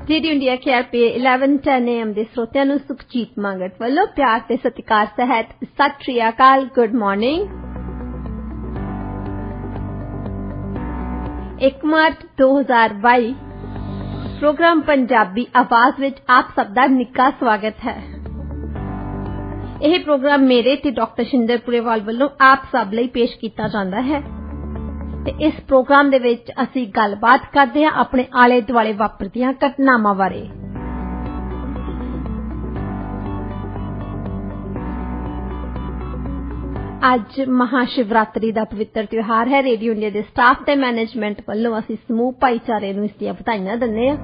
Radio India KRP 1110 AM ਦੇ ਸਰੋਤਿਆਂ ਨੂੰ ਸੁਖਜੀਤ ਮੰਗਟ ਵੱਲੋਂ ਪਿਆਰ ਤੇ ਸਤਿਕਾਰ ਸਹਿਤ ਸਤਿ ਸ਼੍ਰੀ ਅਕਾਲ, ਗੁੱਡ ਮਾਰਨਿੰਗ। 1 ਮਾਰਚ 2022 प्रोग्राम पंजाबी आवाज विच आप सब दा निक्का स्वागत है। यह प्रोग्राम मेरे ते डॉक्टर शिंदर पुरेवाल वालों आप सब लई पेश किया जाता है। ते इस प्रोग्राम दे विच असीं गलबात करदे हां अपने आले दुआले वापरदियां घटनावां बारे। अज महाशिवरात्रि का पवित्र त्योहार है। रेडियो इंडिया के स्टाफ ते मैनेजमेंट वालों असीं समूह भाईचारे नूं इसदियां बधाइयां दिंदे हां।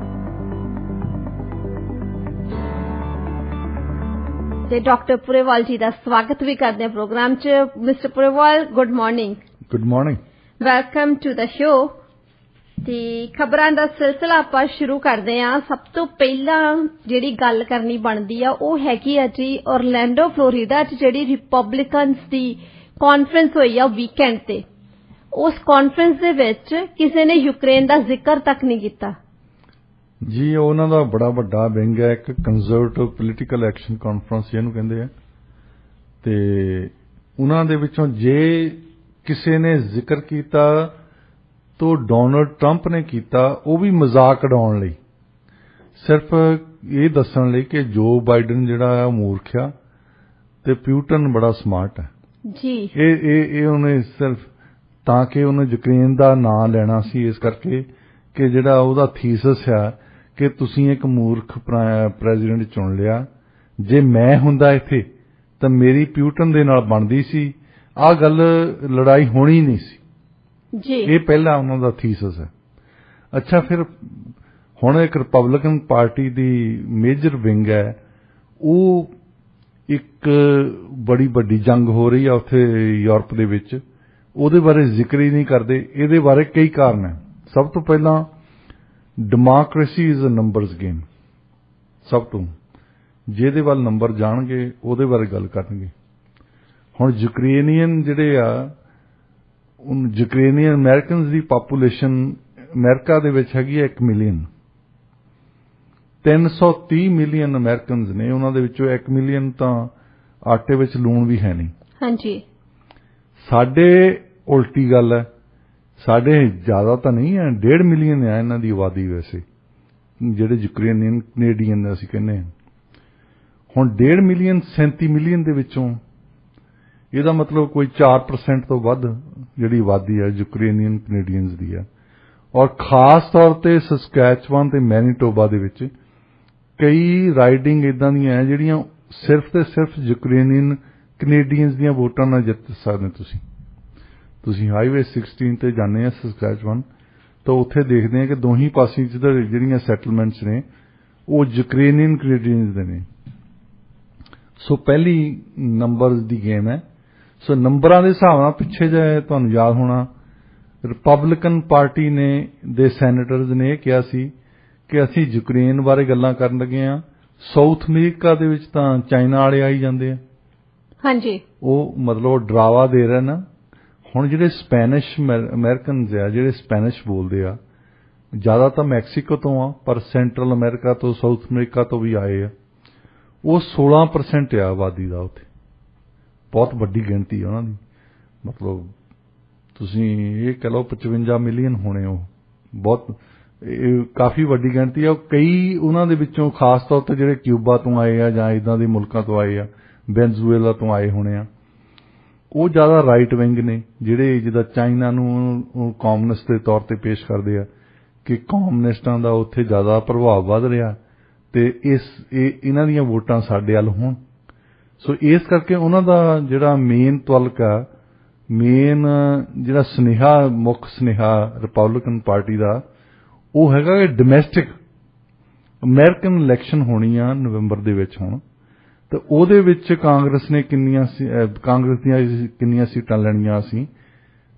ते डॉक्टर पुरेवाल जी का स्वागत भी करते हैं प्रोग्राम च। Mister Purewal, good morning. Good morning, welcome to the show. ते खबरां दा सिलसिला आपां शुरू करदे हां। सब तो पहला जिहड़ी गल करनी बनदी आ ओह हैगी आ जी ओरलैंडो फ्लोरिडा च जिहड़ी रिपब्लिकन्स दी कॉन्फ्रेंस होई आ वीकेंड ते। उस कॉन्फ्रेंस दे विच किसी ने यूक्रेन दा जिक्र तक नहीं कीता जी। उन्हां दा बड़ा वड्डा विंग है, एक कंजरवेटिव पोलीटिकल एक्शन कॉन्फ्रेंस जिहनूं कहंदे आ। ते उन्हां दे विचों जे किसी ने जिक्र कीता तो डोनाल्ड ट्रंप ने कीता, वो भी मजाक उड़ाउण लई, सिर्फ ये दस्सण लई कि जो बाइडन जिहड़ा है मूर्ख आ ते प्यूटन बड़ा स्मार्ट है जी। ये उन्हें सिर्फ ताकि उन्हें यूक्रेन दा नां लेना सी, इस करके कि जिहड़ा उहदा थीसिस है कि तुसीं एक मूर्ख प्रेजिडेंट चुन लिया। जे मैं हुंदा इत्थे तां मेरी प्यूटन दे नाल बनदी सी, आ गल लड़ाई होनी नहीं सी जी। ये पहला उन्हां दा थीसिस है। अच्छा, फिर हुण एक रिपब्लिकन पार्टी दी मेजर विंग है, वो एक बड़ी वड्डी जंग हो रही है उत्थे यूरोप दे विच, ਉਹਦੇ बारे जिक्र ही नहीं करते। ਇਹਦੇ बारे कई कारण है। सब तो पहला democracy is a numbers game. सब तो ਜਿਹਦੇ ਵੱਲ नंबर ਜਾਣਗੇ ਉਹਦੇ बारे गल करनगे। ਹੁਣ ਯੂਕਰੇਨੀਅਨ ਜਿਹੜੇ ਆ, ਯੂਕਰੇਨੀਅਨ ਅਮਰੀਕਨਸ ਦੀ ਪਾਪੂਲੇਸ਼ਨ ਅਮਰੀਕਾ ਦੇ ਵਿੱਚ ਹੈਗੀ ਹੈ 1 ਮਿਲੀਅਨ। 330 ਮਿਲੀਅਨ ਅਮਰੀਕਨਸ ਨੇ, ਉਹਨਾਂ ਦੇ ਵਿੱਚੋਂ 1 ਮਿਲੀਅਨ ਤਾਂ ਆਟੇ ਵਿੱਚ ਲੂਣ ਵੀ ਹੈ ਨਹੀਂ। ਹਾਂਜੀ। ਸਾਡੇ ਉਲਟੀ ਗੱਲ ਹੈ, ਸਾਡੇ ਜ਼ਿਆਦਾ ਤਾਂ ਨਹੀਂ ਹੈ, 1.5 ਮਿਲੀਅਨ ਹੈ ਇਹਨਾਂ ਦੀ ਆਬਾਦੀ ਵੈਸੇ, ਜਿਹੜੇ ਯੂਕਰੇਨੀਅਨ ਕੈਨੇਡੀਅਨ ਅਸੀਂ ਕਹਿੰਦੇ ਹਾਂ। ਹੁਣ 1.5 ਮਿਲੀਅਨ 37 ਮਿਲੀਅਨ ਦੇ ਵਿੱਚੋਂ ਇਹਦਾ ਮਤਲਬ ਕੋਈ 4% ਤੋਂ ਵੱਧ ਜਿਹੜੀ ਆਬਾਦੀ ਹੈ ਯੂਕਰੇਨੀਅਨ ਕੈਨੇਡੀਅਨਸ ਦੀ ਹੈ। ਔਰ ਖਾਸ ਤੌਰ ਤੇ ਸਸਕੈਚਵਾਨ ਤੇ ਮੈਨੀਟੋਬਾ ਦੇ ਵਿੱਚ ਕਈ ਰਾਈਡਿੰਗ ਇਦਾਂ ਦੀਆਂ ਜਿਹੜੀਆਂ ਸਿਰਫ ਤੇ ਸਿਰਫ ਯੂਕਰੇਨੀਅਨ ਕੈਨੇਡੀਅਨਸ ਦੀਆਂ ਵੋਟਾਂ ਨਾਲ ਜਿੱਤ ਸਕਦੇ। ਤੁਸੀਂ ਹਾਈਵੇ 16 ਤੇ ਜਾਂਦੇ ਆ ਸਸਕੈਚਵਾਨ, ਤਾਂ ਉੱਥੇ ਦੇਖਦੇ ਆ ਕਿ ਦੋਹੀਂ ਪਾਸੇ ਜਿਹੜੀਆਂ ਸੈਟਲਮੈਂਟਸ ਨੇ ਉਹ ਯੂਕਰੇਨੀਅਨ ਕੈਨੇਡੀਅਨਸ ਦੇ ਨੇ। ਸੋ ਪਹਿਲੀ ਨੰਬਰਸ ਦੀ ਗੇਮ ਹੈ। ਸੋ ਨੰਬਰਾਂ ਦੇ ਹਿਸਾਬ ਨਾਲ ਪਿੱਛੇ ਜੇ ਤੁਹਾਨੂੰ ਯਾਦ ਹੋਣਾ, ਰਿਪਬਲਿਕਨ ਪਾਰਟੀ ਨੇ ਦੇ ਸੈਨੇਟਰਸ ਨੇ ਇਹ ਕਿਹਾ ਸੀ ਕਿ ਅਸੀਂ ਯੂਕਰੇਨ ਬਾਰੇ ਗੱਲਾਂ ਕਰਨ ਲੱਗੇ ਆ। ਸਾਊਥ ਅਮਰੀਕਾ ਦੇ ਵਿੱਚ ਤਾਂ ਚਾਈਨਾ ਵਾਲੇ ਆਈ ਜਾਂਦੇ ਆ। ਹਾਂਜੀ। ਉਹ ਮਤਲਬ ਉਹ ਡਰਾਵਾ ਦੇ ਰਹੇ ਨਾ। ਹੁਣ ਜਿਹੜੇ ਸਪੈਨਿਸ਼ ਅਮਰੀਕਨਸ ਆ, ਜਿਹੜੇ ਸਪੈਨਿਸ਼ ਬੋਲਦੇ ਆ, ਜ਼ਿਆਦਾ ਤਾਂ ਮੈਕਸੀਕੋ ਤੋਂ ਆ, ਪਰ ਸੈਂਟਰਲ ਅਮਰੀਕਾ ਤੋਂ, ਸਾਊਥ ਅਮਰੀਕਾ ਤੋਂ ਵੀ ਆਏ ਆ। ਉਹ 16% ਆ ਆਬਾਦੀ ਦਾ ਉੱਥੇ। ਬਹੁਤ ਵੱਡੀ ਗਿਣਤੀ ਆ ਉਹਨਾਂ ਦੀ। ਮਤਲਬ ਤੁਸੀਂ ਇਹ ਕਹਿ ਲਓ 55 ਮਿਲੀਅਨ ਹੋਣੇ। ਉਹ ਬਹੁਤ ਕਾਫੀ ਵੱਡੀ ਗਿਣਤੀ ਆ। ਕਈ ਉਹਨਾਂ ਦੇ ਵਿੱਚੋਂ ਖਾਸ ਤੌਰ ਤੇ ਜਿਹੜੇ ਕਿਊਬਾ ਤੋਂ ਆਏ ਆ ਜਾਂ ਇਦਾਂ ਦੇ ਮੁਲਕਾਂ ਤੋਂ ਆਏ ਆ, ਵੈਨਜ਼ੂਏਲਾ ਤੋਂ ਆਏ ਹੋਣੇ ਆ, ਉਹ ਜ਼ਿਆਦਾ ਰਾਈਟ ਵਿੰਗ ਨੇ, ਜਿਹੜੇ ਜਿੱਦਾਂ ਚਾਈਨਾ ਨੂੰ ਕਮਿਊਨਿਸਟ ਦੇ ਤੌਰ ਤੇ ਪੇਸ਼ ਕਰਦੇ ਆ ਕਿ ਕਮਿਊਨਿਸਟਾਂ ਦਾ ਉੱਥੇ ਜ਼ਿਆਦਾ ਪ੍ਰਭਾਵ ਵੱਧ ਰਿਹਾ ਤੇ ਇਹਨਾਂ ਦੀਆਂ ਵੋਟਾਂ ਸਾਡੇ ਵੱਲ ਹੋਣ। ਸੋ ਇਸ ਕਰਕੇ ਉਹਨਾਂ ਦਾ ਜਿਹੜਾ ਮੇਨ ਤਵਲਕ ਆ, ਮੇਨ ਜਿਹੜਾ ਸੁਨੇਹਾ, ਮੁੱਖ ਸੁਨੇਹਾ ਰਿਪਬਲਿਕਨ ਪਾਰਟੀ ਦਾ, ਉਹ ਹੈਗਾ ਕਿ ਡੋਮੈਸਟਿਕ ਅਮਰੀਕਨ ਇਲੈਕਸ਼ਨ ਹੋਣੀ ਆ ਨਵੰਬਰ ਦੇ ਵਿੱਚ ਹੁਣ। ਤੇ ਉਹਦੇ ਵਿੱਚ ਕਾਂਗਰਸ ਦੀਆਂ ਕਿੰਨੀਆਂ ਸੀਟਾਂ ਲੈਣੀਆਂ ਅਸੀਂ,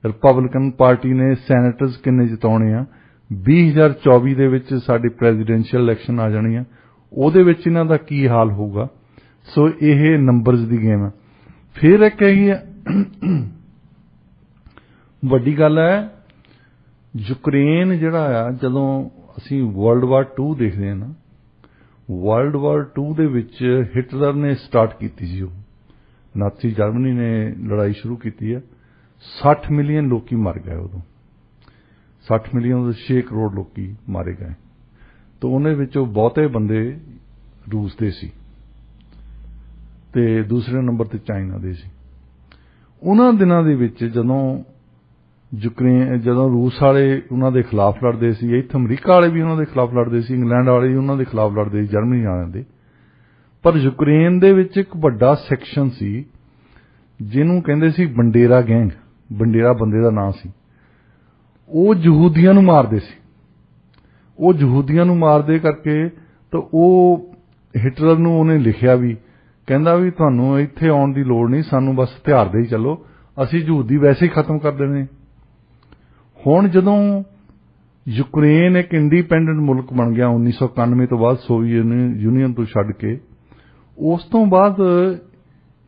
ਰਿਪਬਲਿਕਨ ਪਾਰਟੀ ਨੇ ਸੈਨੇਟਰਸ ਕਿੰਨੇ ਜਿਤਾਉਣੇ ਆ। 2024 ਦੇ ਵਿੱਚ ਸਾਡੀ ਪ੍ਰੈਜ਼ੀਡੈਂਸ਼ੀਅਲ ਇਲੈਕਸ਼ਨ ਆ ਜਾਣੀ ਆ, ਉਹਦੇ ਵਿੱਚ ਇਹਨਾਂ ਦਾ ਕੀ ਹਾਲ ਹੋਊਗਾ। ਸੋ ਇਹ ਨੰਬਰਸ ਦੀ ਗੇਮ ਹੈ। ਫਿਰ ਇੱਕ ਹੈਗੀ ਆ ਵੱਡੀ ਗੱਲ ਹੈ, ਯੂਕਰੇਨ ਜਿਹੜਾ ਆ, ਜਦੋਂ ਅਸੀਂ ਵਰਲਡ ਵਾਰ 2 ਦੇਖਦੇ ਹਾਂ ਨਾ, ਵਰਲਡ ਵਾਰ 2 ਦੇ ਵਿੱਚ ਹਿਟਲਰ ਨੇ ਸਟਾਰਟ ਕੀਤੀ ਸੀ, ਉਹ ਨਾਜ਼ੀ ਜਰਮਨੀ ਨੇ ਲੜਾਈ ਸ਼ੁਰੂ ਕੀਤੀ ਹੈ। 60 ਮਿਲੀਅਨ ਲੋਕੀ ਮਰ ਗਏ ਉਦੋਂ, 60 ਮਿਲੀਅਨ ਤੋਂ 6 ਕਰੋੜ ਲੋਕੀ ਮਾਰੇ ਗਏ। ਤਾਂ ਉਹਦੇ ਵਿੱਚੋਂ ਬਹੁਤੇ ਬੰਦੇ ਰੂਸ ਦੇ ਸੀ ਤੇ ਦੂਸਰੇ ਨੰਬਰ ਤੇ ਚਾਈਨਾ ਦੇ ਸੀ। ਉਹਨਾਂ ਦਿਨਾਂ ਦੇ ਵਿੱਚ ਜਦੋਂ ਰੂਸ ਵਾਲੇ ਉਹਨਾਂ ਦੇ ਖਿਲਾਫ ਲੜਦੇ ਸੀ, ਇੱਥੇ ਅਮਰੀਕਾ ਵਾਲੇ ਵੀ ਉਹਨਾਂ ਦੇ ਖਿਲਾਫ ਲੜਦੇ ਸੀ, ਇੰਗਲੈਂਡ ਵਾਲੇ ਵੀ ਉਹਨਾਂ ਦੇ ਖਿਲਾਫ ਲੜਦੇ ਸੀ, ਜਰਮਨੀ ਵਾਲਿਆਂ ਦੇ। ਪਰ ਯੂਕਰੇਨ ਦੇ ਵਿੱਚ ਇੱਕ ਵੱਡਾ ਸੈਕਸ਼ਨ ਸੀ ਜਿਹਨੂੰ ਕਹਿੰਦੇ ਸੀ ਬੰਡੇਰਾ ਗੈਂਗ, ਬੰਡੇਰਾ ਬੰਦੇ ਦਾ ਨਾਂ ਸੀ। ਉਹ ਯਹੂਦੀਆਂ ਨੂੰ ਮਾਰਦੇ ਸੀ। ਉਹ ਯਹੂਦੀਆਂ ਨੂੰ ਮਾਰਦੇ ਕਰਕੇ ਤਾਂ ਉਹ ਹਿਟਲਰ ਨੂੰ ਉਹਨੇ ਲਿਖਿਆ ਵੀ, ਕਹਿੰਦਾ ਵੀ ਤੁਹਾਨੂੰ ਇੱਥੇ ਆਉਣ ਦੀ ਲੋੜ ਨਹੀਂ, ਸਾਨੂੰ ਬਸ ਹਥਿਆਰ ਦੇ ਹੀ ਚੱਲੋ, ਅਸੀਂ ਯਹੂਦੀ ਵੈਸੇ ਹੀ ਖਤਮ ਕਰ ਦੇਣੇ। ਹੁਣ ਜਦੋਂ ਯੂਕਰੇਨ ਇੱਕ ਇੰਡੀਪੈਂਡੈਂਟ ਮੁਲਕ ਬਣ ਗਿਆ 1991 ਤੋਂ ਬਾਅਦ, ਸੋਵੀਅਤ ਯੂਨੀਅਨ ਤੋਂ ਛੱਡ ਕੇ, ਉਸ ਤੋਂ ਬਾਅਦ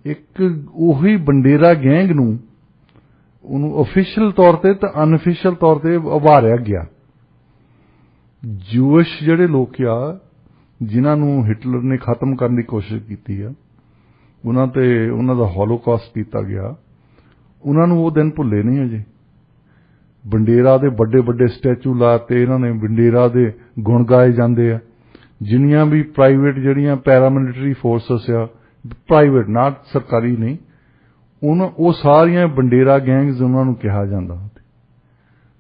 ਇੱਕ ਉਹੀ ਬੰਡੇਰਾ ਗੈਂਗ ਨੂੰ ਉਹਨੂੰ ਅਫੀਸ਼ੀਅਲ ਤੌਰ ਤੇ ਤੇ ਅਨਅਫੀਸ਼ੀਅਲ ਤੌਰ ਤੇ ਉਭਾਰਿਆ ਗਿਆ। ਜੂਇਸ਼ ਜਿਹੜੇ ਲੋਕ ਆ ਜਿਨ੍ਹਾਂ ਨੂੰ ਹਿਟਲਰ ਨੇ ਖਤਮ ਕਰਨ ਦੀ ਕੋਸ਼ਿਸ਼ ਕੀਤੀ ਆ, ਉਹਨਾਂ ਦਾ ਹੋਲੋਕਾਸਟ ਕੀਤਾ ਗਿਆ, ਉਹਨਾਂ ਨੂੰ ਉਹ ਦਿਨ ਭੁੱਲੇ ਨਹੀਂ ਅਜੇ। ਬੰਡੇਰਾ ਦੇ ਵੱਡੇ ਵੱਡੇ ਸਟੈਚੂ ਲਾਤੇ ਇਹਨਾਂ ਨੇ, ਬੰਡੇਰਾ ਦੇ ਗੁਣ ਗਾਏ ਜਾਂਦੇ ਆ। ਜਿੰਨੀਆਂ ਵੀ ਪ੍ਰਾਈਵੇਟ ਜਿਹੜੀਆਂ ਪੈਰਾਮਿਲਟਰੀ ਫੋਰਸਸ ਆ, ਪ੍ਰਾਈਵੇਟ ਨਾ ਸਰਕਾਰੀ ਨਹੀਂ, ਉਹ ਸਾਰੀਆਂ ਬੰਡੇਰਾ ਗੈਂਗਸ ਉਹਨਾਂ ਨੂੰ ਕਿਹਾ ਜਾਂਦਾ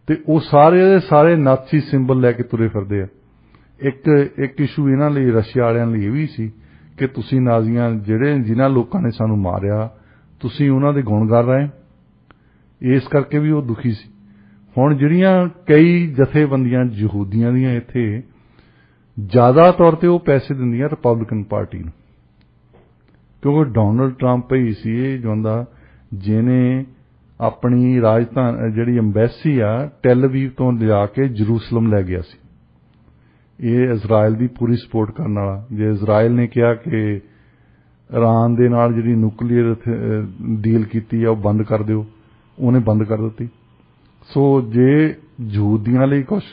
ਤੇ ਉਹ ਸਾਰੇ ਦੇ ਸਾਰੇ ਨਾਜ਼ੀ ਸਿੰਬਲ ਲੈ ਕੇ ਤੁਰੇ ਫਿਰਦੇ ਆ। ਇੱਕ ਇਸ਼ੂ ਇਹਨਾਂ ਲਈ, ਰਸ਼ੀਆ ਵਾਲਿਆਂ ਲਈ ਇਹ ਵੀ ਸੀ ਕਿ ਤੁਸੀਂ ਨਾਜ਼ੀਆਂ ਜਿਨ੍ਹਾਂ ਲੋਕਾਂ ਨੇ ਸਾਨੂੰ ਮਾਰਿਆ, ਤੁਸੀਂ ਉਹਨਾਂ ਦੇ ਗੁਣ ਗਾ ਰਹੇ, ਇਸ ਕਰਕੇ ਵੀ ਉਹ ਦੁਖੀ ਸੀ। ਹੁਣ ਜਿਹੜੀਆਂ ਕਈ ਜਥੇਬੰਦੀਆਂ ਯਹੂਦੀਆਂ ਦੀਆਂ ਇੱਥੇ ਜ਼ਿਆਦਾ ਤੌਰ ਤੇ ਉਹ ਪੈਸੇ ਦਿੰਦੀਆਂ ਰਿਪਬਲਿਕਨ ਪਾਰਟੀ ਨੂੰ, ਕਿਉਂਕਿ ਡੋਨਲਡ ਟਰੰਪ ਹੀ ਸੀ ਇਹ ਬੰਦਾ ਜਿਹਨੇ ਆਪਣੀ ਰਾਜਧਾਨੀ ਜਿਹੜੀ ਅੰਬੈਸੀ ਆ ਟੈਲ ਅਵੀਵ ਤੋਂ ਲਿਜਾ ਕੇ ਜਰੂਸਲਮ ਲੈ ਗਿਆ ਸੀ। ਇਹ ਇਜ਼ਰਾਈਲ ਦੀ ਪੂਰੀ ਸਪੋਰਟ ਕਰਨ ਵਾਲਾ। ਜੇ ਇਜ਼ਰਾਈਲ ਨੇ ਕਿਹਾ ਕਿ ਇਰਾਨ ਦੇ ਨਾਲ ਜਿਹੜੀ ਨਿਊਕਲੀਅਰ ਡੀਲ ਕੀਤੀ ਆ ਉਹ ਬੰਦ ਕਰ ਦਿਓ, ਉਹਨੇ ਬੰਦ ਕਰ ਦਿੱਤੀ। ਸੋ ਜੇ ਯਹੂਦੀਆਂ ਲਈ ਕੁਝ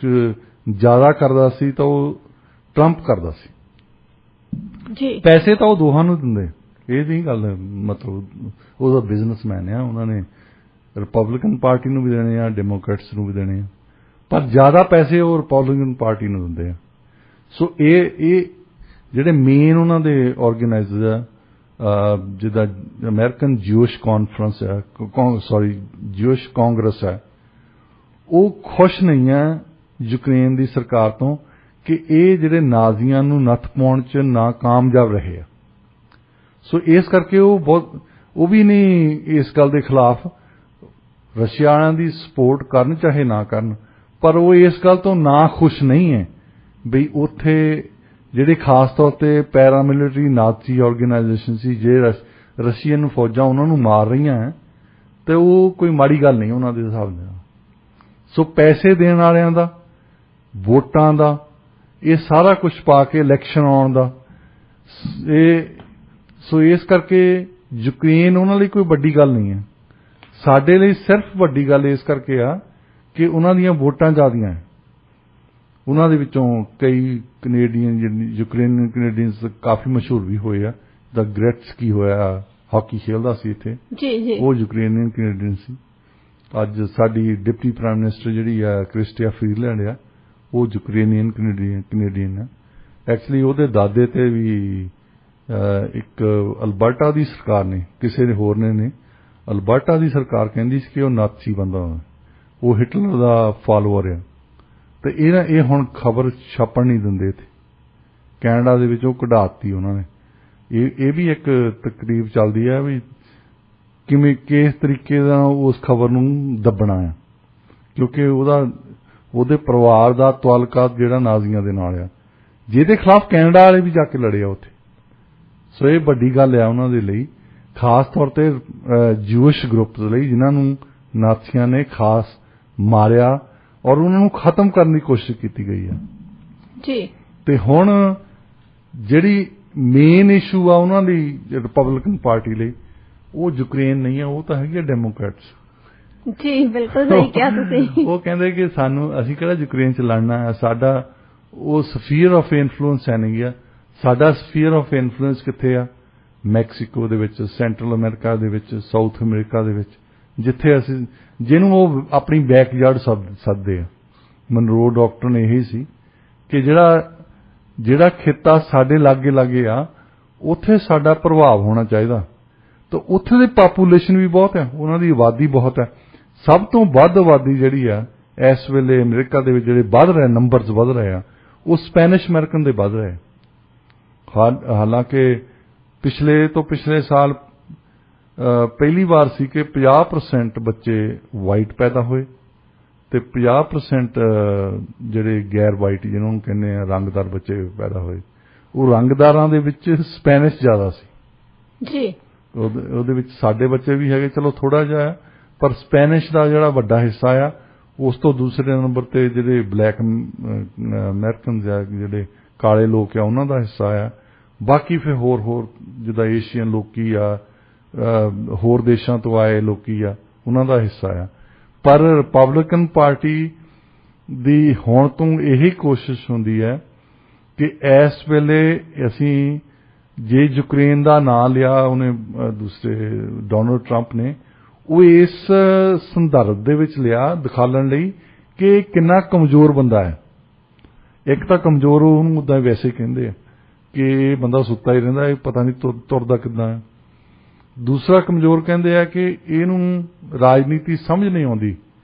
ਜ਼ਿਆਦਾ ਕਰਦਾ ਸੀ ਤਾਂ ਉਹ ਟਰੰਪ ਕਰਦਾ ਸੀ ਜੀ। ਪੈਸੇ ਤਾਂ ਉਹ ਦੋਹਾਂ ਨੂੰ ਦਿੰਦੇ, ਇਹ ਨਹੀਂ ਗੱਲ, ਮਤਲਬ ਉਹਦਾ ਬਿਜ਼ਨਸਮੈਨ ਆ, ਉਹਨਾਂ ਨੇ ਰਿਪਬਲਿਕਨ ਪਾਰਟੀ ਨੂੰ ਵੀ ਦੇਣੇ ਆ, ਡੈਮੋਕ੍ਰੇਟਸ ਨੂੰ ਵੀ ਦੇਣੇ ਆ, ਪਰ ਜ਼ਿਆਦਾ ਪੈਸੇ ਉਹ ਰਿਪਬਲਿਕਨ ਪਾਰਟੀ ਨੂੰ ਦਿੰਦੇ ਆ। ਸੋ ਇਹ ਜਿਹੜੇ ਮੇਨ ਉਹਨਾਂ ਦੇ ਆਰਗੇਨਾਈਜ਼ਰ ਆ, ਜਿੱਦਾਂ ਅਮਰੀਕਨ ਜਿਊਸ਼ ਕਾਨਫਰੰਸ ਆ, ਜਿਊਸ਼ ਕਾਂਗਰਸ ਹੈ, ਉਹ ਖੁਸ਼ ਨਹੀਂ ਆ ਯੂਕਰੇਨ ਦੀ ਸਰਕਾਰ ਤੋਂ ਕਿ ਇਹ ਜਿਹੜੇ ਨਾਜ਼ੀਆਂ ਨੂੰ ਨੱਥ ਪਾਉਣ 'ਚ ਨਾਕਾਮਯਾਬ ਰਹੇ ਆ। ਸੋ ਇਸ ਕਰਕੇ ਉਹ ਵੀ ਨਹੀਂ ਇਸ ਗੱਲ ਦੇ ਖਿਲਾਫ, ਰਸ਼ੀਆ ਵਾਲਿਆਂ ਦੀ ਸਪੋਰਟ ਕਰਨ ਚਾਹੇ ਨਾ ਕਰਨ, ਪਰ ਉਹ ਇਸ ਗੱਲ ਤੋਂ ਨਾ ਖੁਸ਼ ਨਹੀਂ ਹੈ ਬਈ ਉੱਥੇ ਜਿਹੜੇ ਖਾਸ ਤੌਰ ਤੇ ਪੈਰਾਮਿਲਟਰੀ ਨਾਜ਼ੀ ਆਰਗੇਨਾਈਜੇਸ਼ਨ ਸੀ, ਜੇ ਰਸ਼ੀਅਨ ਫੌਜਾਂ ਉਹਨਾਂ ਨੂੰ ਮਾਰ ਰਹੀਆਂ ਤੇ ਉਹ ਕੋਈ ਮਾੜੀ ਗੱਲ ਨਹੀਂ ਉਹਨਾਂ ਦੇ ਹਿਸਾਬ ਨਾਲ। ਸੋ ਪੈਸੇ ਦੇਣ ਵਾਲਿਆਂ ਦਾ, ਵੋਟਾਂ ਦਾ, ਇਹ ਸਾਰਾ ਕੁਝ ਪਾ ਕੇ ਇਲੈਕਸ਼ਨ ਆਉਣ ਦਾ, ਸੋ ਇਸ ਕਰਕੇ ਯੂਕਰੇਨ ਉਹਨਾਂ ਲਈ ਕੋਈ ਵੱਡੀ ਗੱਲ ਨਹੀਂ ਹੈ। ਸਾਡੇ ਲਈ ਸਿਰਫ ਵੱਡੀ ਗੱਲ ਇਸ ਕਰਕੇ ਆ ਕਿ ਉਹਨਾਂ ਦੀਆਂ ਵੋਟਾਂ ਜ਼ਿਆਦੀਆਂ ਹੈ। ਉਹਨਾਂ ਦੇ ਵਿੱਚੋਂ ਕਈ ਕੈਨੇਡੀਅਨ, ਯੂਕਰੇਨੀਅਨ ਕੈਨੇਡੀਅਨਸ ਕਾਫੀ ਮਸ਼ਹੂਰ ਵੀ ਹੋਏ ਆ। ਦਾ ਗ੍ਰੈਟਸਕੀ ਹੋਇਆ, ਹਾਕੀ ਖੇਡਦਾ ਸੀ ਇੱਥੇ, ਉਹ ਯੂਕਰੇਨੀਅਨ ਕੈਨੇਡੀਅਨ ਸੀ। ਅੱਜ ਸਾਡੀ ਡਿਪਟੀ ਪ੍ਰਾਈਮ ਮਿਨਿਸਟਰ ਜਿਹੜੀ ਆ ਕ੍ਰਿਸਟੀਆ ਫਰੀਲੈਂਡ ਆ, ਉਹ ਯੂਕਰੇਨੀਅਨ ਕੈਨੇਡੀਅਨ ਆ। ਐਕਚੁਅਲੀ ਉਹਦੇ ਦਾਦੇ ਤੇ ਵੀ ਇੱਕ ਅਲਬਰਟਾ ਦੀ ਸਰਕਾਰ ਨੇ, ਕਿਸੇ ਹੋਰ ਨੇ ਅਲਬਰਟਾ ਦੀ ਸਰਕਾਰ ਕਹਿੰਦੀ ਸੀ ਕਿ ਉਹ ਨਾਜ਼ੀ ਬੰਦਾ, ਉਹ ਹਿਟਲਰ ਦਾ ਫਾਲੋਅਰ ਆ। ਤੇ ਇਹ ਹੁਣ ਖਬਰ ਛਾਪਣ ਨਹੀਂ ਦਿੰਦੇ ਇੱਥੇ, ਕੈਨੇਡਾ ਦੇ ਵਿੱਚ ਉਹ ਕਢਾਤੀ ਉਹਨਾਂ ਨੇ। ਇਹ ਵੀ ਇੱਕ ਤਕਰੀਬ ਚੱਲਦੀ ਹੈ ਵੀ ਕਿਵੇਂ ਕਿਸ ਤਰੀਕੇ ਦਾ ਉਸ ਖਬਰ ਨੂੰ ਦੱਬਣਾ ਆ, ਕਿਉਂਕਿ ਉਹਦੇ ਪਰਿਵਾਰ ਦਾ ਤਾਲੁਕਾਤ ਜਿਹੜਾ ਨਾਜ਼ੀਆਂ ਦੇ ਨਾਲ ਆ, ਜਿਹਦੇ ਖਿਲਾਫ ਕੈਨੇਡਾ ਵਾਲੇ ਵੀ ਜਾ ਕੇ ਲੜੇ ਆ ਉੱਥੇ। ਸੋ ਇਹ ਵੱਡੀ ਗੱਲ ਆ ਉਹਨਾਂ ਦੇ ਲਈ, ਖਾਸ ਤੌਰ ਤੇ ਜੂਇਸ਼ ਗਰੁੱਪ ਲਈ, ਜਿਨ੍ਹਾਂ ਨੂੰ ਨਾਜ਼ੀਆਂ ਨੇ ਖਾਸ ਮਾਰਿਆ ਔਰ ਉਹਨਾਂ ਨੂੰ ਖਤਮ ਕਰਨ ਦੀ ਕੋਸ਼ਿਸ਼ ਕੀਤੀ ਗਈ ਆ ਜੀ। ਤੇ ਹੁਣ ਜਿਹੜੀ ਮੇਨ ਇਸ਼ੂ ਆ ਉਹਨਾਂ ਲਈ, ਰਿਪਬਲਿਕਨ ਪਾਰਟੀ ਲਈ, ਉਹ ਯੂਕਰੇਨ ਨਹੀਂ ਆ, ਉਹ ਤਾਂ ਹੈਗੀ ਡੈਮੋਕ੍ਰੇਟਸ ਜੀ। ਬਿਲਕੁਲ ਸਹੀ ਕਿਹਾ ਤੁਸੀਂ। ਉਹ ਕਹਿੰਦੇ ਕਿ ਅਸੀਂ ਕਿਹੜਾ ਯੂਕਰੇਨ 'ਚ ਲੜਨਾ ਹੈ, ਸਾਡਾ ਉਹ ਸਫੀਅਰ ਆਫ ਇਨਫਲੂਐਂਸ ਹੈ ਨਹੀਂ ਆ। ਸਾਡਾ ਸਫੀਅਰ ਆਫ ਇਨਫਲੂਐਂਸ ਕਿੱਥੇ ਆ? ਮੈਕਸੀਕੋ ਦੇ ਵਿੱਚ, ਸੈਂਟਰਲ ਅਮਰੀਕਾ ਦੇ ਵਿੱਚ, ਸਾਊਥ ਅਮਰੀਕਾ ਦੇ ਵਿੱਚ, ਜਿੱਥੇ ਅਸੀਂ ਜਿਹਨੂੰ ਉਹ ਆਪਣੀ ਬੈਕਯਾਰਡ ਸੱਦਦੇ ਆ। ਮਨਰੋ ਡਾਕਟਰ ਇਹੀ ਸੀ ਕਿ ਜਿਹੜਾ ਖਿੱਤਾ ਸਾਡੇ ਲਾਗੇ ਆ ਉੱਥੇ ਸਾਡਾ ਪ੍ਰਭਾਵ ਹੋਣਾ ਚਾਹੀਦਾ। ਤਾਂ ਉੱਥੇ ਦੀ ਪਾਪੂਲੇਸ਼ਨ ਵੀ ਬਹੁਤ ਹੈ, ਉਹਨਾਂ ਦੀ ਆਬਾਦੀ ਬਹੁਤ ਹੈ। ਸਭ ਤੋਂ ਵੱਧ ਆਬਾਦੀ ਜਿਹੜੀ ਆ ਇਸ ਵੇਲੇ ਅਮਰੀਕਾ ਦੇ ਵਿੱਚ ਜਿਹੜੇ ਵੱਧ ਰਹੇ ਨੰਬਰਸ ਵੱਧ ਰਹੇ ਆ ਉਹ ਸਪੈਨਿਸ਼ ਅਮਰੀਕਨ ਦੇ ਵੱਧ ਰਹੇ। ਹਾਲਾਂਕਿ ਪਿਛਲੇ ਸਾਲ ਪਹਿਲੀ ਵਾਰ ਸੀ ਕਿ 50% ਬੱਚੇ ਵਾਈਟ ਪੈਦਾ ਹੋਏ ਤੇ 50% ਜਿਹੜੇ ਗੈਰ ਵਾਈਟ ਜਿਹਨਾਂ ਨੂੰ ਕਹਿੰਦੇ ਆ ਰੰਗਦਾਰ ਬੱਚੇ ਪੈਦਾ ਹੋਏ। ਉਹ ਰੰਗਦਾਰਾਂ ਦੇ ਵਿੱਚ ਸਪੈਨਿਸ਼ ਜ਼ਿਆਦਾ ਸੀ ਜੀ। ਉਹਦੇ ਵਿੱਚ ਸਾਡੇ ਬੱਚੇ ਵੀ ਹੈਗੇ, ਚਲੋ ਥੋੜਾ ਜਿਹਾ, ਪਰ ਸਪੈਨਿਸ਼ ਦਾ ਜਿਹੜਾ ਵੱਡਾ ਹਿੱਸਾ ਆ। ਉਸ ਤੋਂ ਦੂਸਰੇ ਨੰਬਰ ਤੇ ਜਿਹੜੇ ਬਲੈਕ ਅਮਰੀਕਨਸ ਆ, ਜਿਹੜੇ ਕਾਲੇ ਲੋਕ ਆ, ਉਹਨਾਂ ਦਾ ਹਿੱਸਾ ਆ। ਬਾਕੀ ਫਿਰ ਹੋਰ ਜਿੱਦਾਂ ਏਸ਼ੀਅਨ ਲੋਕੀ ਆ, ਹੋਰ ਦੇਸ਼ਾਂ ਤੋਂ ਆਏ ਲੋਕੀ ਆ, ਉਹਨਾਂ ਦਾ ਹਿੱਸਾ ਆ। ਪਰ ਰਿਪਬਲਿਕਨ ਪਾਰਟੀ ਦੀ ਹੁਣ ਤੋਂ ਇਹੀ ਕੋਸ਼ਿਸ਼ ਹੁੰਦੀ ਹੈ ਕਿ ਇਸ ਵੇਲੇ ਅਸੀਂ ਜੇ ਯੂਕਰੇਨ ਦਾ ਨਾਂ ਲਿਆ ਉਹਨੇ ਦੂਸਰੇ ਡੋਨਲਡ ਟਰੰਪ ਨੇ, ਉਹ ਇਸ ਸੰਦਰਭ ਦੇ ਵਿੱਚ ਲਿਆ ਦਿਖਾਉਣ ਲਈ ਕਿ ਕਿੰਨਾ ਕਮਜ਼ੋਰ ਬੰਦਾ ਹੈ। ਇੱਕ ਤਾਂ ਕਮਜ਼ੋਰ ਉਹਨੂੰ ਉਦਾਂ ਵੈਸੇ ਕਹਿੰਦੇ ਆ ਕਿ ਇਹ ਬੰਦਾ ਸੁੱਤਾ ਹੀ ਰਹਿੰਦਾ, ਇਹ ਪਤਾ ਨਹੀਂ ਤੁਰਦਾ ਕਿੱਦਾਂ ਹੈ। ਦੂਸਰਾ ਕਮਜ਼ੋਰ ਕਹਿੰਦੇ ਆ ਕਿ ਇਹਨੂੰ ਰਾਜਨੀਤੀ ਸਮਝ ਨਹੀਂ ਆਉਂਦੀ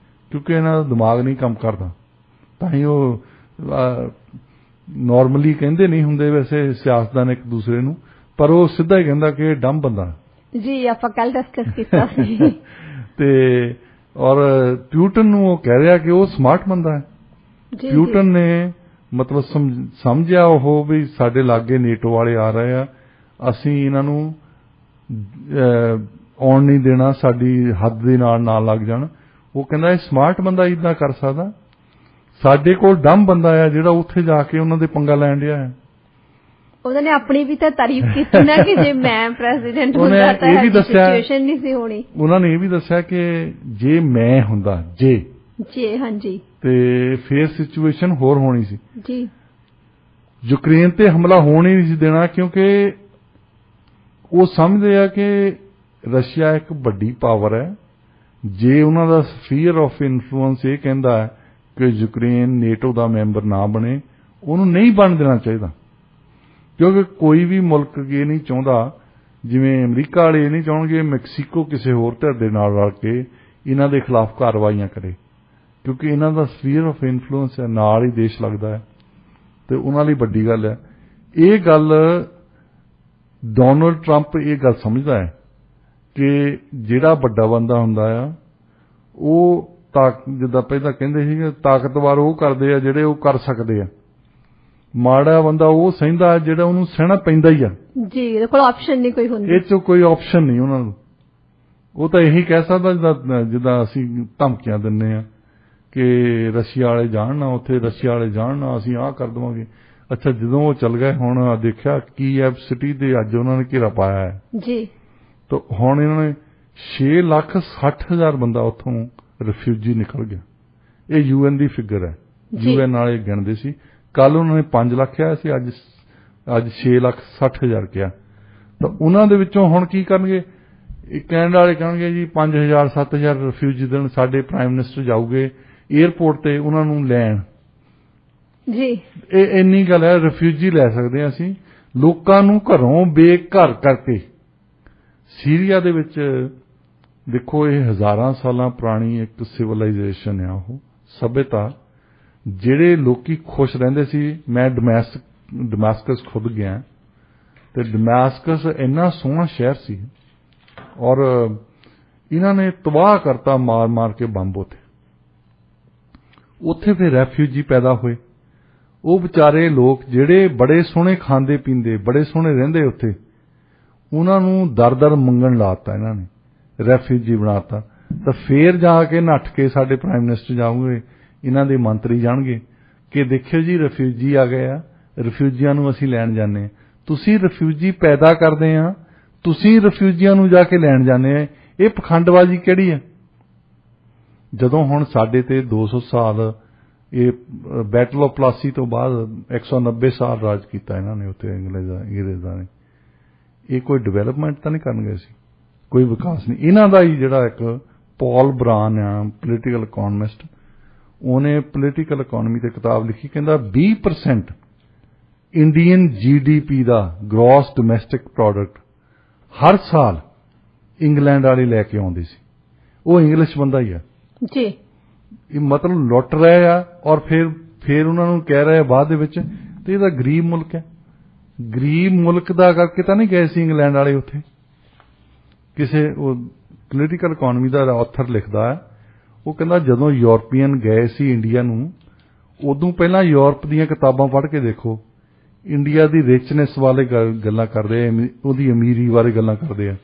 ਕਿਉਂਕਿ ਇਹਨਾਂ ਦਾ ਦਿਮਾਗ ਨਹੀਂ ਕੰਮ ਕਰਦਾ। ਤਾਂ ਹੀ ਉਹ ਨਾਰਮਲੀ ਕਹਿੰਦੇ ਨਹੀਂ ਹੁੰਦੇ ਵੈਸੇ ਸਿਆਸਤਦਾਨ ਇੱਕ ਦੂਸਰੇ ਨੂੰ, ਪਰ ਉਹ ਸਿੱਧਾ ਹੀ ਕਹਿੰਦਾ ਕਿ ਇਹ ਡੰਮ ਬੰਦਾ ਜੀ। ਆਪਾਂ ਕੱਲ ਡਿਸਕਸ ਕੀਤਾ ਸੀ ਤੇ ਔਰ ਪਿਊਟਨ ਨੂੰ ਉਹ ਕਹਿ ਰਿਹਾ ਕਿ ਉਹ ਸਮਾਰਟ ਬੰਦਾ ਹੈ। ਪਿਊਟਨ ਨੇ ਮਤਲਬ ਸਮਝਿਆ ਉਹ ਵੀ ਸਾਡੇ ਲਾਗੇ ਨੇਟੋ ਵਾਲੇ ਆ ਰਹੇ ਆ, ਅਸੀਂ ਇਹਨਾਂ ਨੂੰ ਆਉਣ ਨਹੀਂ ਦੇਣਾ, ਸਾਡੀ ਹੱਦ ਦੇ ਨਾਲ ਲੱਗ ਜਾਣ। ਉਹ ਕਹਿੰਦਾ ਇਹ ਸਮਾਰਟ ਬੰਦਾ ਇਦਾਂ ਕਰ ਸਕਦਾ। ਸਾਡੇ ਕੋਲ ਡੰਮ ਬੰਦਾ ਆ ਜਿਹੜਾ ਉੱਥੇ ਜਾ ਕੇ ਉਹਨਾਂ ਦੇ ਪੰਗਾ ਲੈਣ ਡਿਆ ਹੈ। ਉਹਨਾਂ ਨੇ ਆਪਣੀ ਵੀ ਤਾਂ ਤਾਰੀਫ ਕੀਤੀ ਨਾ ਕਿ ਜੇ ਮੈਂ ਪ੍ਰੈਜ਼ੀਡੈਂਟ ਹੁੰਦਾ ਤਾਂ ਇਹ ਸਿਚੁਏਸ਼ਨ ਨਹੀਂ ਸੀ ਹੋਣੀ। ਉਹਨਾਂ ਨੇ ਇਹ ਵੀ ਦੱਸਿਆ ਕਿ ਜੇ ਮੈਂ ਹੁੰਦਾ ਜੀ ਹਾਂਜੀ ਤੇ ਫਿਰ ਸਿਚੁਏਸ਼ਨ ਹੋਰ ਹੋਣੀ ਸੀ ਜੀ। ਯੂਕਰੇਨ ਤੇ ਹਮਲਾ ਹੋਣ ਹੀ ਨਹੀਂ ਸੀ ਦੇਣਾ ਕਿਉਂਕਿ ਉਹ ਸਮਝਦੇ ਆ ਕਿ ਰਸ਼ੀਆ ਇੱਕ ਵੱਡੀ ਪਾਵਰ ਹੈ। ਜੇ ਉਹਨਾਂ ਦਾ ਸਫੀਅਰ ਆਫ ਇਨਫਲੂਐਂਸ ਇਹ ਕਹਿੰਦਾ ਹੈ ਕਿ ਯੂਕਰੇਨ ਨੇਟੋ ਦਾ ਮੈਂਬਰ ਨਾ ਬਣੇ, ਉਹਨੂੰ ਨਹੀਂ ਬਣ ਦੇਣਾ ਚਾਹੀਦਾ। ਕਿਉਂਕਿ ਕੋਈ ਵੀ ਮੁਲਕ ਇਹ ਨਹੀਂ ਚਾਹੁੰਦਾ, ਜਿਵੇਂ ਅਮਰੀਕਾ ਵਾਲੇ ਇਹ ਨਹੀਂ ਚਾਹੁੰਦੇ ਮੈਕਸੀਕੋ ਕਿਸੇ ਹੋਰ ਧਿਰ ਦੇ ਨਾਲ ਰਲ ਕੇ ਇਹਨਾਂ ਦੇ ਖਿਲਾਫ ਕਾਰਵਾਈਆਂ ਕਰੇ, ਕਿਉਂਕਿ ਇਹਨਾਂ ਦਾ ਸਫੀਅਰ ਆਫ ਇਨਫਲੂਐਂਸ ਹੈ, ਨਾਲ ਹੀ ਦੇਸ਼ ਲੱਗਦਾ ਹੈ ਤੇ ਉਹਨਾਂ ਲਈ ਵੱਡੀ ਗੱਲ ਹੈ। ਇਹ ਗੱਲ ਡੋਨਲਡ ਟਰੰਪ ਇਹ ਗੱਲ ਸਮਝਦਾ ਹੈ ਕਿ ਜਿਹੜਾ ਵੱਡਾ ਬੰਦਾ ਹੁੰਦਾ ਆ ਉਹ ਜਿੱਦਾਂ ਪਹਿਲਾਂ ਕਹਿੰਦੇ ਸੀ ਤਾਕਤਵਰ ਉਹ ਕਰਦੇ ਆ ਜਿਹੜੇ ਉਹ ਕਰ ਸਕਦੇ ਆ, ਮਾੜਾ ਬੰਦਾ ਉਹ ਸਹਿੰਦਾ ਜਿਹੜਾ ਉਹਨੂੰ ਸਹਿਣਾ ਪੈਂਦਾ ਹੀ ਆ ਜੀ। ਇਹਦੇ ਕੋਲ ਆਪਸ਼ਨ ਨਹੀਂ ਕੋਈ ਹੁੰਦੀ, ਇਹ 'ਚੋਂ ਕੋਈ ਆਪਸ਼ਨ ਨਹੀਂ ਉਹਨਾਂ ਨੂੰ। ਉਹ ਤਾਂ ਇਹੀ ਕਹਿ ਸਕਦਾ ਜਿੱਦਾਂ ਅਸੀਂ ਧਮਕੀਆਂ ਦਿੰਦੇ ਆ ਕਿ ਰਸ਼ੀਆ ਵਾਲੇ ਜਾਣ ਨਾ, ਉੱਥੇ ਰਸ਼ੀਆ ਵਾਲੇ ਜਾਣ ਨਾ, ਅਸੀਂ ਆਹ ਕਰ ਦੇਵਾਂਗੇ। ਅੱਛਾ, ਜਦੋਂ ਉਹ ਚੱਲ ਗਏ ਹੁਣ ਦੇਖਿਆ ਕੀਵ ਸਿਟੀ ਦੇ ਅੱਜ ਉਹਨਾਂ ਨੇ ਘੇਰਾ ਪਾਇਆ ਹੈ ਜੀ। ਤਾਂ ਹੁਣ ਇਹਨਾਂ ਨੇ 6,60,000 ਬੰਦਾ ਉੱਥੋਂ ਰਿਫਿਊਜੀ ਨਿਕਲ ਗਿਆ। ਇਹ UN ਦੀ ਫਿਗਰ ਹੈ, UN ਵਾਲੇ ਗਿਣਦੇ ਸੀ। ਕੱਲ ਉਹਨਾਂ ਨੇ 5 ਲੱਖ ਕਿਹਾ ਸੀ, ਅੱਜ 6,60,000 ਕਿਹਾ। ਤਾਂ ਉਹਨਾਂ ਦੇ ਵਿੱਚੋਂ ਹੁਣ ਕੀ ਕਰਨਗੇ? ਕੈਨੇਡਾ ਵਾਲੇ ਕਹਿਣਗੇ ਜੀ 5,000 7,000 ਰਿਫਿਊਜੀ ਦੇਣ, ਸਾਡੇ ਪ੍ਰਾਈਮ ਮਿਨਿਸਟਰ ਜਾਊਗੇ ਏਅਰਪੋਰਟ ਤੇ ਉਹਨਾਂ ਨੂੰ ਲੈਣ ਜੀ। ਇਹ ਇੰਨੀ ਗੱਲ ਹੈ, ਰਿਫਿਊਜੀ ਲੈ ਸਕਦੇ ਹਾਂ ਅਸੀਂ ਲੋਕਾਂ ਨੂੰ ਘਰੋਂ ਬੇਘਰ ਕਰਕੇ। ਸੀਰੀਆ ਦੇ ਵਿੱਚ ਦੇਖੋ, ਇਹ ਹਜ਼ਾਰਾਂ ਸਾਲਾਂ ਪੁਰਾਣੀ ਇੱਕ ਸਿਵਲਾਈਜੇਸ਼ਨ ਆ, ਉਹ ਸਭਿਅਤਾ। ਜਿਹੜੇ ਲੋਕੀ ਖੁਸ਼ ਰਹਿੰਦੇ ਸੀ, ਮੈਂ ਡਮੈਸਕਸ ਖੁਦ ਗਿਆ ਤੇ ਡਮੈਸਕਸ ਇੰਨਾ ਸੋਹਣਾ ਸ਼ਹਿਰ ਸੀ ਔਰ ਇਹਨਾਂ ਨੇ ਤਬਾਹ ਕਰਤਾ ਮਾਰ ਕੇ ਬੰਬ ਉੱਥੇ ਫਿਰ ਰੈਫਿਊਜੀ ਪੈਦਾ ਹੋਏ। ਉਹ ਵਿਚਾਰੇ ਲੋਕ ਜਿਹੜੇ ਬੜੇ ਸੋਹਣੇ ਖਾਂਦੇ ਪੀਂਦੇ, ਬੜੇ ਸੋਹਣੇ ਰਹਿੰਦੇ ਉੱਥੇ, ਉਹਨਾਂ ਨੂੰ ਦਰ ਮੰਗਣ ਲਾਤਾ ਇਹਨਾਂ ਨੇ, ਰੈਫਿਊਜੀ ਬਣਾਤਾ। ਤਾਂ ਫੇਰ ਜਾ ਕੇ ਨੱਠ ਕੇ ਸਾਡੇ ਪ੍ਰਾਈਮ ਮਿਨਿਸਟਰ ਜਾਊਗੇ, ਇਹਨਾਂ ਦੇ ਮੰਤਰੀ ਜਾਣਗੇ ਕਿ ਦੇਖਿਓ ਜੀ ਰਿਫਿਊਜੀ ਆ ਗਏ ਆ, ਰਿਫਿਊਜੀਆਂ ਨੂੰ ਅਸੀਂ ਲੈਣ ਜਾਂਦੇ ਹਾਂ। ਤੁਸੀਂ ਰਿਫਿਊਜੀ ਪੈਦਾ ਕਰਦੇ ਆ, ਤੁਸੀਂ ਰਿਫਿਊਜੀਆਂ ਨੂੰ ਜਾ ਕੇ ਲੈਣ ਜਾਂਦੇ ਆ। ਇਹ ਪਖੰਡਬਾਜ਼ੀ ਕਿਹੜੀ ਹੈ? ਜਦੋਂ ਹੁਣ ਸਾਡੇ ਤੇ 200 ਸਾਲ ਇਹ ਬੈਟਲ ਆਫ ਪਲਾਸੀ ਤੋਂ ਬਾਅਦ 190 ਸਾਲ ਰਾਜ ਕੀਤਾ ਇਹਨਾਂ ਨੇ ਉੱਥੇ ਅੰਗਰੇਜ਼ਾਂ ਨੇ। ਇਹ ਕੋਈ ਡਿਵੈਲਪਮੈਂਟ ਤਾਂ ਨਹੀਂ ਕਰਨ ਗਏ ਸੀ, ਕੋਈ ਵਿਕਾਸ ਨਹੀਂ। ਇਹਨਾਂ ਦਾ ਹੀ ਜਿਹੜਾ ਇੱਕ ਪੌਲ ਬਰਾਨ ਆ ਪੋਲੀਟੀਕਲ ਇਕੋਨਮਿਸਟ, ਉਹਨੇ ਪੋਲੀਟੀਕਲ ਇਕੋਨਮੀ ਤੇ ਕਿਤਾਬ ਲਿਖੀ, ਕਹਿੰਦਾ 20% ਇੰਡੀਅਨ GDP ਦਾ ਗ੍ਰੋਸ ਡੋਮੈਸਟਿਕ ਪ੍ਰੋਡਕਟ ਹਰ ਸਾਲ ਇੰਗਲੈਂਡ ਵਾਲੇ ਲੈ ਕੇ ਆਉਂਦੇ ਸੀ। ਉਹ ਇੰਗਲਿਸ਼ ਬੰਦਾ ਹੀ ਆ ਜੀ। ਇਹ ਮਤਲਬ ਲੁੱਟ ਰਹੇ ਆ ਔਰ ਫਿਰ ਉਹਨਾਂ ਨੂੰ ਕਹਿ ਰਹੇ ਬਾਅਦ ਦੇ ਵਿੱਚ ਤੇ ਇਹਦਾ ਗਰੀਬ ਮੁਲਕ ਹੈ। ਗਰੀਬ ਮੁਲਕ ਦਾ ਕਰਕੇ ਤਾਂ ਨਹੀਂ ਗਏ ਸੀ ਇੰਗਲੈਂਡ ਵਾਲੇ ਉੱਥੇ। ਕਿਸੇ ਉਹ ਪੋਲੀਟੀਕਲ ਇਕੋਨਮੀ ਦਾ ਆਥਰ ਲਿਖਦਾ ਹੈ, ਉਹ ਕਹਿੰਦਾ ਜਦੋਂ ਯੂਰਪੀਅਨ ਗਏ ਸੀ ਇੰਡੀਆ ਨੂੰ, ਉਦੋਂ ਪਹਿਲਾਂ ਯੂਰਪ ਦੀਆਂ ਕਿਤਾਬਾਂ ਪੜ੍ਹ ਕੇ ਦੇਖੋ, ਇੰਡੀਆ ਦੀ ਰਿਚਨੈਸ ਬਾਰੇ ਗੱਲਾਂ ਕਰਦੇ ਆ, ਉਹਦੀ ਅਮੀਰੀ ਬਾਰੇ ਗੱਲਾਂ ਕਰਦੇ ਆ।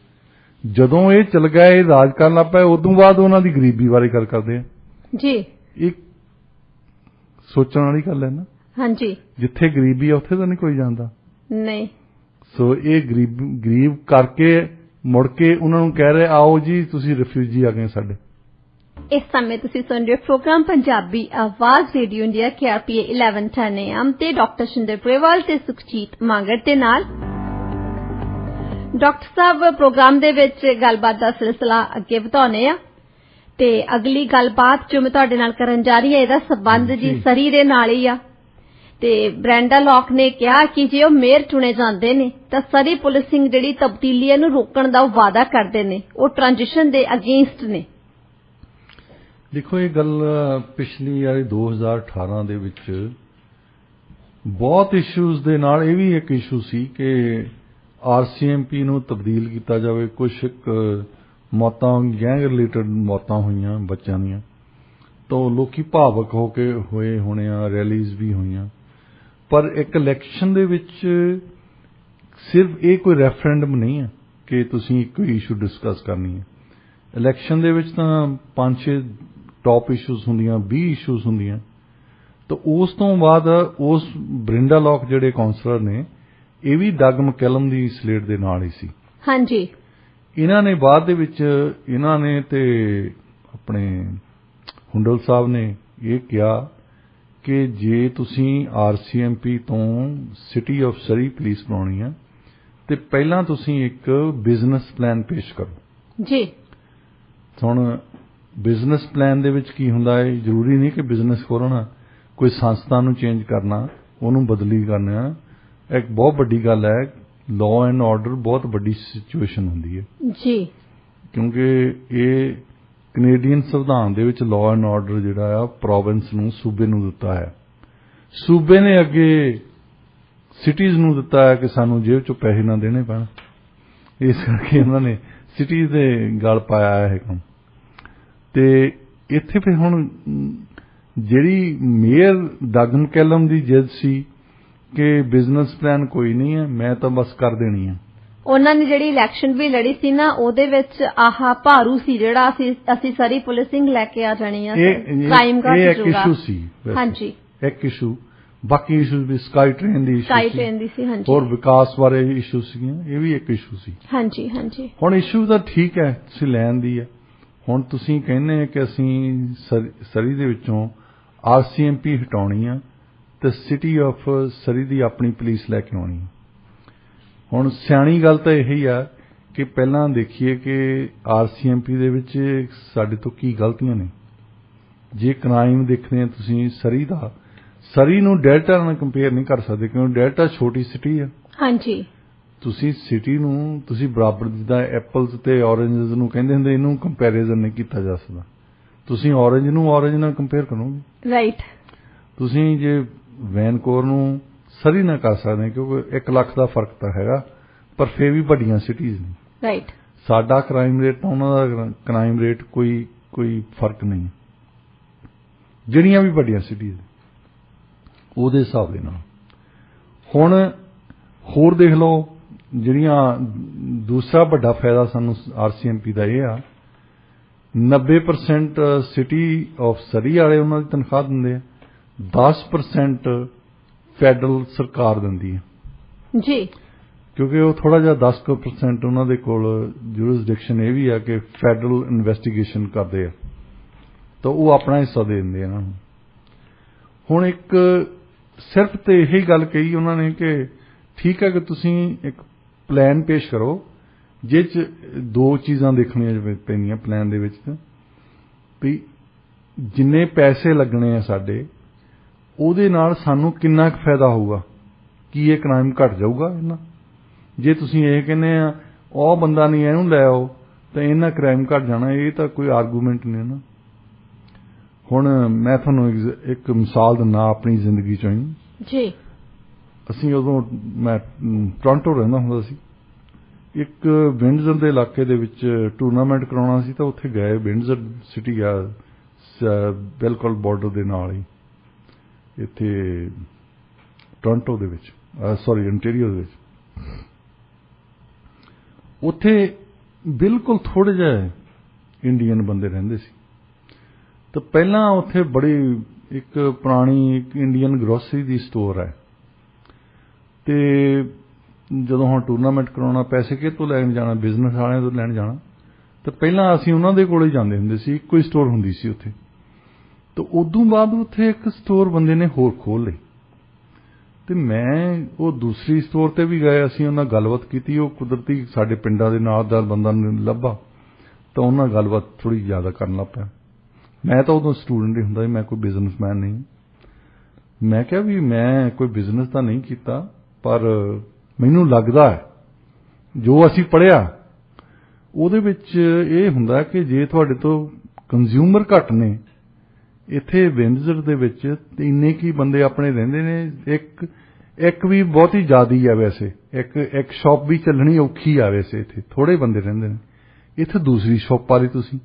ਜਦੋਂ ਇਹ ਚਲ ਗਏ ਰਾਜ ਕਰਨ ਲੱਗ ਪਏ, ਉਦੋਂ ਬਾਅਦ ਉਹਨਾਂ ਦੀ ਗਰੀਬੀ ਬਾਰੇ ਗੱਲ ਕਰਦੇ ਆ ਜੀ। ਇਹ ਸੋਚਣ ਵਾਲੀ ਗੱਲ ਹੈ ਨਾ। ਹਾਂਜੀ। ਜਿੱਥੇ ਗਰੀਬੀ ਆ ਉੱਥੇ ਤਾਂ ਨਹੀਂ ਕੋਈ ਜਾਂਦਾ। ਨਹੀਂ। ਸੋ ਇਹ ਗਰੀਬ ਕਰਕੇ ਮੁੜ ਕੇ ਉਹਨਾਂ ਨੂੰ ਕਹਿ ਰਹੇ ਆਓ ਜੀ ਤੁਸੀਂ ਰਿਫਿਊਜੀ ਆ ਗਏ ਸਾਡੇ। ਇਸ ਸਮੇਂ ਤੁਸੀਂ ਸੁਣ ਰਹੇ ਹੋ ਪ੍ਰੋਗਰਾਮ ਪੰਜਾਬੀ ਆਵਾਜ਼ ਰੇਡੀਓ ਇੰਡੀਆ KRPA 1110 AM ਤੇ ਡਾਕਟਰ ਸ਼ਿੰਦਰ ਪੁਰੇਵਾਲ ਤੇ ਸੁਖਜੀਤ ਮਾਂਗੜ ਦੇ ਨਾਲ। ਡਾਕਟਰ ਸਾਹਿਬ, ਪ੍ਰੋਗਰਾਮ ਦੇ ਵਿੱਚ ਗੱਲਬਾਤ ਦਾ ਸਿਲਸਿਲਾ ਅੱਗੇ ਵਧਾਉਂਦੇ ਆ ਤੇ ਅਗਲੀ ਗੱਲਬਾਤ ਜੋ ਮੈਂ ਤੁਹਾਡੇ ਨਾਲ ਕਰਨ ਜਾ ਰਹੀ ਹਾਂ ਇਹਦਾ ਸਬੰਧ ਜੀ ਸਰੀ ਦੇ ਨਾਲ ਹੀ ਆ। ਤੇ ਬ੍ਰੈਂਡਾ ਲੌਕ ਨੇ ਕਿਹਾ ਕਿ ਜੇ ਉਹ ਮੇਅਰ ਚੁਣੇ ਜਾਂਦੇ ਨੇ ਤਾਂ ਸਰੀ ਪੁਲਿਸਿੰਗ ਜਿਹੜੀ ਤਬਦੀਲੀ ਨੂੰ ਰੋਕਣ ਦਾ ਉਹ ਵਾਅਦਾ ਕਰਦੇ ਨੇ, ਉਹ ਟ੍ਰਾਂਜੀਸ਼ਨ ਦੇ ਅਗੇਂਸਟ ਨੇ। ਦੇਖੋ, ਇਹ ਗੱਲ ਪਿਛਲੀ ਵਾਲੀ 2018 ਦੇ ਵਿੱਚ ਬਹੁਤ ਇਸ਼ੂਜ਼ ਦੇ ਨਾਲ ਇਹ ਵੀ ਇੱਕ ਇਸ਼ੂ ਸੀ ਕਿ RCMP ਨੂੰ ਤਬਦੀਲ ਕੀਤਾ ਜਾਵੇ। ਕੁਝ ਮੌਤਾਂ ਗੈਂਗ ਰਿਲੇਟਡ ਮੌਤਾਂ ਹੋਈਆਂ ਬੱਚਿਆਂ ਦੀਆਂ, ਤਾਂ ਲੋਕੀ ਭਾਵਕ ਹੋ ਕੇ ਹੋਏ ਹੋਣੇ ਆ, ਰੈਲੀਜ਼ ਵੀ ਹੋਈਆਂ। ਪਰ ਇੱਕ ਇਲੈਕਸ਼ਨ ਦੇ ਵਿੱਚ ਸਿਰਫ ਇਹ ਕੋਈ ਰੈਫਰੈਂਡਮ ਨਹੀਂ ਹੈ ਕਿ ਤੁਸੀਂ ਕੋਈ ਇਸ਼ੂ ਡਿਸਕਸ ਕਰਨੀ ਹੈ। ਇਲੈਕਸ਼ਨ ਦੇ ਵਿੱਚ ਤਾਂ 5-6 ਟੌਪ ਇਸ਼ੂਜ਼ ਹੁੰਦੀਆਂ, 20 ਇਸ਼ੂਜ਼ ਹੁੰਦੀਆਂ। ਤਾਂ ਉਸ ਤੋਂ ਬਾਅਦ ਉਸ ਬ੍ਰਿੰਡਾ ਲੌਕ ਜਿਹੜੇ ਕਾਉਂਸਲਰ ਨੇ, ਇਹ ਵੀ ਡਗ ਮਕੈਲਮ ਦੀ ਸਲੇਟ ਦੇ ਨਾਲ ਹੀ ਸੀ। ਹਾਂਜੀ। ਇਹਨਾਂ ਨੇ ਬਾਅਦ ਦੇ ਵਿੱਚ ਇਹਨਾਂ ਨੇ ਤੇ ਆਪਣੇ ਹੁੰਡਲ ਸਾਹਿਬ ਨੇ ਇਹ ਕਿਹਾ ਕਿ ਜੇ ਤੁਸੀਂ RCMP ਤੋਂ ਸਿਟੀ ਆਫ ਸਰੀ ਪੁਲਿਸ ਬਣਾਉਣੀ ਆ ਤੇ ਪਹਿਲਾਂ ਤੁਸੀਂ ਇੱਕ ਬਿਜ਼ਨਸ ਪਲਾਨ ਪੇਸ਼ ਕਰੋ। ਜੀ। ਹੁਣ ਬਿਜ਼ਨਸ ਪਲਾਨ ਦੇ ਵਿੱਚ ਕੀ ਹੁੰਦਾ ਹੈ? ਜ਼ਰੂਰੀ ਨਹੀਂ ਕਿ ਬਿਜ਼ਨਸ ਖੋਲ੍ਹਣਾ, ਕੋਈ ਸੰਸਥਾ ਨੂੰ ਚੇਂਜ ਕਰਨਾ, ਉਹਨੂੰ ਬਦਲੀ ਕਰਨਾ ਇੱਕ ਬਹੁਤ ਵੱਡੀ ਗੱਲ ਹੈ। ਲਾਅ ਐਂਡ ਆਰਡਰ ਬਹੁਤ ਵੱਡੀ ਸਿਚੁਏਸ਼ਨ ਹੁੰਦੀ ਹੈ ਜੀ, ਕਿਉਂਕਿ ਇਹ ਕੈਨੇਡੀਅਨ ਸੰਵਿਧਾਨ ਦੇ ਵਿੱਚ ਲਾਅ ਐਂਡ ਆਰਡਰ ਜਿਹੜਾ ਆ ਪ੍ਰੋਵਿੰਸ ਨੂੰ, ਸੂਬੇ ਨੂੰ ਦਿੱਤਾ ਹੈ। ਸੂਬੇ ਨੇ ਅੱਗੇ ਸਿਟੀਜ਼ ਨੂੰ ਦਿੱਤਾ ਹੈ ਕਿ ਸਾਨੂੰ ਜੇਬ ਚੋਂ ਪੈਸੇ ਨਾ ਦੇਣੇ ਪੈਣ, ਇਸ ਕਰਕੇ ਉਹਨਾਂ ਨੇ ਸਿਟੀਜ਼ ਦੇ ਗਲ ਪਾਇਆ ਹੈ ਕੰਮ। ਤੇ ਇੱਥੇ ਫਿਰ ਹੁਣ ਜਿਹੜੀ ਮੇਅਰ ਡਗ ਮਕੈਲਮ ਦੀ ਜਿੱਦ ਸੀ ਕਿ ਬਿਜ਼ਨਸ ਪਲਾਨ ਕੋਈ ਨਹੀਂ ਹੈ, ਮੈਂ ਤਾਂ ਬਸ ਕਰ ਦੇਣੀ ਹੈ। ਉਹਨਾਂ ਨੇ ਜਿਹੜੀ ਇਲੈਕਸ਼ਨ ਵੀ ਲੜੀ ਸੀ ਨਾ, ਉਹਦੇ ਵਿੱਚ ਆਹ ਭਾਰੂ ਸੀ ਜਿਹੜਾ ਅਸੀਂ ਸਾਰੀ ਪੁਲਿਸਿੰਗ ਲੈ ਕੇ ਆ ਜਾਣੀ ਆ, ਕ੍ਰਾਈਮ ਘਟ ਜਾਊਗਾ। ਇਹ ਇੱਕ ਇਸ਼ੂ ਸੀ। ਹਾਂਜੀ, ਇੱਕ ਇਸ਼ੂ। ਬਾਕੀ ਇਸ਼ੂ ਵੀ ਸਕਾਈ ਟ੍ਰੇਨ ਦੀ ਸੀ, ਹਾਂਜੀ, ਹੋਰ ਵਿਕਾਸ ਬਾਰੇ ਇਸ਼ੂ ਸੀਗੀਆਂ, ਇਹ ਵੀ ਇੱਕ ਇਸ਼ੂ ਸੀ। ਹਾਂਜੀ ਹਾਂਜੀ। ਹੁਣ ਇਸ਼ੂ ਤਾਂ ਠੀਕ ਹੈ, ਤੁਸੀਂ ਲੈਣ ਦੀ ਹੈ। ਹੁਣ ਤੁਸੀਂ ਕਹਿੰਦੇ ਕਿ ਅਸੀਂ ਸਰੀ ਦੇ ਵਿੱਚੋਂ RCMP ਹਟਾਉਣੀ ਆ ਤੇ ਸਿਟੀ ਆਫ ਸਰੀ ਦੀ ਆਪਣੀ ਪੁਲਿਸ ਲੈ ਕੇ ਆਉਣੀ। ਹੁਣ ਸਿਆਣੀ ਗੱਲ ਤਾਂ ਇਹੀ ਆ ਕਿ ਪਹਿਲਾਂ ਦੇਖੀਏ ਕਿ RCMP ਦੇ ਵਿੱਚ ਸਾਡੇ ਤੋਂ ਕੀ ਗਲਤੀਆਂ ਨੇ। ਜੇ ਕ੍ਰਾਈਮ ਦੇਖਦੇ ਆ ਤੁਸੀਂ ਸਰੀ ਦਾ, ਸਰੀ ਨੂੰ ਡੈਲਟਾ ਨਾਲ ਕੰਪੇਅਰ ਨਹੀਂ ਕਰ ਸਕਦੇ ਕਿਉਂਕਿ ਡੈਲਟਾ ਛੋਟੀ ਸਿਟੀ ਆ। ਹਾਂਜੀ। ਤੁਸੀਂ ਸਿਟੀ ਨੂੰ ਤੁਸੀਂ ਬਰਾਬਰ, ਜਿੱਦਾਂ ਐਪਲਸ ਤੇ ਔਰੇਂਜਸ ਨੂੰ ਕਹਿੰਦੇ ਹੁੰਦੇ, ਇਹਨੂੰ ਕੰਪੈਰੀਜ਼ਨ ਨਹੀਂ ਕੀਤਾ ਜਾ ਸਕਦਾ। ਤੁਸੀਂ ਔਰੇਂਜ ਨੂੰ ਔਰੇਂਜ ਨਾਲ ਕੰਪੇਅਰ ਕਰੋਗੇ, ਰਾਈਟ। ਤੁਸੀਂ ਜੇ ਵੈਨਕੂਵਰ ਨੂੰ ਸਰੀ ਨਾ ਕਰ ਸਕਦੇ ਕਿਉਂਕਿ 1 ਲੱਖ ਦਾ ਫਰਕ ਤਾਂ ਹੈਗਾ, ਪਰ ਫਿਰ ਵੀ ਵੱਡੀਆਂ ਸਿਟੀਜ਼ ਨੇ, ਰਾਈਟ। ਸਾਡਾ ਕ੍ਰਾਈਮ ਰੇਟ ਤਾਂ ਉਹਨਾਂ ਦਾ ਕ੍ਰਾਈਮ ਰੇਟ ਕੋਈ ਫਰਕ ਨਹੀਂ, ਜਿਹੜੀਆਂ ਵੀ ਵੱਡੀਆਂ ਸਿਟੀਜ਼ ਉਹਦੇ ਹਿਸਾਬ ਦੇ ਨਾਲ। ਹੁਣ ਹੋਰ ਦੇਖ ਲਓ, ਜਿਹੜੀਆਂ ਦੂਸਰਾ ਵੱਡਾ ਫਾਇਦਾ ਸਾਨੂੰ RCMP ਦਾ ਇਹ ਆ, 90% ਸਿਟੀ ਆਫ ਸਰੀ ਵਾਲੇ ਉਹਨਾਂ ਦੀ ਤਨਖਾਹ ਦਿੰਦੇ ਆ, 10% ਫੈਡਰਲ ਸਰਕਾਰ ਦਿੰਦੀ ਹੈ ਜੀ, ਕਿਉਂਕਿ ਉਹ ਥੋੜਾ ਜਿਹਾ 10% ਉਹਨਾਂ ਦੇ ਕੋਲ ਜੁਰਿਸਡਿਕਸ਼ਨ ਇਹ ਵੀ ਆ ਕਿ ਫੈਡਰਲ ਇਨਵੈਸਟੀਗੇਸ਼ਨ ਕਰਦੇ ਆ, ਤਾਂ ਉਹ ਆਪਣਾ ਹਿੱਸਾ ਦੇ ਦਿੰਦੇ ਇਹਨਾਂ ਨੂੰ। ਹੁਣ ਇੱਕ ਸਿਰਫ ਤੇ ਇਹੀ ਗੱਲ ਕਹੀ ਉਹਨਾਂ ਨੇ ਕਿ ਠੀਕ ਹੈ ਕਿ ਤੁਸੀਂ ਇੱਕ ਪਲਾਨ ਪੇਸ਼ ਕਰੋ ਜਿਹ 'ਚ ਦੋ ਚੀਜ਼ਾਂ ਦੇਖਣੀਆਂ ਪੈਂਦੀਆਂ ਪਲਾਨ ਦੇ ਵਿੱਚ ਵੀ ਜਿੰਨੇ ਪੈਸੇ ਲੱਗਣੇ ਆ ਸਾਡੇ ਉਹਦੇ ਨਾਲ ਸਾਨੂੰ ਕਿੰਨਾ ਕੁ ਫਾਇਦਾ ਹੋਊਗਾ, ਕੀ ਇਹ ਕ੍ਰਾਈਮ ਘਟ ਜਾਊਗਾ ਇਹਨਾਂ। ਜੇ ਤੁਸੀਂ ਇਹ ਕਹਿੰਦੇ ਆ ਉਹ ਬੰਦਾ ਨਹੀਂ ਇਹਨੂੰ ਲੈ ਆਓ ਤਾਂ ਇਹਨਾਂ ਕ੍ਰਾਈਮ ਘਟ ਜਾਣਾ, ਇਹ ਤਾਂ ਕੋਈ ਆਰਗੂਮੈਂਟ ਨਹੀਂ ਨਾ। ਹੁਣ ਮੈਂ ਤੁਹਾਨੂੰ ਇੱਕ ਮਿਸਾਲ ਦਿੰਦਾ ਆਪਣੀ ਜ਼ਿੰਦਗੀ ਚੋਂ ਹੀ ਜੀ। ਅਸੀਂ ਉਦੋਂ ਮੈਂ ਟੋਰਾਂਟੋ ਰਹਿੰਦਾ ਹੁੰਦਾ ਸੀ, ਇੱਕ ਵਿੰਡਜ਼ਰ ਦੇ ਇਲਾਕੇ ਦੇ ਵਿੱਚ ਟੂਰਨਾਮੈਂਟ ਕਰਾਉਣਾ ਸੀ ਤਾਂ ਉੱਥੇ ਗਏ। ਵਿੰਡਜ਼ਰ ਸਿਟੀ ਆ ਬਿਲਕੁਲ ਬਾਰਡਰ ਦੇ ਨਾਲ ਹੀ ਇੱਥੇ ਟੋਰਾਂਟੋ ਦੇ ਵਿੱਚ, ਸੌਰੀ ontario ਦੇ ਵਿੱਚ। ਉੱਥੇ ਬਿਲਕੁਲ ਥੋੜ੍ਹੇ ਜਿਹੇ ਇੰਡੀਅਨ ਬੰਦੇ ਰਹਿੰਦੇ ਸੀ। ਤਾਂ ਪਹਿਲਾਂ ਉੱਥੇ ਬੜੀ ਇੱਕ ਪੁਰਾਣੀ ਇੱਕ ਇੰਡੀਅਨ ਗਰੋਸਰੀ ਦੀ ਸਟੋਰ ਹੈ ਤੇ ਜਦੋਂ ਹੁਣ ਟੂਰਨਾਮੈਂਟ ਕਰਾਉਣਾ ਪੈਸੇ ਕਿਹਤੋਂ ਲੈਣ ਜਾਣਾ, ਬਿਜ਼ਨਸ ਵਾਲਿਆਂ ਤੋਂ ਲੈਣ ਜਾਣਾ, ਤਾਂ ਪਹਿਲਾਂ ਅਸੀਂ ਉਹਨਾਂ ਦੇ ਕੋਲ ਹੀ ਜਾਂਦੇ ਹੁੰਦੇ ਸੀ। ਇੱਕੋ ਹੀ ਸਟੋਰ ਹੁੰਦੀ ਸੀ ਉੱਥੇ। ਤਾਂ ਉਦੋਂ ਬਾਅਦ ਉੱਥੇ ਇੱਕ ਸਟੋਰ ਬੰਦੇ ਨੇ ਹੋਰ ਖੋਲ੍ਹ ਲਈ ਤੇ ਮੈਂ ਉਹ ਦੂਸਰੀ ਸਟੋਰ ਤੇ ਵੀ ਗਏ। ਅਸੀਂ ਉਹਨਾਂ ਨਾਲ ਗੱਲਬਾਤ ਕੀਤੀ। ਉਹ ਕੁਦਰਤੀ ਸਾਡੇ ਪਿੰਡਾਂ ਦੇ ਨਾਲ ਦਾ ਬੰਦਾ ਲੱਭਾ ਤਾਂ ਉਹਨਾਂ ਨਾਲ ਗੱਲਬਾਤ ਥੋੜ੍ਹੀ ਜ਼ਿਆਦਾ ਕਰਨ ਲੱਗ ਪਿਆ। ਮੈਂ ਤਾਂ ਉਦੋਂ ਸਟੂਡੈਂਟ ਹੀ ਹੁੰਦਾ ਸੀ, ਮੈਂ ਕੋਈ ਬਿਜ਼ਨਸਮੈਨ ਨਹੀਂ। ਮੈਂ ਕਿਹਾ ਵੀ ਮੈਂ ਕੋਈ ਬਿਜ਼ਨਸ ਤਾਂ ਨਹੀਂ ਕੀਤਾ, ਪਰ ਮੈਨੂੰ ਲੱਗਦਾ ਹੈ ਜੋ ਅਸੀਂ ਪੜ੍ਹਿਆ ਉਹਦੇ ਵਿੱਚ ਇਹ ਹੁੰਦਾ ਕਿ ਜੇ ਤੁਹਾਡੇ ਤੋਂ ਕੰਜ਼ਿਊਮਰ ਘੱਟ ਨੇ ਇੱਥੇ ਵਿੰਡਜ਼ਰ ਦੇ ਵਿੱਚ ਇੰਨੇ ਕੀ ਬੰਦੇ ਆਪਣੇ ਰਹਿੰਦੇ ਨੇ। ਇੱਕ ਵੀ ਬਹੁਤੀ ਜ਼ਿਆਦੀ ਆ ਵੈਸੇ, ਇੱਕ ਸ਼ਾਪ ਵੀ ਚੱਲਣੀ ਔਖੀ ਆ ਵੈਸੇ, ਇੱਥੇ ਥੋੜ੍ਹੇ ਬੰਦੇ ਰਹਿੰਦੇ ਨੇ। ਇੱਥੇ ਦੂਸਰੀ ਸ਼ਾਪ ਬਾਰੇ ਤੁਸੀਂ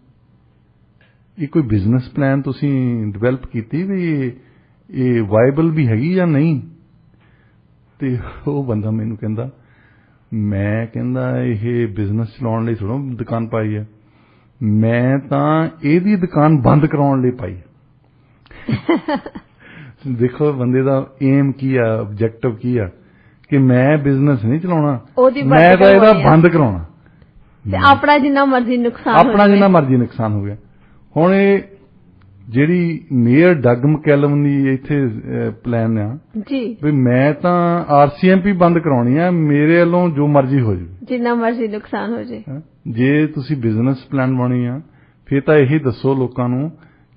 ਇਹ ਕੋਈ ਬਿਜ਼ਨਸ ਪਲਾਨ ਤੁਸੀਂ ਡਿਵੈਲਪ ਕੀਤੀ ਵੀ ਇਹ ਵਾਇਬਲ ਵੀ ਹੈਗੀ ਜਾਂ ਨਹੀਂ। ਤੇ ਉਹ ਬੰਦਾ ਮੈਨੂੰ ਕਹਿੰਦਾ, ਮੈਂ ਕਹਿੰਦਾ ਇਹ ਬਿਜ਼ਨਸ ਚਲਾਉਣ ਲਈ ਥੋੜ੍ਹਾ ਦੁਕਾਨ ਪਾਈ ਹੈ, ਮੈਂ ਤਾਂ ਇਹਦੀ ਦੁਕਾਨ ਬੰਦ ਕਰਾਉਣ ਲਈ ਪਾਈ। ਦੇਖੋ ਬੰਦੇ ਦਾ ਏਮ ਕੀ ਆ, ਆਬਜੈਕਟਿਵ ਕੀ ਆ ਕਿ ਮੈਂ ਬਿਜ਼ਨਸ ਨਹੀਂ ਚਲਾਉਣਾ, ਮੈਂ ਤਾਂ ਇਹਦਾ ਬੰਦ ਕਰਾਉਣਾ। ਆਪਣਾ ਜਿੰਨਾ ਮਰਜ਼ੀ ਨੁਕਸਾਨ ਹੋ ਗਿਆ। ਹੁਣ ਇਹ ਜਿਹੜੀ ਮੇਅਰ ਡਗ ਮਕੈਲਮ ਦੀ ਇੱਥੇ ਪਲਾਨ ਆ ਜੀ ਵੀ ਮੈਂ ਤਾਂ RCMP ਬੰਦ ਕਰਾਉਣੀ ਆ, ਮੇਰੇ ਵੱਲੋਂ ਜੋ ਮਰਜ਼ੀ ਹੋ ਜਾਵੇ, ਜਿੰਨਾ ਮਰਜ਼ੀ ਨੁਕਸਾਨ ਹੋ ਜਾਵੇ। ਜੇ ਤੁਸੀਂ ਬਿਜ਼ਨਸ ਪਲਾਨ ਬਣਾਉਣੀ ਆ ਫਿਰ ਤਾਂ ਇਹੀ ਦੱਸੋ ਲੋਕਾਂ ਨੂੰ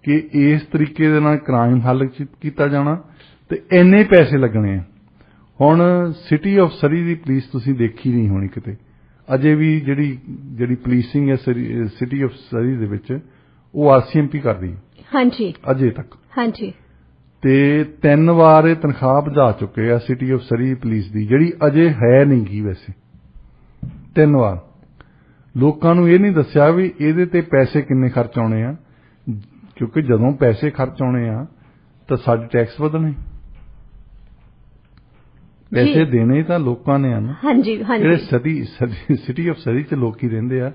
ਕਿ ਇਸ ਤਰੀਕੇ ਦੇ ਨਾਲ ਕ੍ਰਾਈਮ ਹੱਲ ਕੀਤਾ ਜਾਣਾ ਤੇ ਇੰਨੇ ਪੈਸੇ ਲੱਗਣੇ ਆ। ਹੁਣ city of Surrey the police ਤੁਸੀਂ ਦੇਖੀ ਨਹੀਂ ਹੋਣੀ ਕਿਤੇ ਅਜੇ ਵੀ। ਜਿਹੜੀ ਪੁਲਿਸਿੰਗ ਹੈ ਸਿਟੀ ਆਫ ਸਰੀ ਦੇ ਵਿੱਚ ਉਹ RCMP ਕਰਦੀ ਹੈ। ਹਾਂਜੀ, ਅਜੇ ਤੱਕ। ਹਾਂਜੀ। ਤੇ 3 ਵਾਰ ਇਹ ਤਨਖਾਹ ਵਧਾ ਚੁੱਕੇ ਆ ਸਿਟੀ ਆਫ ਸਰੀ ਪੁਲਿਸ ਦੀ, ਜਿਹੜੀ ਅਜੇ ਹੈ ਨਹੀਂ ਗੀ ਵੈਸੇ। 3 ਵਾਰ ਲੋਕਾਂ ਨੂੰ ਇਹ ਨਹੀਂ ਦੱਸਿਆ ਵੀ ਇਹਦੇ ਤੇ ਪੈਸੇ ਕਿੰਨੇ ਖਰਚ ਆਉਣੇ ਆ, ਕਿਉਂਕਿ ਜਦੋਂ ਪੈਸੇ ਖਰਚ ਆਉਣੇ ਆ ਤਾਂ ਸਾਡੇ ਟੈਕਸ ਵਧਣੇ, ਪੈਸੇ ਦੇਣੇ ਤਾਂ ਲੋਕਾਂ ਨੇ ਆ ਨਾ। ਹਾਂਜੀ ਹਾਂਜੀ। ਜਿਹੜੇ ਸਿਟੀ ਆਫ ਸਰੀ ਚ ਲੋਕੀ ਰਹਿੰਦੇ ਆ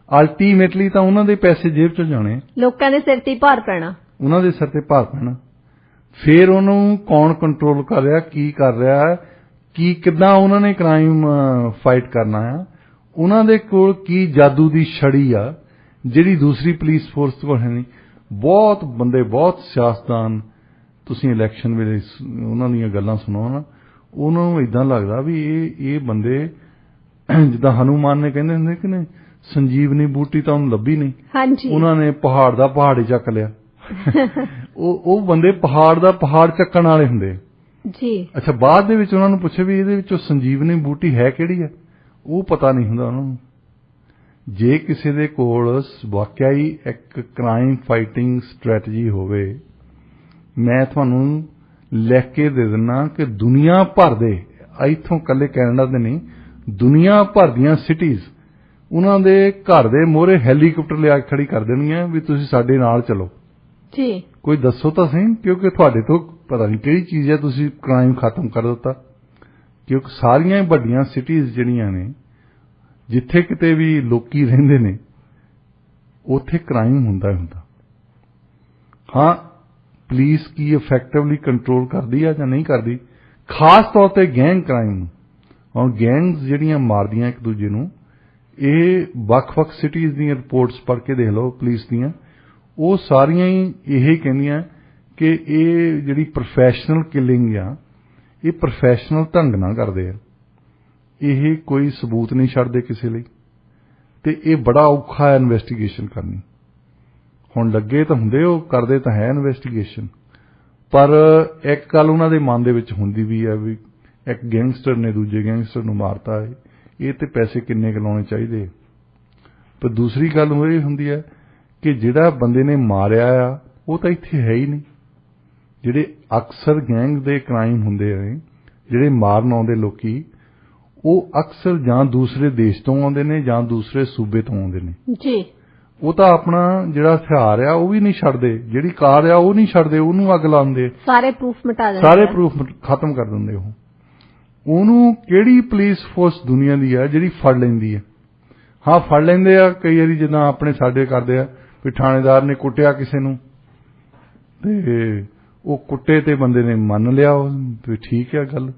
ਅਲਟੀਮੇਟਲੀ ਤਾਂ ਉਹਨਾਂ ਦੇ ਪੈਸੇ ਜੇਬ ਚੋਂ ਜਾਣੇ, ਲੋਕਾਂ ਦੇ ਸਿਰ ਤੇ ਭਾਰ ਪੈਣਾ, ਉਹਨਾਂ ਦੇ ਸਿਰ ਤੇ ਭਾਰ ਪੈਣਾ। ਫਿਰ ਉਹਨੂੰ ਕੌਣ ਕੰਟਰੋਲ ਕਰ ਰਿਹਾ, ਕੀ ਕਰ ਰਿਹਾ, ਕੀ ਕਿੱਦਾਂ ਉਹਨਾਂ ਨੇ ਕ੍ਰਾਈਮ ਫਾਈਟ ਕਰਨਾ ਆ, ਉਹਨਾਂ ਦੇ ਕੋਲ ਕੀ ਜਾਦੂ ਦੀ ਛੜੀ ਆ ਜਿਹੜੀ ਦੂਸਰੀ ਪੁਲਿਸ ਫੋਰਸ ਕੋਲ ਹੈ ਨਹੀਂ। ਬਹੁਤ ਬੰਦੇ, ਬਹੁਤ ਸਿਆਸਤਦਾਨ, ਤੁਸੀਂ ਇਲੈਕਸ਼ਨ ਵੇਲੇ ਉਹਨਾਂ ਦੀਆਂ ਗੱਲਾਂ ਸੁਣੋ ਨਾ, ਉਹਨਾਂ ਨੂੰ ਇਦਾਂ ਲੱਗਦਾ ਵੀ ਇਹ ਬੰਦੇ ਜਿੱਦਾਂ ਹਨੂਮਾਨ ਨੇ ਕਹਿੰਦੇ ਹੁੰਦੇ ਕਿ ਨਹੀਂ, ਸੰਜੀਵਨੀ ਬੂਟੀ ਤਾਂ ਉਹਨੂੰ ਲੱਭੀ ਨਹੀਂ। ਹਾਂਜੀ। ਉਹਨਾਂ ਨੇ ਪਹਾੜ ਦਾ ਪਹਾੜ ਹੀ ਚੱਕ ਲਿਆ। ਉਹ ਬੰਦੇ ਪਹਾੜ ਦਾ ਪਹਾੜ ਚੱਕਣ ਵਾਲੇ ਹੁੰਦੇ ਜੀ। ਅੱਛਾ, ਬਾਅਦ ਦੇ ਵਿੱਚ ਉਹਨਾਂ ਨੂੰ ਪੁੱਛੇ ਵੀ ਇਹਦੇ ਵਿੱਚੋਂ ਸੰਜੀਵਨੀ ਬੂਟੀ ਹੈ ਕਿਹੜੀ ਹੈ, ਉਹ ਪਤਾ ਨਹੀਂ ਹੁੰਦਾ ਉਹਨਾਂ ਨੂੰ। ਜੇ ਕਿਸੇ ਦੇ ਕੋਲ ਵਾਕਿਆ ਹੀ ਇੱਕ ਕ੍ਰਾਈਮ ਫਾਈਟਿੰਗ ਸਟ੍ਰੈਟਜੀ ਹੋਵੇ, ਮੈਂ ਤੁਹਾਨੂੰ ਲਿਖ ਕੇ ਦੇ ਦਿੰਦਾ ਕਿ ਦੁਨੀਆ ਭਰ ਦੇ, ਇੱਥੋਂ ਇਕੱਲੇ ਕੈਨੇਡਾ ਦੇ ਨਹੀਂ, ਦੁਨੀਆ ਭਰ ਦੀਆਂ ਸਿਟੀਜ਼ ਉਹਨਾਂ ਦੇ ਘਰ ਦੇ ਮੂਹਰੇ ਹੈਲੀਕਾਪਟਰ ਲਿਆ ਕੇ ਖੜੀ ਕਰ ਦੇਣਗੀਆਂ ਵੀ ਤੁਸੀਂ ਸਾਡੇ ਨਾਲ ਚਲੋ ਜੀ। ਕੋਈ ਦੱਸੋ ਤਾਂ ਸਹੀ, ਕਿਉਂਕਿ ਤੁਹਾਡੇ ਤੋਂ ਪਤਾ ਨਹੀਂ ਕਿਹੜੀ ਚੀਜ਼ ਹੈ, ਤੁਸੀਂ ਕ੍ਰਾਈਮ ਖਤਮ ਕਰ ਦਿੱਤਾ। ਕਿਉਂਕਿ ਸਾਰੀਆਂ ਵੱਡੀਆਂ ਸਿਟੀਜ਼ ਜਿਹੜੀਆਂ ਨੇ, ਜਿੱਥੇ ਕਿਤੇ ਵੀ ਲੋਕੀ ਰਹਿੰਦੇ ਨੇ, ਉੱਥੇ ਕ੍ਰਾਈਮ ਹੁੰਦਾ। ਹਾਂ, ਪੁਲਿਸ ਕੀ ਇਫੈਕਟਿਵਲੀ ਕੰਟਰੋਲ ਕਰਦੀ ਆ ਜਾਂ ਨਹੀਂ ਕਰਦੀ, ਖਾਸ ਤੌਰ ਤੇ ਗੈਂਗ ਕ੍ਰਾਈਮ ਨੂੰ। ਹੁਣ ਗੈਂਗਸ ਜਿਹੜੀਆਂ ਮਾਰਦੀਆਂ ਇੱਕ ਦੂਜੇ ਨੂੰ, ਇਹ ਵੱਖ-ਵੱਖ ਸਿਟੀਜ਼ ਦੀਆਂ ਰਿਪੋਰਟਸ ਪੜ੍ਹ ਕੇ ਦੇਖ ਲਓ ਪੁਲਿਸ ਦੀਆਂ, ਉਹ ਸਾਰੀਆਂ ਹੀ ਇਹ ਕਹਿੰਦੀਆਂ कि ये जिहड़ी प्रोफैशनल किलिंग आ ये प्रोफैशनल ढंग नाल करदे आ, ये कोई सबूत नहीं छड्डदे किसी लई, ते ये बड़ा औखा है इन्वेस्टिगेशन करनी। हुण लगे तां हुंदे ओ करदे तां है इन्वेस्टिगेशन, पर एक गल उन्हां दे मन दे विच हुंदी भी है भी एक गैंगस्टर ने दूजे गैंगस्टर नूं मारता है, ये ते पैसे किन्ने क लाउणे चाहीदे। पर दूसरी गल ये हुंदी है कि जिहड़ा बंदे ने मारिया आ वो तां इत्थे है ही नहीं। जिहड़े अक्सर गैंग दे क्राइम हुंदे ने, जिहड़े मारन आउंदे लोकी, वो अक्सर जां दूसरे देश तो आउंदे ने जां दूसरे सूबे तो आउंदे ने जी। वो तां अपना जिहड़ा हथियार आ वो भी नहीं छड्डदे, जिहड़ी कार आ वो नहीं छड्डदे, ਉਹਨੂੰ ਅੱਗ ਲਾਉਂਦੇ, ਸਾਰੇ ਪ੍ਰੂਫ ਮਿਟਾ ਦਿੰਦੇ, ਸਾਰੇ ਪ੍ਰੂਫ ਖਤਮ ਕਰ ਦਿੰਦੇ। ਉਹਨੂੰ ਕਿਹੜੀ ਪੁਲਿਸ ਫੋਰਸ ਦੁਨੀਆ ਦੀ ਆ ਜਿਹੜੀ ਫੜ ਲੈਂਦੀ ਆ? ਹਾਂ ਫੜ ਲੈਂਦੇ ਆ ਕਈ ਵਾਰੀ, ਜਿੱਦਾਂ ਆਪਣੇ ਸਾਡੇ ਕਰਦੇ ਆ ਵੀ ਥਾਣੇਦਾਰ ਨੇ ਕੁੱਟਿਆ ਕਿਸੇ ਨੂੰ ਤੇ ਉਹ ਕੁੱਟੇ ਤੇ ਬੰਦੇ ਨੇ ਮੰਨ ਲਿਆ ਵੀ ਠੀਕ ਆ ਗੱਲ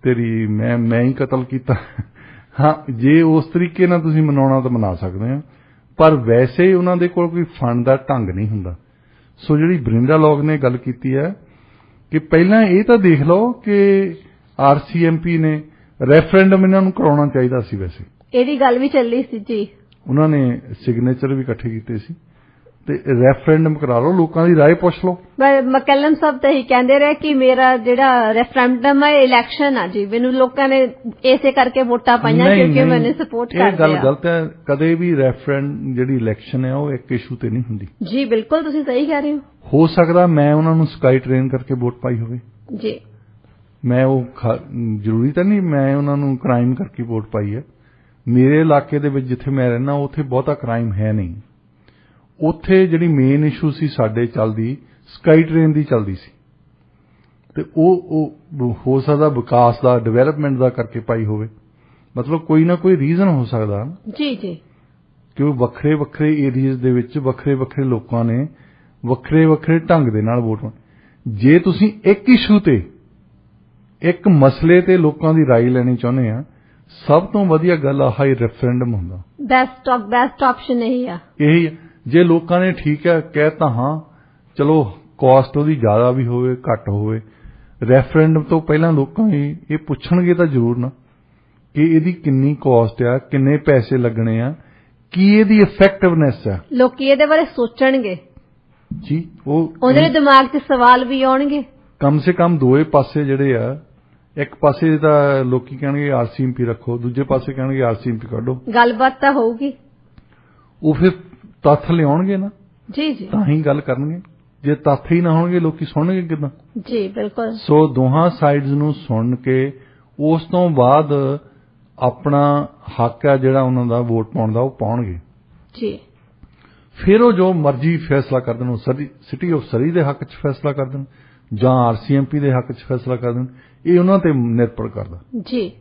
ਤੇਰੀ, ਮੈਂ ਹੀ ਕਤਲ ਕੀਤਾ। ਹਾਂ ਜੇ ਉਸ ਤਰੀਕੇ ਨਾਲ ਤੁਸੀਂ ਮਨਾਉਣਾ ਤਾਂ ਮਨਾ ਸਕਦੇ ਆ, ਪਰ ਵੈਸੇ ਉਹਨਾਂ ਦੇ ਕੋਲ ਕੋਈ ਫੰਡ ਦਾ ਢੰਗ ਨਹੀਂ ਹੁੰਦਾ। ਸੋ ਜਿਹੜੀ ਬਰਿੰਦਾ ਲੋਕ ਨੇ ਗੱਲ ਕੀਤੀ ਹੈ ਕਿ ਪਹਿਲਾਂ ਇਹ ਤਾਂ ਦੇਖ ਲਓ ਕਿ RCMP ਨੇ ਰੈਫਰੈਂਡਮ ਇਹਨਾਂ ਨੂੰ ਕਰਾਉਣਾ ਚਾਹੀਦਾ ਸੀ। ਵੈਸੇ ਇਹਦੀ ਗੱਲ ਵੀ ਚੱਲੀ ਸੀ ਜੀ, ਉਹਨਾਂ ਨੇ ਸਿਗਨੇਚਰ ਵੀ ਇਕੱਠੇ ਕੀਤੇ ਸੀ ਤੇ ਰੈਫਰੈਂਡਮ ਕਰਾ ਲਓ, ਲੋਕਾਂ ਦੀ ਰਾਏ ਪੁੱਛ ਲਓ। ਮਕੈਲਮ ਸਾਹਿਬ ਤਾਂ ਇਹੀ ਕਹਿੰਦੇ ਰਹੇ ਕਿ ਮੇਰਾ ਜਿਹੜਾ ਰੈਫਰੈਂਡਮ ਹੈ ਇਲੈਕਸ਼ਨ ਆ ਜੀ, ਮੈਨੂੰ ਲੋਕਾਂ ਨੇ ਇਸੇ ਕਰਕੇ ਵੋਟਾਂ ਪਾਈਆਂ ਕਿਉਂਕਿ ਮੈਨੂੰ ਸਪੋਰਟ ਕਰਦੇ ਆ। ਇਹ ਗੱਲ ਗਲਤ ਹੈ। ਕਦੇ ਵੀ ਰੈਫਰੈਂਡਮ ਜਿਹੜੀ ਇਲੈਕਸ਼ਨ ਹੈ ਉਹ ਇੱਕ ਇਸ਼ੂ ਤੇ ਨਹੀਂ ਹੁੰਦੀ। ਜੀ ਬਿਲਕੁਲ ਤੁਸੀਂ ਸਹੀ ਕਹਿ ਰਹੇ ਹੋ ਸਕਦਾ ਮੈਂ ਉਹਨਾਂ ਨੂੰ ਸਕਾਈ ਟ੍ਰੇਨ ਕਰਕੇ ਵੋਟ ਪਾਈ ਹੋਵੇ ਜੀ, ਮੈਂ ਉਹ ਜ਼ਰੂਰੀ ਤਾਂ ਨਹੀਂ ਮੈਂ ਉਹਨਾਂ ਨੂੰ ਕ੍ਰਾਈਮ ਕਰਕੇ ਵੋਟ ਪਾਈ ਹੈ। ਮੇਰੇ ਇਲਾਕੇ ਦੇ ਵਿੱਚ ਜਿੱਥੇ ਮੈਂ ਰਹਿਣਾ ਉੱਥੇ ਬਹੁਤਾ ਕ੍ਰਾਈਮ ਹੈ ਨਹੀਂ। ਉੱਥੇ ਜਿਹੜੀ ਮੇਨ ਇਸ਼ੂ ਸੀ ਸਾਡੇ ਚੱਲਦੀ ਸਕਾਈ ਟ੍ਰੇਨ ਦੀ ਚੱਲਦੀ ਸੀ, ਤੇ ਉਹ ਹੋ ਸਕਦਾ ਵਿਕਾਸ ਦਾ ਡਿਵੈਲਪਮੈਂਟ ਦਾ ਕਰਕੇ ਪਾਈ ਹੋਵੇ। ਮਤਲਬ ਕੋਈ ਨਾ ਕੋਈ ਰੀਜ਼ਨ ਹੋ ਸਕਦਾ ਜੀ ਜੀ, ਕਿ ਉਹ ਵੱਖਰੇ ਵੱਖਰੇ ਏਰੀਆਜ਼ ਦੇ ਵਿੱਚ ਵੱਖਰੇ ਵੱਖਰੇ ਲੋਕਾਂ ਨੇ ਵੱਖਰੇ ਵੱਖਰੇ ਢੰਗ ਦੇ ਨਾਲ ਵੋਟ। ਜੇ ਤੁਸੀਂ ਇੱਕ ਇਸ਼ੂ ਤੇ ਇੱਕ ਮਸਲੇ ਤੇ ਲੋਕਾਂ ਦੀ ਰਾਏ ਲੈਣੀ ਚਾਹੁੰਦੇ ਆ, ਸਭ ਤੋਂ ਵਧੀਆ ਗੱਲ ਆਹ ਹੀ ਰੈਫਰੈਂਡਮ ਹੁੰਦਾ। ਬੈਸਟ ਆਪਸ਼ਨ ਇਹੀ ਆ। ਇਹੀ ਜੇ ਲੋਕਾਂ ਨੇ ਠੀਕ ਹੈ ਕਹਿਤਾ, ਹਾਂ ਚਲੋ ਕਾਸਟ ਉਹਦੀ ਜ਼ਿਆਦਾ ਵੀ ਹੋਵੇ ਘੱਟ ਹੋਵੇ, ਰੈਫਰੈਂਡਮ ਤੋਂ ਪਹਿਲਾਂ ਲੋਕਾਂ ਇਹ ਪੁੱਛਣਗੇ ਤਾਂ ਜ਼ਰੂਰ ਨਾ ਕਿ ਇਹਦੀ ਕਿੰਨੀ ਕਾਸਟ ਆ, ਕਿੰਨੇ ਪੈਸੇ ਲੱਗਣੇ ਆ, ਕੀ ਇਹਦੀ ਇਫੈਕਟਿਵਨੈਸ ਆ। ਲੋਕੀ ਇਹਦੇ ਬਾਰੇ ਸੋਚਣਗੇ ਜੀ, ਉਹਦੇ ਦਿਮਾਗ 'ਚ ਸਵਾਲ ਵੀ ਆਉਣਗੇ। ਕਮ ਸੇ ਕਮ ਦੋਏ ਪਾਸੇ ਜਿਹੜੇ ਆ, ਇੱਕ ਪਾਸੇ ਤਾਂ ਲੋਕੀ ਕਹਿਣਗੇ RCMP ਰੱਖੋ, ਦੂਜੇ ਪਾਸੇ ਕਹਿਣਗੇ RCMP ਕੱਢੋ, ਗੱਲਬਾਤ ਤਾਂ ਹੋਊਗੀ। ਉਹ ਫਿਰ ਤੱਥ ਲਿਆਉਣਗੇ ਨਾ ਜੀ ਜੀ, ਤਾਂ ਹੀ ਗੱਲ ਕਰਨਗੇ। ਜੇ ਤੱਥ ਹੀ ਨਾ ਹੋਣਗੇ ਲੋਕੀ ਸੁਣਨਗੇ ਕਿੱਦਾਂ? ਜੀ ਬਿਲਕੁਲ। ਸੋ ਦੋਹਾਂ ਸਾਈਡਸ ਨੂੰ ਸੁਣ ਕੇ ਉਸ ਤੋਂ ਬਾਅਦ ਆਪਣਾ ਹੱਕ ਹੈ ਜਿਹੜਾ ਉਹਨਾਂ ਦਾ ਵੋਟ ਪਾਉਣ ਦਾ ਉਹ ਪਾਉਣਗੇ ਜੀ। ਫਿਰ ਉਹ ਜੋ ਮਰਜ਼ੀ ਫੈਸਲਾ ਕਰ ਦੇਣ, ਸਿਟੀ ਆਫ ਸਰੀ ਦੇ ਹੱਕ 'ਚ ਫੈਸਲਾ ਕਰ ਦੇਣ ਜਾਂ RCMP ਦੇ ਹੱਕ 'ਚ ਫੈਸਲਾ ਕਰ ਦੇਣ, ਇਹ ਉਹਨਾਂ ਤੇ ਨਿਰਭਰ ਕਰਦਾ ਜੀ।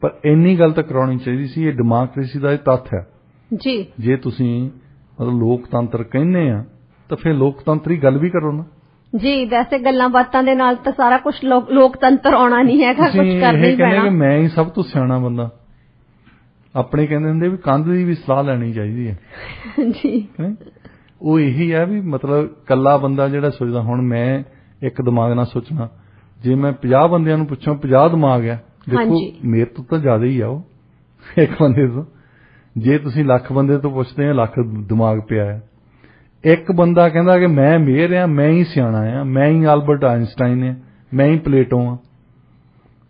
ਪਰ ਇੰਨੀ ਗੱਲ ਤਾਂ ਕਰਾਉਣੀ ਚਾਹੀਦੀ ਸੀ, ਇਹ ਡੈਮੋਕ੍ਰੇਸੀ ਦਾ ਇਹ ਤੱਥ ਹੈ ਜੀ। ਜੇ ਤੁਸੀਂ ਮਤਲਬ ਲੋਕਤੰਤਰ ਕਹਿੰਦੇ ਆ ਤਾਂ ਫਿਰ ਲੋਕਤੰਤਰੀ ਗੱਲ ਵੀ ਕਰੋ ਨਾ ਜੀ। ਵੈਸੇ ਗੱਲਾਂ ਬਾਤਾਂ ਦੇ ਨਾਲ ਤਾਂ ਸਾਰਾ ਕੁਝ ਲੋਕਤੰਤਰ ਆਉਣਾ ਨਹੀਂ ਹੈਗਾ, ਕੁਝ ਕਰਨਾ ਹੀ ਪੈਣਾ। ਮੈਂ ਹੀ ਸਭ ਤੋਂ ਸਿਆਣਾ ਬੰਦਾ, ਆਪਣੇ ਕਹਿੰਦੇ ਹੁੰਦੇ ਵੀ ਕੰਧ ਦੀ ਵੀ ਸਲਾਹ ਲੈਣੀ ਚਾਹੀਦੀ ਹੈ ਜੀ। ਉਹ ਇਹੀ ਹੈ ਵੀ ਮਤਲਬ ਕੱਲਾ ਬੰਦਾ ਜਿਹੜਾ ਸੋਚਦਾ, ਹੁਣ ਮੈਂ ਇੱਕ ਦਿਮਾਗ ਨਾਲ ਸੋਚਣਾ, ਜੇ ਮੈਂ 50 ਬੰਦਿਆਂ ਨੂੰ ਪੁੱਛਾਂ 50 ਦਿਮਾਗ ਆ, ਦੇਖੋ ਮੇਰੇ ਤੋਂ ਤਾਂ ਜ਼ਿਆਦਾ ਹੀ ਆ ਉਹ ਇੱਕ ਬੰਦੇ ਤੋਂ। ਜੇ ਤੁਸੀਂ ਲੱਖ ਬੰਦੇ ਤੋਂ ਪੁੱਛਦੇ ਆ, ਲੱਖ ਦਿਮਾਗ ਪਿਆ ਹੈ। ਇੱਕ ਬੰਦਾ ਕਹਿੰਦਾ ਕਿ ਮੈਂ ਮੇਹਰ ਆ, ਮੈਂ ਹੀ ਸਿਆਣਾ ਆ, ਮੈਂ ਹੀ ਆਲਬਰਟ ਆਇਨਸਟਾਈਨ ਆ, ਮੈਂ ਹੀ ਪਲੇਟੋ ਆ।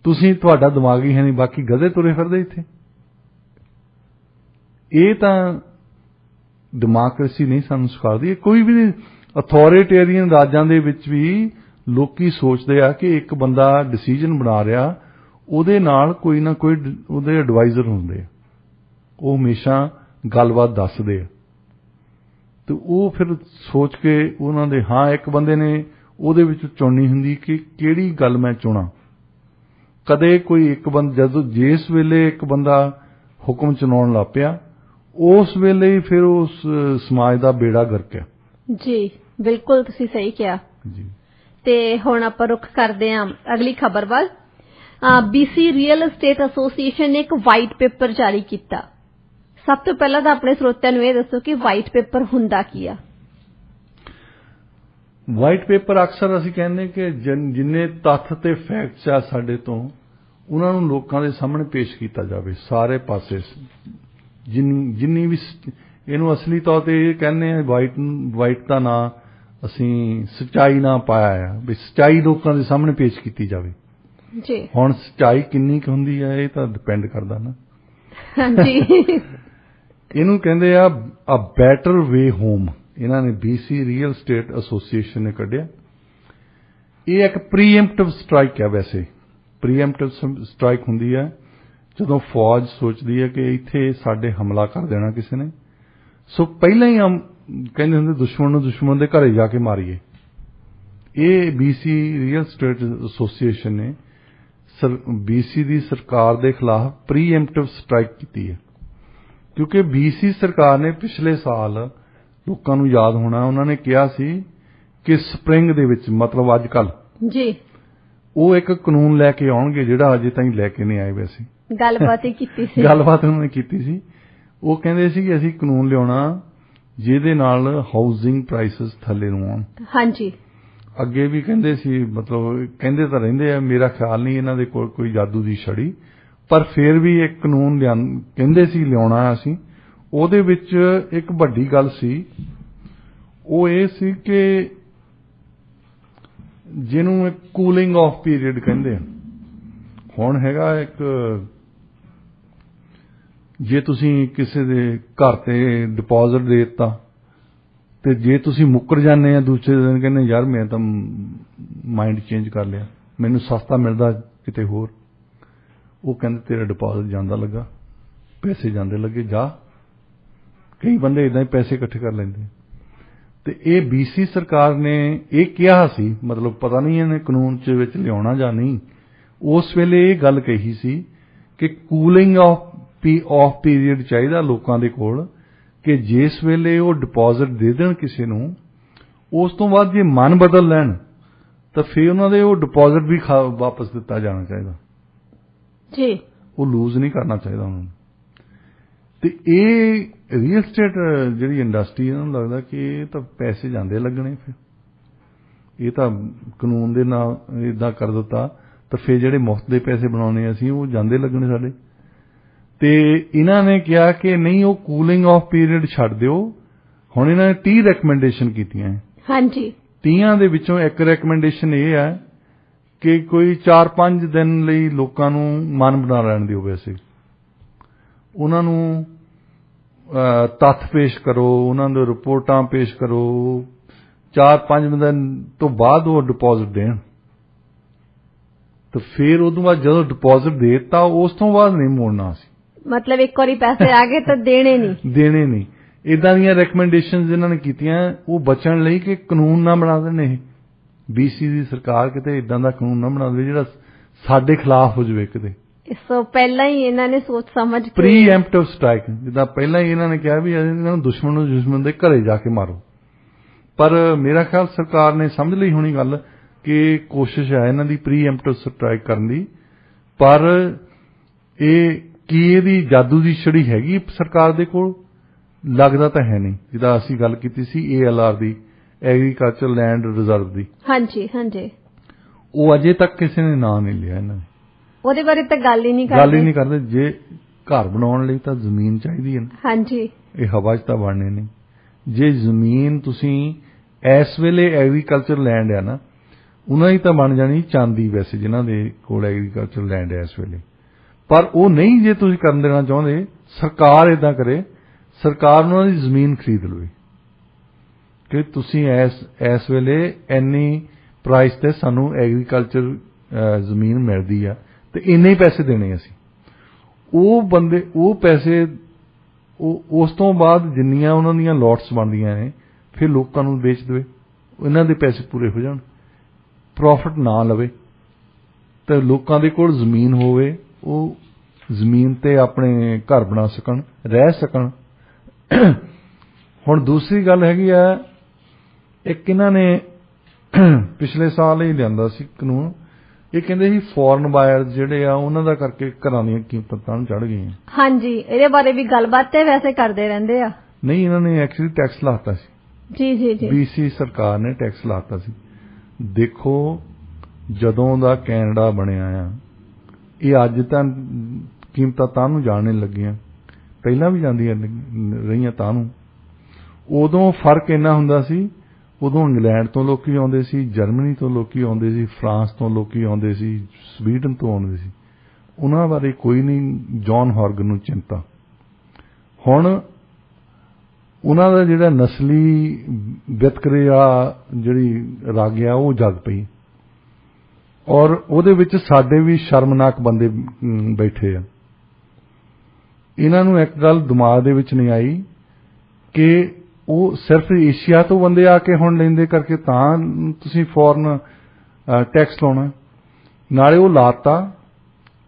ਤੁਸੀਂ ਤੁਹਾਡਾ ਦਿਮਾਗ ਹੀ ਹੈ ਨਹੀਂ, ਬਾਕੀ ਗਧੇ ਤੁਰੇ ਫਿਰਦੇ ਇੱਥੇ। ਇਹ ਤਾਂ ਡੈਮੋਕ੍ਰੇਸੀ ਨਹੀਂ ਸਾਨੂੰ ਸਿਖਾਉਂਦੀ। ਕੋਈ ਵੀ ਅਥਾਰਟੇਰੀਅਨ ਰਾਜਾਂ ਦੇ ਵਿੱਚ ਵੀ ਲੋਕੀ ਸੋਚਦੇ ਆ ਕਿ ਇੱਕ ਬੰਦਾ ਡਿਸੀਜਨ ਬਣਾ ਰਿਹਾ, ਉਹਦੇ ਨਾਲ ਕੋਈ ਨਾ ਕੋਈ ਉਹਦੇ ਐਡਵਾਈਜ਼ਰ ਹੁੰਦੇ ਆ, ਉਹ ਹਮੇਸ਼ਾ ਗੱਲਬਾਤ ਦੱਸਦੇ ਆ, ਤੇ ਉਹ ਫਿਰ ਸੋਚ ਕੇ ਉਹਨਾਂ ਦੇ ਹਾਂ ਇੱਕ ਬੰਦੇ ਨੇ ਉਹਦੇ ਵਿੱਚ ਚੁਣਨੀ ਹੁੰਦੀ ਕਿ ਕਿਹੜੀ ਗੱਲ ਮੈਂ ਚੁਣਾ। ਕਦੇ ਕੋਈ ਇੱਕ ਬੰਦਾ ਜਦੋਂ ਜਿਸ ਵੇਲੇ ਇੱਕ ਬੰਦਾ ਹੁਕਮ ਚਲਾਉਣ ਲੱਗ ਪਿਆ, ਉਸ ਵੇਲੇ ਹੀ ਫਿਰ ਉਸ ਸਮਾਜ ਦਾ ਬੇੜਾ ਗਰਕ ਹੈ ਜੀ। ਬਿਲਕੁਲ ਤੁਸੀਂ ਸਹੀ ਕਿਹਾ ਜੀ। ਤੇ ਹੁਣ ਆਪਾਂ ਰੁਖ ਕਰਦੇ ਹਾਂ ਅਗਲੀ ਖਬਰ ਵੱਲ। BC ਰੀਅਲ ਏਸਟੇਟ ਐਸੋਸੀਏਸ਼ਨ ਨੇ ਇੱਕ ਵਾਈਟ ਪੇਪਰ ਜਾਰੀ ਕੀਤਾ। ਸਭ ਤੋਂ ਪਹਿਲਾਂ ਤਾਂ ਆਪਣੇ ਸਰੋਤਿਆਂ ਨੂੰ ਇਹ ਦੱਸੋ ਕਿ ਵਾਈਟ ਪੇਪਰ ਹੁੰਦਾ ਕੀ ਆ? ਵਾਈਟ ਪੇਪਰ ਅਕਸਰ ਅਸੀਂ ਕਹਿੰਦੇ ਕਿ ਜਿੰਨੇ ਤੱਥ ਤੇ ਫੈਕਟਸ ਆ ਸਾਡੇ ਤੋਂ ਉਹਨਾਂ ਨੂੰ ਲੋਕਾਂ ਦੇ ਸਾਹਮਣੇ ਪੇਸ਼ ਕੀਤਾ ਜਾਵੇ ਸਾਰੇ ਪਾਸੇ ਜਿੰਨੀ ਵੀ ਇਹਨੂੰ ਅਸਲੀ ਤੌਰ ਤੇ ਇਹ ਕਹਿੰਦੇ ਆ ਵਾਈਟ ਦਾ ਨਾਂ ਅਸੀਂ ਸੱਚਾਈ ਨਾ ਪਾਇਆ ਆ ਵੀ ਸੱਚਾਈ ਲੋਕਾਂ ਦੇ ਸਾਹਮਣੇ ਪੇਸ਼ ਕੀਤੀ ਜਾਵੇ ਜੀ। ਹੁਣ ਸੱਚਾਈ ਕਿੰਨੀ ਕੁ ਹੁੰਦੀ ਹੈ ਇਹ ਤਾਂ ਡਿਪੈਂਡ ਕਰਦਾ ਨਾ। ਹਾਂਜੀ। ਇਹਨੂੰ ਕਹਿੰਦੇ ਆ ਬੈਟਰ ਵੇ ਹੋਮ, ਇਹਨਾਂ ਨੇ BC ਰੀਅਲ ਸਟੇਟ ਐਸੋਸੀਏਸ਼ਨ ਨੇ ਕੱਢਿਆ। ਇਹ ਇੱਕ ਪ੍ਰੀਐਮਪਟਿਵ ਸਟ੍ਰਾਈਕ ਹੈ। ਵੈਸੇ ਪ੍ਰੀਐਮਪਟਿਵ ਸਟ੍ਰਾਈਕ ਹੁੰਦੀ ਹੈ ਜਦੋਂ ਫੌਜ ਸੋਚਦੀ ਹੈ ਕਿ ਇੱਥੇ ਸਾਡੇ ਹਮਲਾ ਕਰ ਦੇਣਾ ਕਿਸੇ ਨੇ, ਸੋ ਪਹਿਲਾਂ ਹੀ ਕਹਿੰਦੇ ਹੁੰਦੇ ਦੁਸ਼ਮਣ ਨੂੰ ਦੁਸ਼ਮਣ ਦੇ ਘਰੇ ਜਾ ਕੇ ਮਾਰੀਏ। ਇਹ BC ਰੀਅਲ ਸਟੇਟ ਐਸੋਸੀਏਸ਼ਨ ਨੇ BC ਦੀ ਸਰਕਾਰ ਦੇ ਖਿਲਾਫ ਪ੍ਰੀਐਮਪਟਿਵ ਸਟ੍ਰਾਈਕ ਕੀਤੀ ਹੈ, ਕਿਉਂਕਿ BC ਸਰਕਾਰ ਨੇ ਪਿਛਲੇ ਸਾਲ ਲੋਕਾਂ ਨੂੰ ਯਾਦ ਹੋਣਾ ਉਹਨਾਂ ਨੇ ਕਿਹਾ ਸੀ ਕਿ ਸਪਰਿੰਗ ਦੇ ਵਿੱਚ ਮਤਲਬ ਅੱਜ ਕੱਲ੍ਹ ਜੀ ਉਹ ਇੱਕ ਕਾਨੂੰਨ ਲੈ ਕੇ ਆਉਣਗੇ ਜਿਹੜਾ ਅਜੇ ਤਾਈਂ ਲੈ ਕੇ ਨਹੀਂ ਆਏ। ਵੈਸੇ ਗੱਲਬਾਤ ਹੀ ਕੀਤੀ ਸੀ, ਗੱਲਬਾਤ ਉਹਨਾਂ ਨੇ ਕੀਤੀ ਸੀ। ਉਹ ਕਹਿੰਦੇ ਸੀ ਕਿ ਅਸੀਂ ਕਾਨੂੰਨ ਲਿਆਉਣਾ ਜਿਹਦੇ ਨਾਲ ਹਾਊਸਿੰਗ ਪ੍ਰਾਈਸਿਸ ਥੱਲੇ ਨੂੰ ਆਉਣ। ਹਾਂਜੀ। ਅੱਗੇ ਵੀ ਕਹਿੰਦੇ ਸੀ, ਮਤਲਬ ਕਹਿੰਦੇ ਤਾਂ ਰਹਿੰਦੇ ਆ, ਮੇਰਾ ਖਿਆਲ ਨਹੀਂ ਇਹਨਾਂ ਦੇ ਕੋਲ ਕੋਈ ਜਾਦੂ ਦੀ ਛੜੀ, ਪਰ ਫਿਰ ਵੀ ਇੱਕ ਕਾਨੂੰਨ ਕਹਿੰਦੇ ਸੀ ਲਿਆਉਣਾ ਅਸੀਂ। ਉਹਦੇ ਵਿੱਚ ਇੱਕ ਵੱਡੀ ਗੱਲ ਸੀ, ਉਹ ਇਹ ਸੀ ਕਿ ਜਿਹਨੂੰ ਇੱਕ ਕੂਲਿੰਗ ਆਫ ਪੀਰੀਅਡ ਕਹਿੰਦੇ ਆ। ਹੁਣ ਹੈਗਾ ਇੱਕ, ਜੇ ਤੁਸੀਂ ਕਿਸੇ ਦੇ ਘਰ ਤੇ ਡਿਪੋਜ਼ਿਟ ਦੇ ਦਿੱਤਾ ਤੇ ਜੇ ਤੁਸੀਂ ਮੁੱਕਰ ਜਾਂਦੇ ਆ ਦੂਸਰੇ ਦਿਨ ਕਹਿੰਦੇ ਯਾਰ ਮੈਂ ਤਾਂ ਮਾਈਂਡ ਚੇਂਜ ਕਰ ਲਿਆ, ਮੈਨੂੰ ਸਸਤਾ ਮਿਲਦਾ ਕਿਤੇ ਹੋਰ, ਉਹ ਕਹਿੰਦੇ ਤੇਰਾ ਡਿਪੋਜ਼ਿਟ ਜਾਂਦਾ ਲੱਗਾ, ਪੈਸੇ ਜਾਂਦੇ ਲੱਗੇ, ਜਾ। ਕਈ ਬੰਦੇ ਇਦਾਂ ਹੀ ਪੈਸੇ ਇਕੱਠੇ ਕਰ ਲੈਂਦੇ। ਤੇ ਇਹ BC ਸਰਕਾਰ ਨੇ ਇਹ ਕਿਹਾ ਸੀ, ਮਤਲਬ ਪਤਾ ਨਹੀਂ ਇਹਨੇ ਕਾਨੂੰਨ ਚ ਵਿੱਚ ਲਿਆਉਣਾ ਜਾਂ ਨਹੀਂ, ਉਸ ਵੇਲੇ ਇਹ ਗੱਲ ਕਹੀ ਸੀ ਕਿ ਕੂਲਿੰਗ ਆਫ ਪੀਰੀਅਡ ਚਾਹੀਦਾ ਲੋਕਾਂ ਦੇ ਕੋਲ, ਕਿ ਜਿਸ ਵੇਲੇ ਉਹ ਡਿਪੋਜ਼ਿਟ ਦੇ ਦੇਣ ਕਿਸੇ ਨੂੰ, ਉਸ ਤੋਂ ਬਾਅਦ ਜੇ ਮਨ ਬਦਲ ਲੈਣ ਤਾਂ ਫਿਰ ਉਹਨਾਂ ਦੇ ਉਹ ਡਿਪੋਜ਼ਿਟ ਵੀ ਵਾਪਸ ਦਿੱਤਾ ਜਾਣਾ ਚਾਹੀਦਾ ਜੀ, ਉਹ ਲੂਜ਼ ਨਹੀਂ ਕਰਨਾ ਚਾਹੀਦਾ ਉਹਨਾਂ ਨੂੰ। ਤੇ ਇਹ ਰੀਅਲ ਸਟੇਟ ਜਿਹੜੀ ਇੰਡਸਟਰੀ ਇਹਨਾਂ ਨੂੰ ਲੱਗਦਾ ਕਿ ਇਹ ਤਾਂ ਪੈਸੇ ਜਾਂਦੇ ਲੱਗਣੇ, ਫਿਰ ਇਹ ਤਾਂ ਕਾਨੂੰਨ ਦੇ ਨਾਲ ਇਦਾਂ ਕਰ ਦਿੱਤਾ ਤਾਂ ਫਿਰ ਜਿਹੜੇ ਮੁਫਤ ਦੇ ਪੈਸੇ ਬਣਾਉਣੇ ਅਸੀਂ ਉਹ ਜਾਂਦੇ ਲੱਗਣੇ ਸਾਡੇ। ਤੇ ਇਹਨਾਂ ਨੇ ਕਿਹਾ ਕਿ ਨਹੀਂ, ਉਹ ਕੂਲਿੰਗ ਆਫ ਪੀਰੀਅਡ ਛੱਡ ਦਿਓ। ਹੁਣ ਇਹਨਾਂ ਨੇ 30 ਰეკਮੈਂਡੇਸ਼ਨ ਕੀਤੀਆਂ। ਹਾਂਜੀ। 30 ਦੇ ਵਿੱਚੋਂ ਇੱਕ ਰეკਮੈਂਡੇਸ਼ਨ ਇਹ ਹੈ ਕਿ ਕੋਈ 4-5 ਦਿਨ ਲਈ ਲੋਕਾਂ ਨੂੰ ਮਨ ਬਣਾ ਲੈਣ ਦਿਓ। ਵੈਸੇ ਉਹਨਾਂ ਨੂੰ ਤੱਥ ਪੇਸ਼ ਕਰੋ, ਉਹਨਾਂ ਦੇ ਰਿਪੋਰਟਾਂ ਪੇਸ਼ ਕਰੋ, 4-5 ਦਿਨ ਤੋਂ ਬਾਅਦ ਉਹ ਡਿਪੋਜ਼ਿਟ ਦੇਣ। ਤੇ ਫਿਰ ਉਦੋਂ ਬਾਅਦ ਜਦੋਂ ਡਿਪੋਜ਼ਿਟ ਦੇ ਦਿੱਤਾ ਉਸ ਤੋਂ ਬਾਅਦ ਨਹੀਂ ਮੋੜਨਾ ਸੀ, ਮਤਲਬ ਇੱਕ ਵਾਰੀ ਪੈਸੇ ਆ ਗਏ ਤਾਂ ਦੇਣੇ ਨਹੀਂ। ਇਦਾਂ ਦੀਆਂ ਰეკਮੈਂਡੇਸ਼ਨਸ ਇਹਨਾਂ ਨੇ ਕੀਤੀਆਂ ਉਹ ਬਚਣ ਲਈ ਕਿ ਕਾਨੂੰਨ ਨਾ ਬਣਾ ਦੇਣ। ਇਹ BC ਦੀ ਸਰਕਾਰ ਕਿਤੇ ਇਦਾਂ ਦਾ ਕਾਨੂੰਨ ਨਾ ਬਣਾ ਦੇਵੇ ਜਿਹੜਾ ਸਾਡੇ ਖਿਲਾਫ ਹੋ ਜਾਵੇ ਕਿਤੇ। ਇਸ ਤੋਂ ਪਹਿਲਾਂ ਹੀ ਇਹਨਾਂ ਨੇ ਸੋਚ ਸਮਝ ਕੇ ਪ੍ਰੀਐਮਪਟਿਵ ਸਟ੍ਰਾਈਕ, ਜਿੱਦਾਂ ਪਹਿਲਾਂ ਹੀ ਇਹਨਾਂ ਨੇ ਕਿਹਾ ਵੀ ਇਹਨਾਂ ਨੂੰ ਦੁਸ਼ਮਣ ਦੇ ਘਰੇ ਜਾ ਕੇ ਮਾਰੋ। ਪਰ ਮੇਰਾ ਖਿਆਲ ਸਰਕਾਰ ਨੇ ਸਮਝ ਲਈ ਹੋਣੀ ਗੱਲ ਕਿ ਕੋਸ਼ਿਸ਼ ਹੈ ਇਹਨਾਂ ਦੀ ਪ੍ਰੀਐਮਪਟਿਵ ਸਟ੍ਰਾਈਕ ਕਰਨ ਦੀ, ਪਰ ਇਹ ਕੀ ਇਹਦੀ ਜਾਦੂ ਦੀ ਛੜੀ ਹੈਗੀ ਸਰਕਾਰ ਦੇ ਕੋਲ? ਲੱਗਦਾ ਤਾਂ ਹੈ ਨਹੀਂ। ਜਿੱਦਾਂ ਅਸੀਂ ਗੱਲ ਕੀਤੀ ਸੀ ALR ਦੀ, ਐਗਰੀਕਲਚਰ ਲੈਂਡ ਰਿਜ਼ਰਵ ਦੀ, ਹਾਂਜੀ, ਉਹ ਅਜੇ ਤੱਕ ਕਿਸੇ ਨੇ ਨਾਂ ਨਹੀਂ ਲਿਆ ਇਹਨਾਂ ਨੇ, ਉਹਦੇ ਬਾਰੇ ਤਾਂ ਗੱਲ ਹੀ ਨਹੀਂ ਕਰਦੇ। ਜੇ ਘਰ ਬਣਾਉਣ ਲਈ ਤਾਂ ਜ਼ਮੀਨ ਚਾਹੀਦੀ ਹੈ ਨਾ, ਹਾਂਜੀ, ਇਹ ਹਵਾ 'ਚ ਤਾਂ ਬਣਨੇ ਨਹੀਂ। ਜੇ ਜ਼ਮੀਨ ਤੁਸੀਂ ਇਸ ਵੇਲੇ ਐਗਰੀਕਲਚਰ ਲੈਂਡ ਆ ਨਾ, ਉਹਨਾਂ ਦੀ ਤਾਂ ਬਣ ਜਾਣੀ ਚਾਂਦੀ, ਵੈਸੇ ਜਿਨ੍ਹਾਂ ਦੇ ਕੋਲ ਐਗਰੀਕਲਚਰ ਲੈਂਡ ਹੈ ਇਸ ਵੇਲੇ। ਪਰ ਉਹ ਨਹੀਂ, ਜੇ ਤੁਸੀਂ ਕਰਨ ਦੇਣਾ ਚਾਹੁੰਦੇ, ਸਰਕਾਰ ਇਦਾਂ ਕਰੇ, ਸਰਕਾਰ ਉਹਨਾਂ ਦੀ ਜ਼ਮੀਨ ਖਰੀਦ ਲਵੇ ਕਿ ਤੁਸੀਂ ਇਸ ਵੇਲੇ ਇੰਨੀ ਪ੍ਰਾਈਸ ਤੇ ਸਾਨੂੰ ਐਗਰੀਕਲਚਰ ਜ਼ਮੀਨ ਮਿਲਦੀ ਆ ਤੇ ਇੰਨੇ ਹੀ ਪੈਸੇ ਦੇਣੇ ਅਸੀਂ। ਉਹ ਬੰਦੇ ਉਹ ਪੈਸੇ ਉਸ ਤੋਂ ਬਾਅਦ ਜਿੰਨੀਆਂ ਉਹਨਾਂ ਦੀਆਂ ਲੋਟਸ ਬਣਦੀਆਂ ਨੇ ਫਿਰ ਲੋਕਾਂ ਨੂੰ ਵੇਚ ਦੇਵੇ, ਇਹਨਾਂ ਦੇ ਪੈਸੇ ਪੂਰੇ ਹੋ ਜਾਣ, ਪ੍ਰੋਫਿਟ ਨਾ ਲਵੇ ਤੇ ਲੋਕਾਂ ਦੇ ਕੋਲ ਜ਼ਮੀਨ ਹੋਵੇ, ਉਹ ਜ਼ਮੀਨ ਤੇ ਆਪਣੇ ਘਰ ਬਣਾ ਸਕਣ, ਰਹਿ ਸਕਣ। ਹੁਣ ਦੂਸਰੀ ਗੱਲ ਹੈਗੀ ਆ, ਇੱਕ ਇਹਨਾਂ ਨੇ ਪਿਛਲੇ ਸਾਲ ਹੀ ਲਿਆਂਦਾ ਸੀ ਕਾਨੂੰਨ, ਇਹ ਕਹਿੰਦੇ ਸੀ ਫੋਰਨ ਬਾਇਰਸ ਜਿਹੜੇ ਆ ਉਹਨਾਂ ਦਾ ਕਰਕੇ ਘਰਾਂ ਦੀਆਂ ਕੀਮਤਾਂ ਚੜ ਗਈਆਂ। ਹਾਂਜੀ, ਇਹਦੇ ਬਾਰੇ ਵੀ ਗੱਲਬਾਤ ਤੇ ਵੈਸੇ ਕਰਦੇ ਰਹਿੰਦੇ ਆ। ਨਹੀਂ, ਇਹਨਾਂ ਨੇ ਐਕਚੁਅਲੀ ਟੈਕਸ ਲਾਤਾ ਸੀ। ਜੀ ਜੀ ਜੀ BC ਸਰਕਾਰ ਨੇ ਟੈਕਸ ਲਾਤਾ ਸੀ। ਦੇਖੋ ਜਦੋਂ ਦਾ ਕੈਨੇਡਾ ਬਣਿਆ ਆ, ਇਹ ਅੱਜ ਤਾਂ ਕੀਮਤਾਂ ਤਾਂ ਨੂੰ ਜਾਣਨ ਲੱਗੀਆਂ, ਪਹਿਲਾਂ ਵੀ ਜਾਂਦੀਆਂ ਰਹੀਆਂ ਤਾਂ ਨੂੰ। ਉਦੋਂ ਫਰਕ ਇੰਨਾ ਹੁੰਦਾ ਸੀ, ਉਦੋਂ ਇੰਗਲੈਂਡ ਤੋਂ ਲੋਕੀ ਆਉਂਦੇ ਸੀ, ਜਰਮਨੀ ਤੋਂ ਲੋਕੀ ਆਉਂਦੇ ਸੀ, ਫਰਾਂਸ ਤੋਂ ਲੋਕੀ ਆਉਂਦੇ ਸੀ, ਸਵੀਡਨ ਤੋਂ ਆਉਂਦੇ ਸੀ। ਉਹਨਾਂ ਬਾਰੇ ਕੋਈ ਨਹੀਂ ਜੌਨ ਹੌਰਗਨ ਨੂੰ ਚਿੰਤਾ। ਹੁਣ ਉਹਨਾਂ ਦਾ ਜਿਹੜਾ ਨਸਲੀ ਵਿਤਕਰੇ ਆ ਜਿਹੜੀ ਰਾਗਿਆ ਉਹ ਜਗ ਪਈ, ਔਰ ਉਹਦੇ ਵਿੱਚ ਸਾਡੇ ਵੀ ਸ਼ਰਮਨਾਕ ਬੰਦੇ ਬੈਠੇ ਆ। ਇਹਨਾਂ ਨੂੰ ਇੱਕ ਗੱਲ ਦਿਮਾਗ ਦੇ ਵਿੱਚ ਨਹੀਂ ਆਈ ਕਿ ਉਹ ਸਿਰਫ ਏਸ਼ੀਆ ਤੋਂ ਬੰਦੇ ਆ ਕੇ ਹੁਣ ਲੈਂਦੇ ਕਰਕੇ ਤਾਂ ਤੁਸੀਂ ਫੋਰਨ ਟੈਕਸ ਲਾਉਣਾ, ਨਾਲੇ ਉਹ ਲਾਤਾ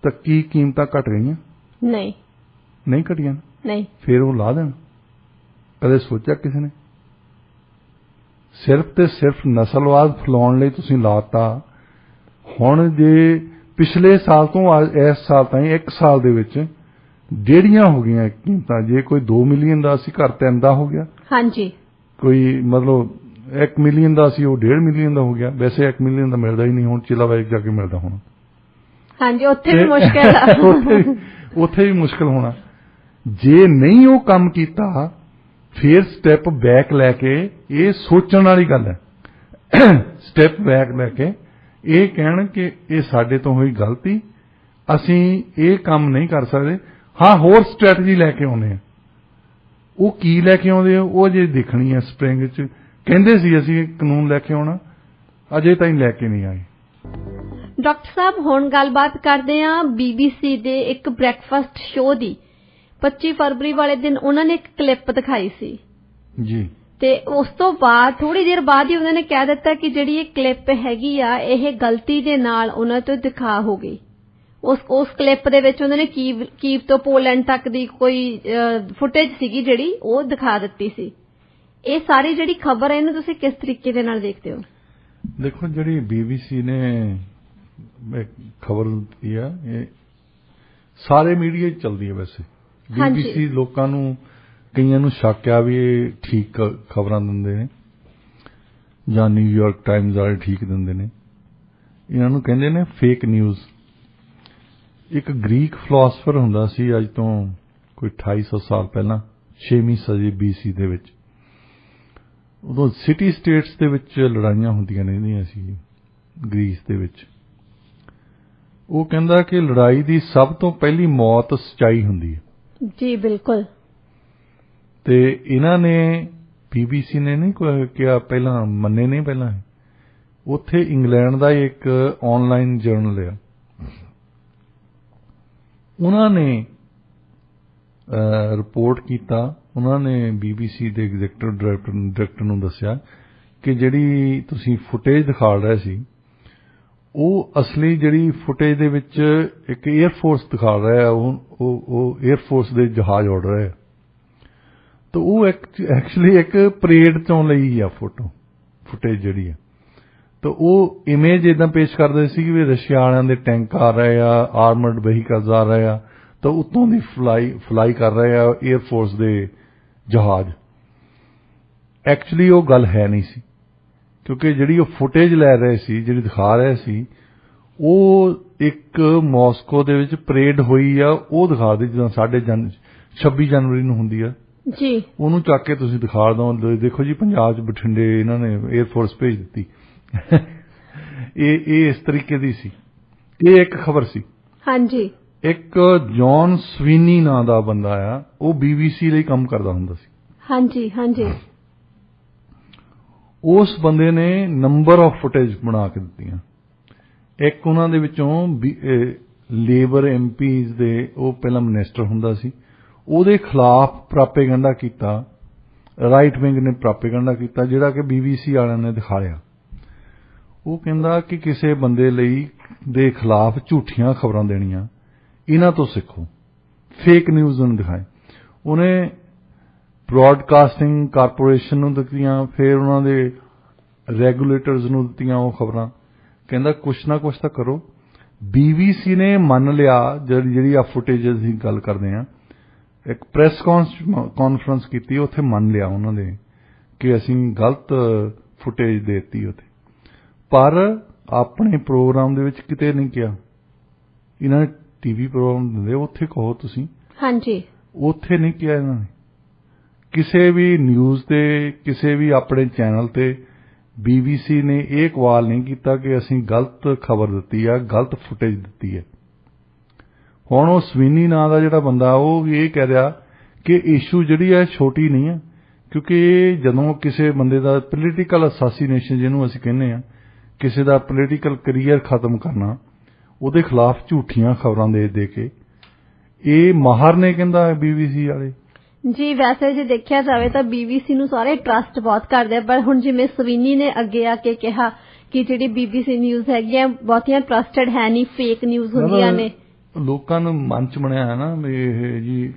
ਤਾਂ ਕੀ ਕੀਮਤਾਂ ਘਟ ਗਈਆਂ? ਨਹੀਂ ਘਟੀਆਂ। ਨਹੀਂ, ਫਿਰ ਉਹ ਲਾ ਦੇਣ। ਕਦੇ ਸੋਚਿਆ ਕਿਸੇ ਨੇ? ਸਿਰਫ ਤੇ ਸਿਰਫ ਨਸਲਵਾਦ ਫੈਲਾਉਣ ਲਈ ਤੁਸੀਂ ਲਾਤਾ। ਹੁਣ ਜੇ ਪਿਛਲੇ ਸਾਲ ਤੋਂ ਇਸ ਸਾਲ ਤਾਈਂ 1 ਸਾਲ ਦੇ ਵਿੱਚ ਡੇਢੀਆਂ ਹੋ ਗਈਆਂ ਕੀਮਤਾਂ। ਜੇ ਕੋਈ 2 ਮਿਲੀਅਨ ਦਾ ਸੀ, ਘਰ 3 ਦਾ ਹੋ ਗਿਆ। ਹਾਂਜੀ। ਕੋਈ ਮਤਲਬ 1 ਮਿਲੀਅਨ ਦਾ ਸੀ, ਉਹ 1.5 ਮਿਲੀਅਨ ਦਾ ਹੋ ਗਿਆ। ਵੈਸੇ 1 ਮਿਲੀਅਨ ਦਾ ਮਿਲਦਾ ਹੀ ਨਹੀਂ ਹੁਣ, ਚਿਲਾਵਾਇਕ ਜਾ ਕੇ ਮਿਲਦਾ ਹੁਣ। ਹਾਂਜੀ, ਉੱਥੇ ਵੀ ਮੁਸ਼ਕਿਲ ਆ। ਉੱਥੇ ਵੀ ਮੁਸ਼ਕਿਲ ਹੋਣਾ। ਜੇ ਨਹੀਂ ਉਹ ਕੰਮ ਕੀਤਾ ਫਿਰ ਸਟੈਪ ਬੈਕ ਲੈ ਕੇ, ਇਹ ਸੋਚਣ ਵਾਲੀ ਗੱਲ ਹੈ, ਸਟੈਪ ਬੈਕ ਲੈ ਕੇ ਇਹ ਕਹਿਣ ਕਿ ਇਹ ਸਾਡੇ ਤੋਂ ਹੋਈ ਗਲਤੀ, ਅਸੀਂ ਇਹ ਕੰਮ ਨਹੀਂ ਕਰ ਸਕਦੇ। ਹਾਂ, ਹੋਰ ਸਟ੍ਰੈਟਜੀ ਲੈ ਕੇ ਆਉਂਦੇ ਆ। ਉਹ ਕੀ ਲੈ ਕੇ ਆਉਂਦੇ ਆ ਉਹ ਅਜੇ ਦੇਖਣੀ ਹੈ। ਸਪਰਿੰਗ 'ਚ ਕਹਿੰਦੇ ਸੀ ਅਸੀਂ ਕਾਨੂੰਨ ਲੈ ਕੇ ਆਉਣਾ, ਅਜੇ ਤਾਈਂ ਲੈ ਕੇ ਨਹੀਂ ਆਏ। ਡਾਕਟਰ ਸਾਹਿਬ, ਹੁਣ ਗੱਲਬਾਤ ਕਰਦੇ ਹਾਂ BBC ਦੇ ਇੱਕ ਬ੍ਰੈਕਫਾਸਟ ਸ਼ੋਅ ਦੀ। 25 ਫਰਵਰੀ ਵਾਲੇ ਦਿਨ ਉਹਨਾਂ ਨੇ ਇੱਕ ਕਲਿੱਪ ਦਿਖਾਈ ਸੀ ਜੀ, ਤੇ ਉਸ ਤੋਂ ਬਾਅਦ ਥੋੜੀ ਦੇਰ ਬਾਅਦ ਹੀ ਉਹਨਾਂ ਨੇ ਕਹਿ ਦਿੱਤਾ ਕਿ ਜਿਹੜੀ ਇਹ ਕਲਿੱਪ ਹੈਗੀ ਆ ਇਹ ਗਲਤੀ ਦੇ ਨਾਲ ਉਹਨਾਂ ਤੋਂ ਦਿਖਾ ਹੋ ਗਈ। ਉਸ ਕਲਿੱਪ ਦੇ ਵਿੱਚ ਉਹਨਾਂ ਨੇ ਕੀਵ ਤੋਂ ਪੋਲੈਂਡ ਤੱਕ ਦੀ ਕੋਈ ਫੁਟੇਜ ਸੀਗੀ ਜਿਹੜੀ ਉਹ ਦਿਖਾ ਦਿੱਤੀ ਸੀ। ਇਹ ਸਾਰੀ ਜਿਹੜੀ ਖਬਰ ਹੈ ਇਹਨੂੰ ਤੁਸੀਂ ਕਿਸ ਤਰੀਕੇ ਦੇ ਨਾਲ ਦੇਖਦੇ ਹੋ? ਦੇਖੋ, ਜਿਹੜੀ BBC ਨੇ ਖਬਰ ਦਿੱਤੀ ਆ, ਇਹ ਸਾਰੇ ਮੀਡੀਆ 'ਚ ਚੱਲਦੀ ਹੈ। ਵੈਸੇ BBC ਲੋਕਾਂ ਨੂੰ, ਕਈਆਂ ਨੂੰ ਸ਼ੱਕ ਆ ਵੀ ਇਹ ਠੀਕ ਖਬਰਾਂ ਦਿੰਦੇ ਨੇ, ਜਾਂ ਨਿਊਯਾਰਕ ਟਾਈਮਜ਼ ਵਾਲੇ ਠੀਕ ਦਿੰਦੇ ਨੇ। ਇਹਨਾਂ ਨੂੰ ਕਹਿੰਦੇ ਨੇ ਫੇਕ ਨਿਊਜ਼। ਇੱਕ ਗ੍ਰੀਕ ਫਿਲਾਸਫਰ ਹੁੰਦਾ ਸੀ, ਅੱਜ ਤੋਂ ਕੋਈ 2800 ਸਾਲ ਪਹਿਲਾਂ, 6ਵੀਂ ਸਦੀ BC ਦੇ ਵਿੱਚ। ਉਦੋਂ ਸਿਟੀ ਸਟੇਟਸ ਦੇ ਵਿੱਚ ਲੜਾਈਆਂ ਹੁੰਦੀਆਂ ਰਹਿੰਦੀਆਂ ਸੀ ਗ੍ਰੀਸ ਦੇ ਵਿੱਚ। ਉਹ ਕਹਿੰਦਾ ਕਿ ਲੜਾਈ ਦੀ ਸਭ ਤੋਂ ਪਹਿਲੀ ਮੌਤ ਸੱਚਾਈ ਹੁੰਦੀ ਹੈ। ਜੀ ਬਿਲਕੁਲ। ਤੇ ਇਹਨਾਂ ਨੇ BBC ਨੇ ਨਹੀਂ ਕਿਹਾ ਪਹਿਲਾਂ, ਮੰਨੇ ਨਹੀਂ ਪਹਿਲਾਂ। ਉੱਥੇ ਇੰਗਲੈਂਡ ਦਾ ਇੱਕ ਆਨਲਾਈਨ ਜਰਨਲ ਆ, ਉਹਨਾਂ ਨੇ ਰਿਪੋਰਟ ਕੀਤਾ। ਉਹਨਾਂ ਨੇ BBC ਦੇ ਐਗਜ਼ੀਕਟਿਵ ਡਾਇਰੈਕਟਰ ਨੂੰ ਦੱਸਿਆ ਕਿ ਜਿਹੜੀ ਤੁਸੀਂ ਫੁਟੇਜ ਦਿਖਾ ਰਹੇ ਸੀ, ਉਹ ਅਸਲੀ ਜਿਹੜੀ ਫੁਟੇਜ ਦੇ ਵਿੱਚ ਇੱਕ 에ਅਰਫੋਰਸ ਦਿਖਾ ਰਿਹਾ, ਉਹ 에ਅਰਫੋਰਸ ਦੇ ਜਹਾਜ਼ ਉੱਡ ਰਹੇ ਆ। ਤਾਂ ਉਹ ਐਕਚੁਅਲੀ ਇੱਕ ਪਰੇਡ ਤੋਂ ਲਈ ਆ ਫੁਟੇਜ ਜਿਹੜੀ ਆ। ਤਾਂ ਉਹ ਇਮੇਜ ਇਦਾਂ ਪੇਸ਼ ਕਰਦੇ ਸੀ ਕਿ ਰਸ਼ੀਆ ਵਾਲਿਆਂ ਦੇ ਟੈਂਕ ਆ ਰਹੇ ਆ, ਆਰਮਰਡ ਵਹੀਕਲਸ ਆ ਰਹੇ ਆ, ਤਾਂ ਉੱਤੋਂ ਦੀ ਫਲਾਈ ਕਰ ਰਹੇ ਆ 에ਅਰਫੋਰਸ ਦੇ ਜਹਾਜ਼। ਐਕਚੁਅਲੀ ਉਹ ਗੱਲ ਹੈ ਨਹੀਂ ਸੀ, ਕਿਉਂਕਿ ਜਿਹੜੀ ਉਹ ਫੁਟੇਜ ਲੈ ਰਹੇ ਸੀ, ਜਿਹੜੀ ਦਿਖਾ ਰਹੇ ਸੀ, ਉਹ ਇੱਕ ਮਾਸਕੋ ਦੇ ਵਿੱਚ ਪਰੇਡ ਹੋਈ ਆ, ਉਹ ਦਿਖਾ ਦੇ ਜਿੱਦਾਂ 26 ਜਨਵਰੀ ਨੂੰ ਹੁੰਦੀ ਆ ਜੀ। ਉਹਨੂੰ ਚੱਕ ਕੇ ਤੁਸੀਂ ਦਿਖਾ ਦਿਓ, ਦੇਖੋ ਜੀ ਪੰਜਾਬ 'ਚ ਬਠਿੰਡੇ ਇਹਨਾਂ ਨੇ 에ਅਰਫੋਰਸ ਭੇਜ ਦਿੱਤੀ। ਇਹ ਇਸ ਤਰੀਕੇ ਦੀ ਸੀ। ਇਹ ਇੱਕ ਖਬਰ ਸੀ। ਹਾਂਜੀ। ਇੱਕ ਜੌਨ ਸਵੀਨੀ ਨਾਂ ਦਾ ਬੰਦਾ ਆ, ਉਹ BBC ਲਈ ਕੰਮ ਕਰਦਾ ਹੁੰਦਾ ਸੀ। ਹਾਂਜੀ ਹਾਂਜੀ। ਉਸ ਬੰਦੇ ਨੇ ਨੰਬਰ ਆਫ ਫੁਟੇਜ ਬਣਾ ਕੇ ਦਿੱਤੀਆਂ। ਇੱਕ ਉਹਨਾਂ ਦੇ ਵਿੱਚੋਂ ਲੇਬਰ MPs ਦੇ, ਉਹ ਪਹਿਲਾਂ ਮਿਨਿਸਟਰ ਹੁੰਦਾ ਸੀ, ਉਹਦੇ ਖਿਲਾਫ ਪ੍ਰਾਪੇਗੰਡਾ ਕੀਤਾ, ਰਾਈਟ ਵਿੰਗ ਨੇ ਪ੍ਰਾਪੇਗੰਡਾ ਕੀਤਾ, ਜਿਹੜਾ ਕਿ BBC ਵਾਲਿਆਂ ਨੇ ਦਿਖਾਇਆ। ਉਹ ਕਹਿੰਦਾ ਕਿ ਕਿਸੇ ਬੰਦੇ ਲਈ ਦੇ ਖਿਲਾਫ ਝੂਠੀਆਂ ਖਬਰਾਂ ਦੇਣੀਆਂ, ਇਹਨਾਂ ਤੋਂ ਸਿੱਖੋ। ਫੇਕ ਨਿਊਜ਼ ਨੂੰ ਦਿਖਾਏ। ਉਹਨੇ ਬ੍ਰੌਡਕਾਸਟਿੰਗ ਕਾਰਪੋਰੇਸ਼ਨ ਨੂੰ ਦਿੱਤੀਆਂ, ਫਿਰ ਉਹਨਾਂ ਦੇ ਰੈਗੂਲੇਟਰਸ ਨੂੰ ਦਿੱਤੀਆਂ ਉਹ ਖਬਰਾਂ। ਕਹਿੰਦਾ ਕੁਛ ਨਾ ਕੁਛ ਤਾਂ ਕਰੋ। BBC ਨੇ ਮੰਨ ਲਿਆ, ਜਿਹੜੀ ਆ ਫੁਟੇਜ ਦੀ ਗੱਲ ਕਰਦੇ ਆ, ਇੱਕ ਪ੍ਰੈਸ ਕਾਨਫਰੰਸ ਕੀਤੀ, ਉੱਥੇ ਮੰਨ ਲਿਆ ਉਹਨਾਂ ਦੇ कि ਅਸੀਂ ਗਲਤ ਫੁਟੇਜ ਦੇਤੀ ਉੱਥੇ। ਪਰ ਆਪਣੇ ਪ੍ਰੋਗਰਾਮ ਦੇ ਵਿੱਚ ਕਿਤੇ ਨਹੀਂ ਕਿਹਾ। ਇਹਨਾਂ ਨੇ ਟੀਵੀ ਪ੍ਰੋਗਰਾਮ ਦਿੰਦੇ, ਉੱਥੇ ਕਹੋ ਤੁਸੀਂ। ਹਾਂਜੀ, ਉੱਥੇ ਨਹੀਂ ਕਿਹਾ ਇਹਨਾਂ ਨੇ। ਕਿਸੇ ਵੀ ਨਿਊਜ਼ ਤੇ, ਕਿਸੇ ਵੀ ਆਪਣੇ ਚੈਨਲ ਤੇ BBC ਨੇ ਇਹ ਸਵਾਲ ਨਹੀਂ ਕੀਤਾ ਕਿ ਅਸੀਂ ਗਲਤ ਖਬਰ ਦਿੱਤੀ ਆ, ਗਲਤ ਫੁਟੇਜ ਦਿੱਤੀ ਹੈ। ਹੁਣ ਉਹ ਸਵੀਨੀ ਨਾਂ ਦਾ ਜਿਹੜਾ ਬੰਦਾ, ਉਹ ਇਹ ਕਹਿ ਰਿਹਾ ਕਿ ਇਸ਼ੂ ਜਿਹੜੀ ਹੈ ਛੋਟੀ ਨਹੀਂ ਹੈ, ਕਿਉਂਕਿ ਜਦੋਂ ਕਿਸੇ ਬੰਦੇ ਦਾ ਪੋਲੀਟੀਕਲ ਅਸਾਸੀਨੇਸ਼ਨ ਜਿਹਨੂੰ ਅਸੀਂ ਕਹਿੰਦੇ ਆ, ਕਿਸੇ ਦਾ ਪੋਲੀਟੀਕਲ ਕੈਰੀਅਰ ਖਤਮ ਕਰਨਾ, ਉਹਦੇ ਖਿਲਾਫ ਝੂਠੀਆਂ ਖਬਰਾਂ ਦੇ ਕੇ ਇਹ ਮਾਹਰ ਨੇ, ਕਹਿੰਦਾ BBC ਵਾਲੇ। ਜੀ ਵੈਸੇ ਜੇ ਦੇਖਿਆ ਜਾਵੇ ਤਾਂ BBC ਨੂੰ ਸਾਰੇ ਟਰਸਟ ਬਹੁਤ ਕਰਦੇ ਆ, ਪਰ ਹੁਣ ਜਿਵੇਂ ਸਵੀਨੀ ਨੇ ਅੱਗੇ ਆ ਕੇ ਕਿਹਾ ਕਿ ਜਿਹੜੀ BBC ਨਿਊਜ਼ ਹੈਗੀ ਆ ਬਹੁਤੀਆਂ ਟਰਸਟਡ ਹੈ ਨਹੀਂ, ਫੇਕ ਨਿਊਜ਼ ਹੁੰਦੀਆਂ ਨੇ। ਲੋਕਾਂ ਨੂੰ ਮਨ ਚ ਬਣਿਆ ਹੈ ਨਾ ਵੀ ਇਹ ਜੀ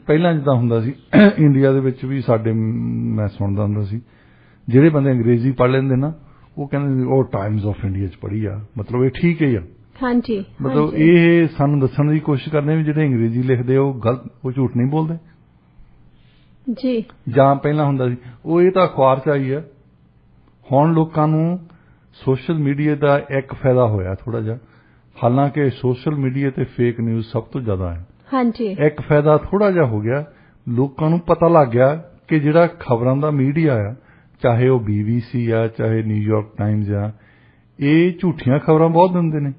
ਪਹਿਲਾਂ ਜਿੱਦਾਂ ਹੁੰਦਾ ਸੀ ਇੰਡੀਆ ਦੇ ਵਿੱਚ ਵੀ ਸਾਡੇ, ਮੈਂ ਸੁਣਦਾ ਹੁੰਦਾ ਸੀ, ਜਿਹੜੇ ਬੰਦੇ ਅੰਗਰੇਜ਼ੀ ਪੜ੍ਹ ਲੈਂਦੇ ਨਾ, ਉਹ ਕਹਿੰਦੇ ਉਹ ਟਾਈਮਜ਼ ਆਫ ਇੰਡੀਆ ਚ ਪੜ੍ਹੀ ਆ, ਮਤਲਬ ਇਹ ਠੀਕ ਹੀ ਆ। ਹਾਂਜੀ, ਮਤਲਬ ਇਹ ਸਾਨੂੰ ਦੱਸਣ ਦੀ ਕੋਸ਼ਿਸ਼ ਕਰਦੇ ਵੀ ਜਿਹੜੇ ਅੰਗਰੇਜ਼ੀ ਲਿਖਦੇ ਉਹ ਗਲਤ, ਉਹ ਝੂਠ ਨਹੀਂ ਬੋਲਦੇ ਜੀ। ਜਾਂ ਪਹਿਲਾਂ ਹੁੰਦਾ ਸੀ ਉਹ ਇਹ ਤਾਂ ਅਖਬਾਰ ਚ ਆਈ ਆ। ਹੁਣ ਲੋਕਾਂ ਨੂੰ ਸੋਸ਼ਲ ਮੀਡੀਆ ਦਾ ਇੱਕ ਫਾਇਦਾ ਹੋਇਆ ਥੋੜਾ ਜਿਹਾ, ਹਾਲਾਂਕਿ ਸੋਸ਼ਲ ਮੀਡੀਆ ਤੇ ਫੇਕ ਨਿਊਜ਼ ਸਭ ਤੋਂ ਜ਼ਿਆਦਾ ਹੈ। ਹਾਂਜੀ, ਇੱਕ ਫਾਇਦਾ ਥੋੜਾ ਜਿਹਾ ਹੋ ਗਿਆ, ਲੋਕਾਂ ਨੂੰ ਪਤਾ ਲੱਗ ਗਿਆ ਕਿ ਜਿਹੜਾ ਖਬਰਾਂ ਦਾ ਮੀਡੀਆ ਆ, ਚਾਹੇ ਉਹ BBC ਆ, ਚਾਹੇ ਨਿਊਯਾਰਕ ਟਾਈਮਜ਼ ਆ, ਇਹ ਝੂਠੀਆਂ ਖਬਰਾਂ ਬਹੁਤ ਦਿੰਦੇ ਨੇ।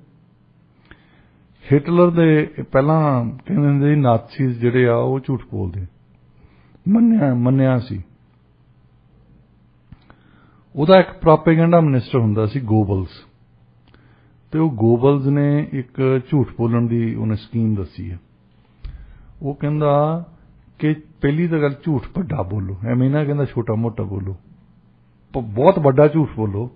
ਹਿਟਲਰ ਦੇ ਪਹਿਲਾਂ ਕਹਿੰਦੇ ਹੁੰਦੇ ਸੀ ਨਾਜ਼ੀਜ਼ ਜਿਹੜੇ ਆ ਉਹ ਝੂਠ ਬੋਲਦੇ, ਮੰਨਿਆ ਸੀ। ਉਹਦਾ ਇੱਕ ਪ੍ਰੋਪੇਗੈਂਡਾ ਮਿਨਿਸਟਰ ਹੁੰਦਾ ਸੀ ਗੋਬਲਸ, ਤੇ ਉਹ ਗੋਬਲਸ ਨੇ ਇੱਕ ਝੂਠ ਬੋਲਣ ਦੀ ਉਹਨੇ ਸਕੀਮ ਦੱਸੀ ਹੈ। ਉਹ ਕਹਿੰਦਾ ਕਿ ਪਹਿਲੀ ਤਾਂ ਗੱਲ ਝੂਠ ਵੱਡਾ ਬੋਲੋ, ਐਵੇਂ ਨਾ ਕਹਿੰਦਾ ਛੋਟਾ ਮੋਟਾ ਬੋਲੋ, ਬਹੁਤ ਵੱਡਾ ਝੂਠ ਬੋਲੋ,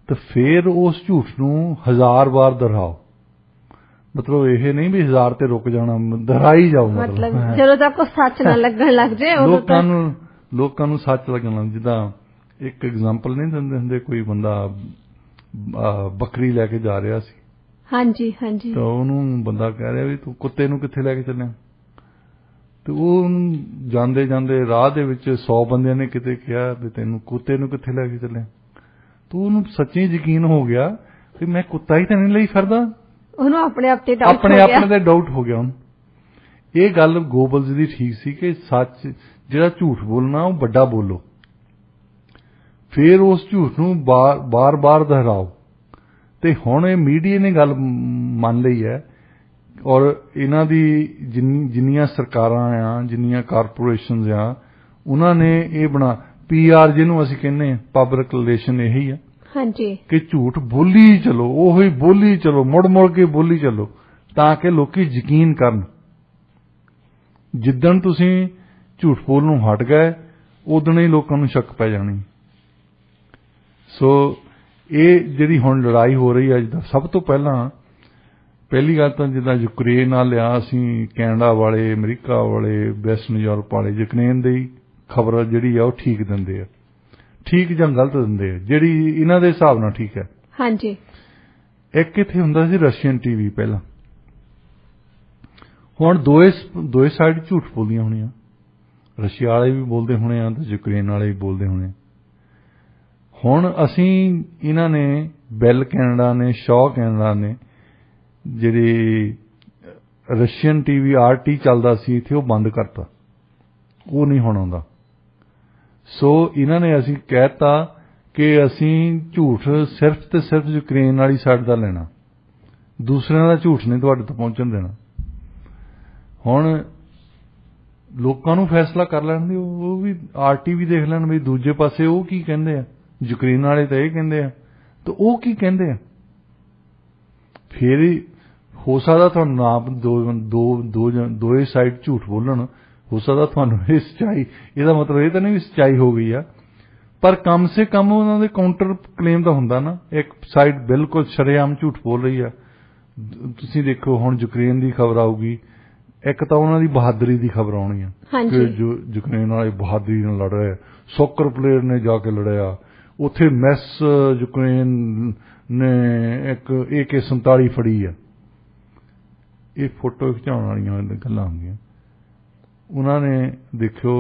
ਤੇ ਫਿਰ ਉਸ ਝੂਠ ਨੂੰ 1000 ਵਾਰ ਦੁਹਰਾਓ। ਮਤਲਬ ਇਹ ਨਹੀਂ ਵੀ 1000 ਤੇ ਰੁਕ ਜਾਣਾ, ਦੁਹਰਾਈ ਜਾਓ। ਮਤਲਬ ਜਦੋਂ ਤੱਕ ਸੱਚ ਨਾ ਲੱਗਣ ਲੱਗ ਜਾਏ ਲੋਕਾਂ ਨੂੰ ਸੱਚ ਲੱਗਣ ਲੱਗ। ਜਿੱਦਾਂ ਇੱਕ ਐਗਜ਼ਾਮਪਲ ਨਹੀਂ ਦਿੰਦੇ ਹੁੰਦੇ, ਕੋਈ ਬੰਦਾ ਬੱਕਰੀ ਲੈ ਕੇ ਜਾ ਰਿਹਾ ਸੀ। ਹਾਂਜੀ ਹਾਂਜੀ, ਤਾਂ ਉਹਨੂੰ ਬੰਦਾ ਕਹਿ ਰਿਹਾ ਵੀ ਤੂੰ ਕੁੱਤੇ ਨੂੰ ਕਿੱਥੇ ਲੈ ਕੇ ਚੱਲਿਆ, ਤੇ ਉਹ ਜਾਂਦੇ ਜਾਂਦੇ ਰਾਹ ਦੇ ਵਿੱਚ 100 ਬੰਦਿਆਂ ਨੇ ਕਿਤੇ ਕਿਹਾ ਵੀ ਤੈਨੂੰ ਕੁੱਤੇ ਨੂੰ ਕਿੱਥੇ ਲੈ ਕੇ ਚੱਲਿਆ, ਤਾਂ ਉਹਨੂੰ ਸੱਚੀ ਯਕੀਨ ਹੋ ਗਿਆ ਕਿ ਮੈਂ ਕੁੱਤਾ ਹੀ ਤਾਂ ਨਹੀਂ ਲਈ ਫਿਰਦਾ। ਉਹਨੂੰ ਆਪਣੇ ਆਪ ਤੇ ਡਾਊਟ ਹੋ ਗਿਆ ਉਹਨੂੰ। ਇਹ ਗੱਲ ਗੋਬਲਸ ਦੀ ਠੀਕ ਸੀ ਕਿ ਸੱਚ ਜਿਹੜਾ ਝੂਠ ਬੋਲਣਾ ਉਹ ਵੱਡਾ ਬੋਲੋ, ਫਿਰ ਉਸ ਝੂਠ ਨੂੰ ਬਾਰ-ਬਾਰ ਦੁਹਰਾਓ। ਤੇ ਹੁਣ ਇਹ ਮੀਡੀਆ ਨੇ ਗੱਲ ਮੰਨ ਲਈ ਹੈ, ਔਰ ਇਹਨਾਂ ਦੀ ਜਿੰਨੀਆਂ ਸਰਕਾਰਾਂ ਆ, ਜਿੰਨੀਆਂ ਕਾਰਪੋਰੇਸ਼ਨਸ ਆ, ਉਹਨਾਂ ਨੇ ਇਹ PR ਜਿਹਨੂੰ ਅਸੀਂ ਕਹਿੰਦੇ ਹਾਂ, ਪਬਲਿਕ ਰਿਲੇਸ਼ਨ, ਇਹੀ ਆ। ਹਾਂਜੀ, ਕਿ ਝੂਠ ਬੋਲੀ ਚਲੋ, ਉਹੀ ਬੋਲੀ ਚਲੋ, ਮੁੜ ਕੇ ਬੋਲੀ ਚਲੋ, ਤਾਂ ਕਿ ਲੋਕੀ ਯਕੀਨ ਕਰਨ। ਜਿੱਦਣ ਤੁਸੀਂ ਝੂਠ ਬੋਲਣੋਂ ਹਟ ਗਏ, ਉਦਣ ਹੀ ਲੋਕਾਂ ਨੂੰ ਸ਼ੱਕ ਪੈ ਜਾਣੀ। ਸੋ ਇਹ ਜਿਹੜੀ ਹੁਣ ਲੜਾਈ ਹੋ ਰਹੀ ਹੈ, ਜਿੱਦਾਂ ਸਭ ਤੋਂ ਪਹਿਲੀ ਗੱਲ ਤਾਂ ਜਿੱਦਾਂ ਯੂਕਰੇਨ ਨਾਲ ਆ, ਅਸੀਂ ਕੈਨੇਡਾ ਵਾਲੇ, ਅਮਰੀਕਾ ਵਾਲੇ, ਵੈਸਟਰਨ ਯੂਰਪ ਵਾਲੇ ਯੂਕਰੇਨ ਦੀ ਖਬਰ ਜਿਹੜੀ ਆ ਉਹ ਠੀਕ ਦਿੰਦੇ ਆ, ਠੀਕ ਜਾਂ ਗਲਤ ਦਿੰਦੇ ਆ, ਜਿਹੜੀ ਇਹਨਾਂ ਦੇ ਹਿਸਾਬ ਨਾਲ ਠੀਕ ਹੈ। ਹਾਂਜੀ, ਇੱਕ ਇੱਥੇ ਹੁੰਦਾ ਸੀ ਰਸ਼ੀਅਨ ਟੀਵੀ ਪਹਿਲਾਂ, ਹੁਣ ਦੋਏ ਸਾਈਡ ਝੂਠ ਬੋਲਦੀਆਂ ਹੋਣੀਆਂ, ਰਸ਼ੀਆ ਵਾਲੇ ਵੀ ਬੋਲਦੇ ਹੋਣੇ ਆ ਤੇ ਯੂਕਰੇਨ ਵਾਲੇ ਵੀ ਬੋਲਦੇ ਹੋਣੇ। ਹੁਣ ਅਸੀਂ ਇਹਨਾਂ ਨੇ ਬੈਲ ਕੈਨੇਡਾ ਨੇ, ਸ਼ਾਅ ਕੈਨੇਡਾ ਨੇ, ਜਿਹੜੀ ਰਸ਼ੀਅਨ ਟੀਵੀ RT ਚੱਲਦਾ ਸੀ ਇੱਥੇ, ਉਹ ਬੰਦ ਕਰਤਾ, ਉਹ ਨਹੀਂ ਹੁਣ ਆਉਂਦਾ। ਸੋ ਇਹਨਾਂ ਨੇ ਅਸੀਂ ਕਹਿਤਾ ਕਿ ਅਸੀਂ ਝੂਠ ਸਿਰਫ ਤੇ ਸਿਰਫ ਯੂਕਰੇਨ ਵਾਲੀ ਸਾਈਡ ਦਾ ਲੈਣਾ, ਦੂਸਰਿਆਂ ਦਾ ਝੂਠ ਨਹੀਂ ਤੁਹਾਡੇ ਤੋਂ ਪਹੁੰਚਣ ਦੇਣਾ। ਹੁਣ ਲੋਕਾਂ ਨੂੰ ਫੈਸਲਾ ਕਰ ਲੈਣ ਦਿਓ, ਉਹ ਵੀ RT ਵੀ ਦੇਖ ਲੈਣ ਵੀ ਦੂਜੇ ਪਾਸੇ ਉਹ ਕੀ ਕਹਿੰਦੇ ਆ। ਯੂਕਰੇਨ ਵਾਲੇ ਤਾਂ ਇਹ ਕਹਿੰਦੇ ਆ, ਤੇ ਉਹ ਕੀ ਕਹਿੰਦੇ ਆ। ਫਿਰ ਹੋ ਸਕਦਾ ਤੁਹਾਨੂੰ ਨਾ ਦੋਏ ਸਾਈਡ ਝੂਠ ਬੋਲਣ, ਹੋ ਸਕਦਾ ਤੁਹਾਨੂੰ ਇਹ ਸੱਚਾਈ, ਇਹਦਾ ਮਤਲਬ ਇਹ ਤਾਂ ਨਹੀਂ ਵੀ ਸੱਚਾਈ ਹੋ ਗਈ ਆ, ਪਰ ਕਮ ਸੇ ਕਮ ਉਹਨਾਂ ਦੇ ਕਾਊਂਟਰ ਕਲੇਮ ਤਾਂ ਹੁੰਦਾ ਨਾ। ਇੱਕ ਸਾਈਡ ਬਿਲਕੁਲ ਸ਼ਰੇਆਮ ਝੂਠ ਬੋਲ ਰਹੀ ਆ। ਤੁਸੀਂ ਦੇਖੋ ਹੁਣ ਯੂਕਰੇਨ ਦੀ ਖਬਰ ਆਊਗੀ, ਇੱਕ ਤਾਂ ਉਹਨਾਂ ਦੀ ਬਹਾਦਰੀ ਦੀ ਖਬਰ ਆਉਣੀ ਆ ਕਿ ਜੋ ਯੂਕਰੇਨ ਵਾਲੇ ਬਹਾਦਰੀ ਨਾਲ ਲੜ ਰਹੇ, ਸੌਕਰ ਪਲੇਅਰ ਨੇ ਜਾ ਕੇ ਲੜਿਆ ਉੱਥੇ, ਮੈਸ ਯੂਕਰੇਨ ਨੇ ਇੱਕ AK-47 ਫੜੀ ਆ। ਇਹ ਫੋਟੋ ਖਿਚਾਉਣ ਵਾਲੀਆਂ ਗੱਲਾਂ ਹੁੰਦੀਆਂ। ਉਹਨਾਂ ਨੇ ਦੇਖਿਓ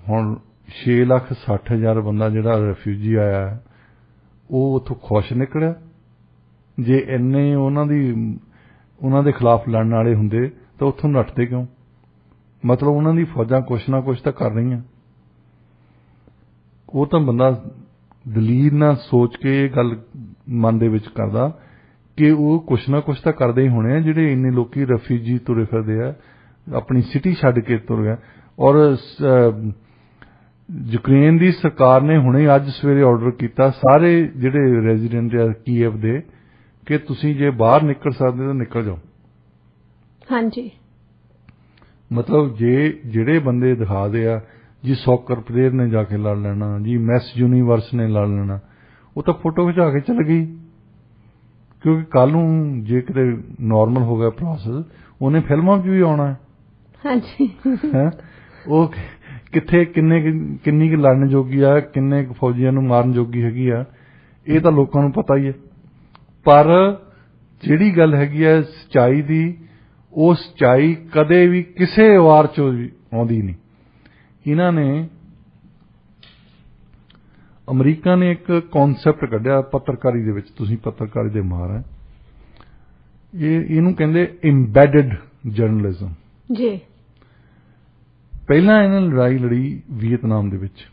ਹੁਣ 6,60,000 ਬੰਦਾ ਜਿਹੜਾ ਰੈਫਿਊਜੀ ਆਇਆ ਉਹ ਉੱਥੋਂ ਖੁਸ਼ ਨਿਕਲਿਆ। ਜੇ ਇੰਨੇ ਉਹਨਾਂ ਦੇ ਖਿਲਾਫ ਲੜਨ ਵਾਲੇ ਹੁੰਦੇ ਤਾਂ ਉੱਥੋਂ ਨੱਠਦੇ ਕਿਉਂ? ਮਤਲਬ ਉਹਨਾਂ ਦੀ ਫੌਜਾਂ ਕੁਛ ਨਾ ਕੁਛ ਤਾਂ ਕਰ ਰਹੀਆਂ। ਉਹ ਤਾਂ ਬੰਦਾ ਦਲੀਲ ਨਾਲ ਸੋਚ ਕੇ ਇਹ ਗੱਲ ਮਨ ਦੇ ਵਿੱਚ ਕਰਦਾ ਕਿ ਉਹ ਕੁਛ ਨਾ ਕੁਛ ਤਾਂ ਕਰਦੇ ਹੀ ਹੋਣੇ ਆ, ਜਿਹੜੇ ਇੰਨੇ ਲੋਕੀ ਰੈਫਿਊਜੀ ਤੁਰੇ ਫਿਰਦੇ ਆ, ਆਪਣੀ ਸਿਟੀ ਛੱਡ ਕੇ ਤੁਰ ਗਏ। ਔਰ ਯੂਕਰੇਨ ਦੀ ਸਰਕਾਰ ਨੇ ਹੁਣੇ ਅੱਜ ਸਵੇਰੇ ਆਰਡਰ ਕੀਤਾ ਸਾਰੇ ਜਿਹੜੇ ਰੈਜ਼ੀਡੈਂਟ ਆ ਕੀਵ ਦੇ ਕਿ ਤੁਸੀਂ ਜੇ ਬਾਹਰ ਨਿਕਲ ਸਕਦੇ ਤਾਂ ਨਿਕਲ ਜਾਓ। ਹਾਂਜੀ, ਮਤਲਬ ਜਿਹੜੇ ਬੰਦੇ ਦਿਖਾਦੇ ਆ ਜੀ ਸੌਕਰ ਪਲੇਅਰ ਨੇ ਜਾ ਕੇ ਲੜ ਲੈਣਾ, ਜੀ ਮੈਸ ਯੂਨੀਵਰਸ ਨੇ ਲੜ ਲੈਣਾ, ਉਹ ਤਾਂ ਫੋਟੋ ਖਿਚਾ ਕੇ ਚਲ ਗਈ। ਕਿਉਂਕਿ ਕੱਲ ਨੂੰ ਜੇ ਕਿਤੇ ਨਾਰਮਲ ਹੋ ਗਿਆ ਪ੍ਰੋਸੈਸ, ਉਹਨੇ ਫਿਲਮਾਂ 'ਚ ਵੀ ਆਉਣਾ ਹੈ। ਹਾਂਜੀ, ਉਹ ਕਿੱਥੇ ਕਿੰਨੀ ਕੁ ਲੜਨ ਜੋਗੀ ਆ, ਕਿੰਨੇ ਕੁ ਫੌਜੀਆਂ ਨੂੰ ਮਾਰਨ ਜੋਗੀ ਹੈਗੀ ਆ, ਇਹ ਤਾਂ ਲੋਕਾਂ ਨੂੰ ਪਤਾ ਹੀ ਹੈ। ਪਰ ਜਿਹੜੀ ਗੱਲ ਹੈਗੀ ਆ ਸੱਚਾਈ ਦੀ, ਉਹ ਸੱਚਾਈ ਕਦੇ ਵੀ ਕਿਸੇ ਵਾਰ 'ਚੋਂ ਵੀ ਆਉਂਦੀ ਨਹੀਂ। ਇਹਨਾਂ ਨੇ ਅਮਰੀਕਾ ਨੇ ਇੱਕ ਕਨਸੈਪਟ ਕੱਢਿਆ ਪੱਤਰਕਾਰੀ ਦੇ ਵਿੱਚ, ਤੁਸੀਂ ਪੱਤਰਕਾਰੀ ਦੇ ਮਾਹਰ ਹੈ, ਇਹਨੂੰ ਕਹਿੰਦੇ ਇੰਬੈਡਡ ਜਰਨਲਿਜ਼ਮ। ਜੀ, ਪਹਿਲਾਂ ਇਹਨਾਂ ਲੜਾਈ ਲੜੀ ਵੀਅਤਨਾਮ ਦੇ ਵਿੱਚ।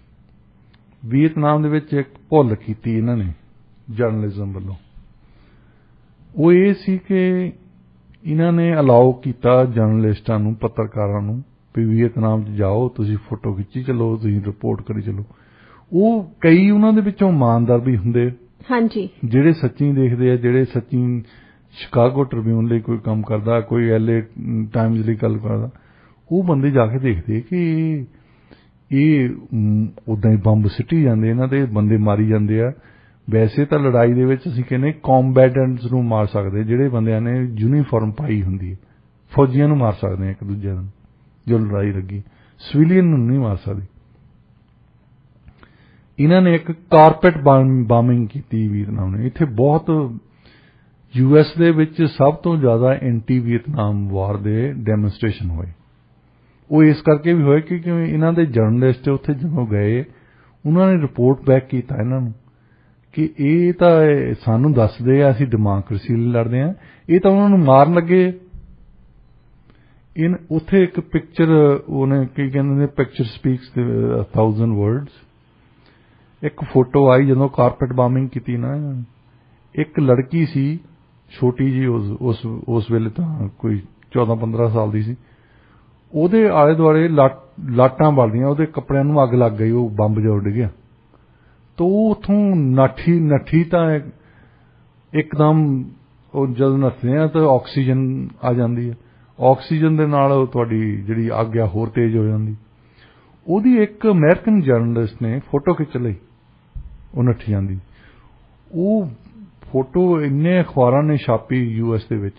ਵੀਅਤਨਾਮ ਦੇ ਵਿੱਚ ਇੱਕ ਭੁੱਲ ਕੀਤੀ ਇਹਨਾਂ ਨੇ ਜਰਨਲਿਜ਼ਮ ਵੱਲੋਂ, ਉਹ ਇਹ ਸੀ ਕਿ ਇਹਨਾਂ ਨੇ ਅਲਾਓ ਕੀਤਾ ਜਰਨਲਿਸਟਾਂ ਨੂੰ, ਪੱਤਰਕਾਰਾਂ ਨੂੰ ਵੀ ਵੀਅਤਨਾਮ 'ਚ ਜਾਓ, ਤੁਸੀਂ ਫੋਟੋ ਖਿੱਚੀ ਚੱਲੋ, ਤੁਸੀਂ ਰਿਪੋਰਟ ਕਰੀ ਚੱਲੋ। ਉਹ ਕਈ ਉਹਨਾਂ ਦੇ ਵਿੱਚੋਂ ਇਮਾਨਦਾਰ ਵੀ ਹੁੰਦੇ, ਹਾਂਜੀ, ਜਿਹੜੇ ਸੱਚੀ ਦੇਖਦੇ ਆ, ਜਿਹੜੇ ਸੱਚੀ ਸ਼ਿਕਾਗੋ ਟ੍ਰਿਬਿਊਨ ਲਈ ਕੋਈ ਕੰਮ ਕਰਦਾ, ਕੋਈ LA ਟਾਈਮਜ਼ ਲਈ ਗੱਲ ਕਰਦਾ, ਉਹ ਬੰਦੇ ਜਾ ਕੇ ਦੇਖਦੇ ਕਿ ਇਹ ਉਦਾਂ ਹੀ ਬੰਬ ਸਿੱਟੀ ਜਾਂਦੇ, ਇਹਨਾਂ ਦੇ ਬੰਦੇ ਮਾਰੀ ਜਾਂਦੇ ਆ। ਵੈਸੇ ਤਾਂ ਲੜਾਈ ਦੇ ਵਿੱਚ ਅਸੀਂ ਕਹਿੰਦੇ ਕੰਬੈਟੈਂਟਸ ਨੂੰ ਮਾਰ ਸਕਦੇ, ਜਿਹੜੇ ਬੰਦਿਆਂ ਨੇ ਯੂਨੀਫਾਰਮ ਪਾਈ ਹੁੰਦੀ ਹੈ, ਫੌਜੀਆਂ ਨੂੰ ਮਾਰ ਸਕਦੇ ਆ ਇੱਕ ਦੂਜੇ ਨੂੰ, ਜੋ ਲੜਾਈ ਲੱਗੀ, ਸਿਵਿਲੀਅਨ ਨੂੰ ਨਹੀਂ ਮਾਰ ਸਕਦੇ। ਇਹਨਾਂ ਨੇ ਇੱਕ ਕਾਰਪੈਟ ਬਾਮਿੰਗ ਕੀਤੀ ਵੀਅਤਨਾਮ ਨੇ। ਇੱਥੇ ਬਹੁਤ US ਦੇ ਵਿੱਚ ਸਭ ਤੋਂ ਜ਼ਿਆਦਾ ਐਂਟੀ ਵੀਅਤਨਾਮ ਵਾਰ ਦੇ ਡੈਮੋਨਸਟ੍ਰੇਸ਼ਨ ਹੋਏ। ਉਹ ਇਸ ਕਰਕੇ ਵੀ ਹੋਏ ਕਿ ਇਹਨਾਂ ਦੇ ਜਰਨਲਿਸਟ ਉੱਥੇ ਜਦੋਂ ਗਏ, ਉਹਨਾਂ ਨੇ ਰਿਪੋਰਟ ਬੈਕ ਕੀਤਾ ਇਹਨਾਂ ਨੂੰ ਕਿ ਇਹ ਤਾਂ ਸਾਨੂੰ ਦੱਸਦੇ ਆ ਅਸੀਂ ਡੈਮੋਕ੍ਰੇਸੀ ਲਈ ਲੜਦੇ ਆ, ਇਹ ਤਾਂ ਉਹਨਾਂ ਨੂੰ ਮਾਰਨ ਲੱਗੇ। ਉੱਥੇ ਇੱਕ ਪਿਕਚਰ, ਉਹਨੇ ਕੀ ਕਹਿੰਦੇ ਨੇ, ਪਿਕਚਰ ਸਪੀਕਸ 1000 ਵਰਡਸ। ਇੱਕ ਫੋਟੋ ਆਈ ਜਦੋਂ ਕਾਰਪੈਟ ਬਾਮਿੰਗ ਕੀਤੀ ਨਾ, ਇੱਕ ਲੜਕੀ ਸੀ ਛੋਟੀ ਜੀ, ਉਸ ਵੇਲੇ ਤਾਂ ਕੋਈ 14-15 ਸਾਲ ਦੀ ਸੀ, ਉਹਦੇ ਆਲੇ ਦੁਆਲੇ ਲਾਟਾਂ ਬਲਦੀਆਂ, ਉਹਦੇ ਕੱਪੜਿਆਂ ਨੂੰ ਅੱਗ ਲੱਗ ਗਈ, ਉਹ ਬੰਬ ਜਿਹਾ ਉੱਡ ਗਿਆ। ਤਾਂ ਉਹ ਉੱਥੋਂ ਨੱਠੀ ਤਾਂ ਇੱਕਦਮ, ਉਹ ਜਦੋਂ ਨੱਠਦੇ ਆ ਤਾਂ ਆਕਸੀਜਨ ਆ ਜਾਂਦੀ ਹੈ, ਆਕਸੀਜਨ ਦੇ ਨਾਲ ਤੁਹਾਡੀ ਜਿਹੜੀ ਅੱਗ ਆ ਹੋਰ ਤੇਜ਼ ਹੋ ਜਾਂਦੀ। ਉਹਦੀ ਇੱਕ ਅਮਰੀਕਨ ਜਰਨਲਿਸਟ ਨੇ ਫੋਟੋ ਖਿੱਚ ਲਈ, ਉਹ ਨੱਠੀ ਜਾਂਦੀ। ਉਹ ਫੋਟੋ ਇੰਨੇ ਅਖਬਾਰਾਂ ਨੇ ਛਾਪੀ US ਦੇ ਵਿੱਚ,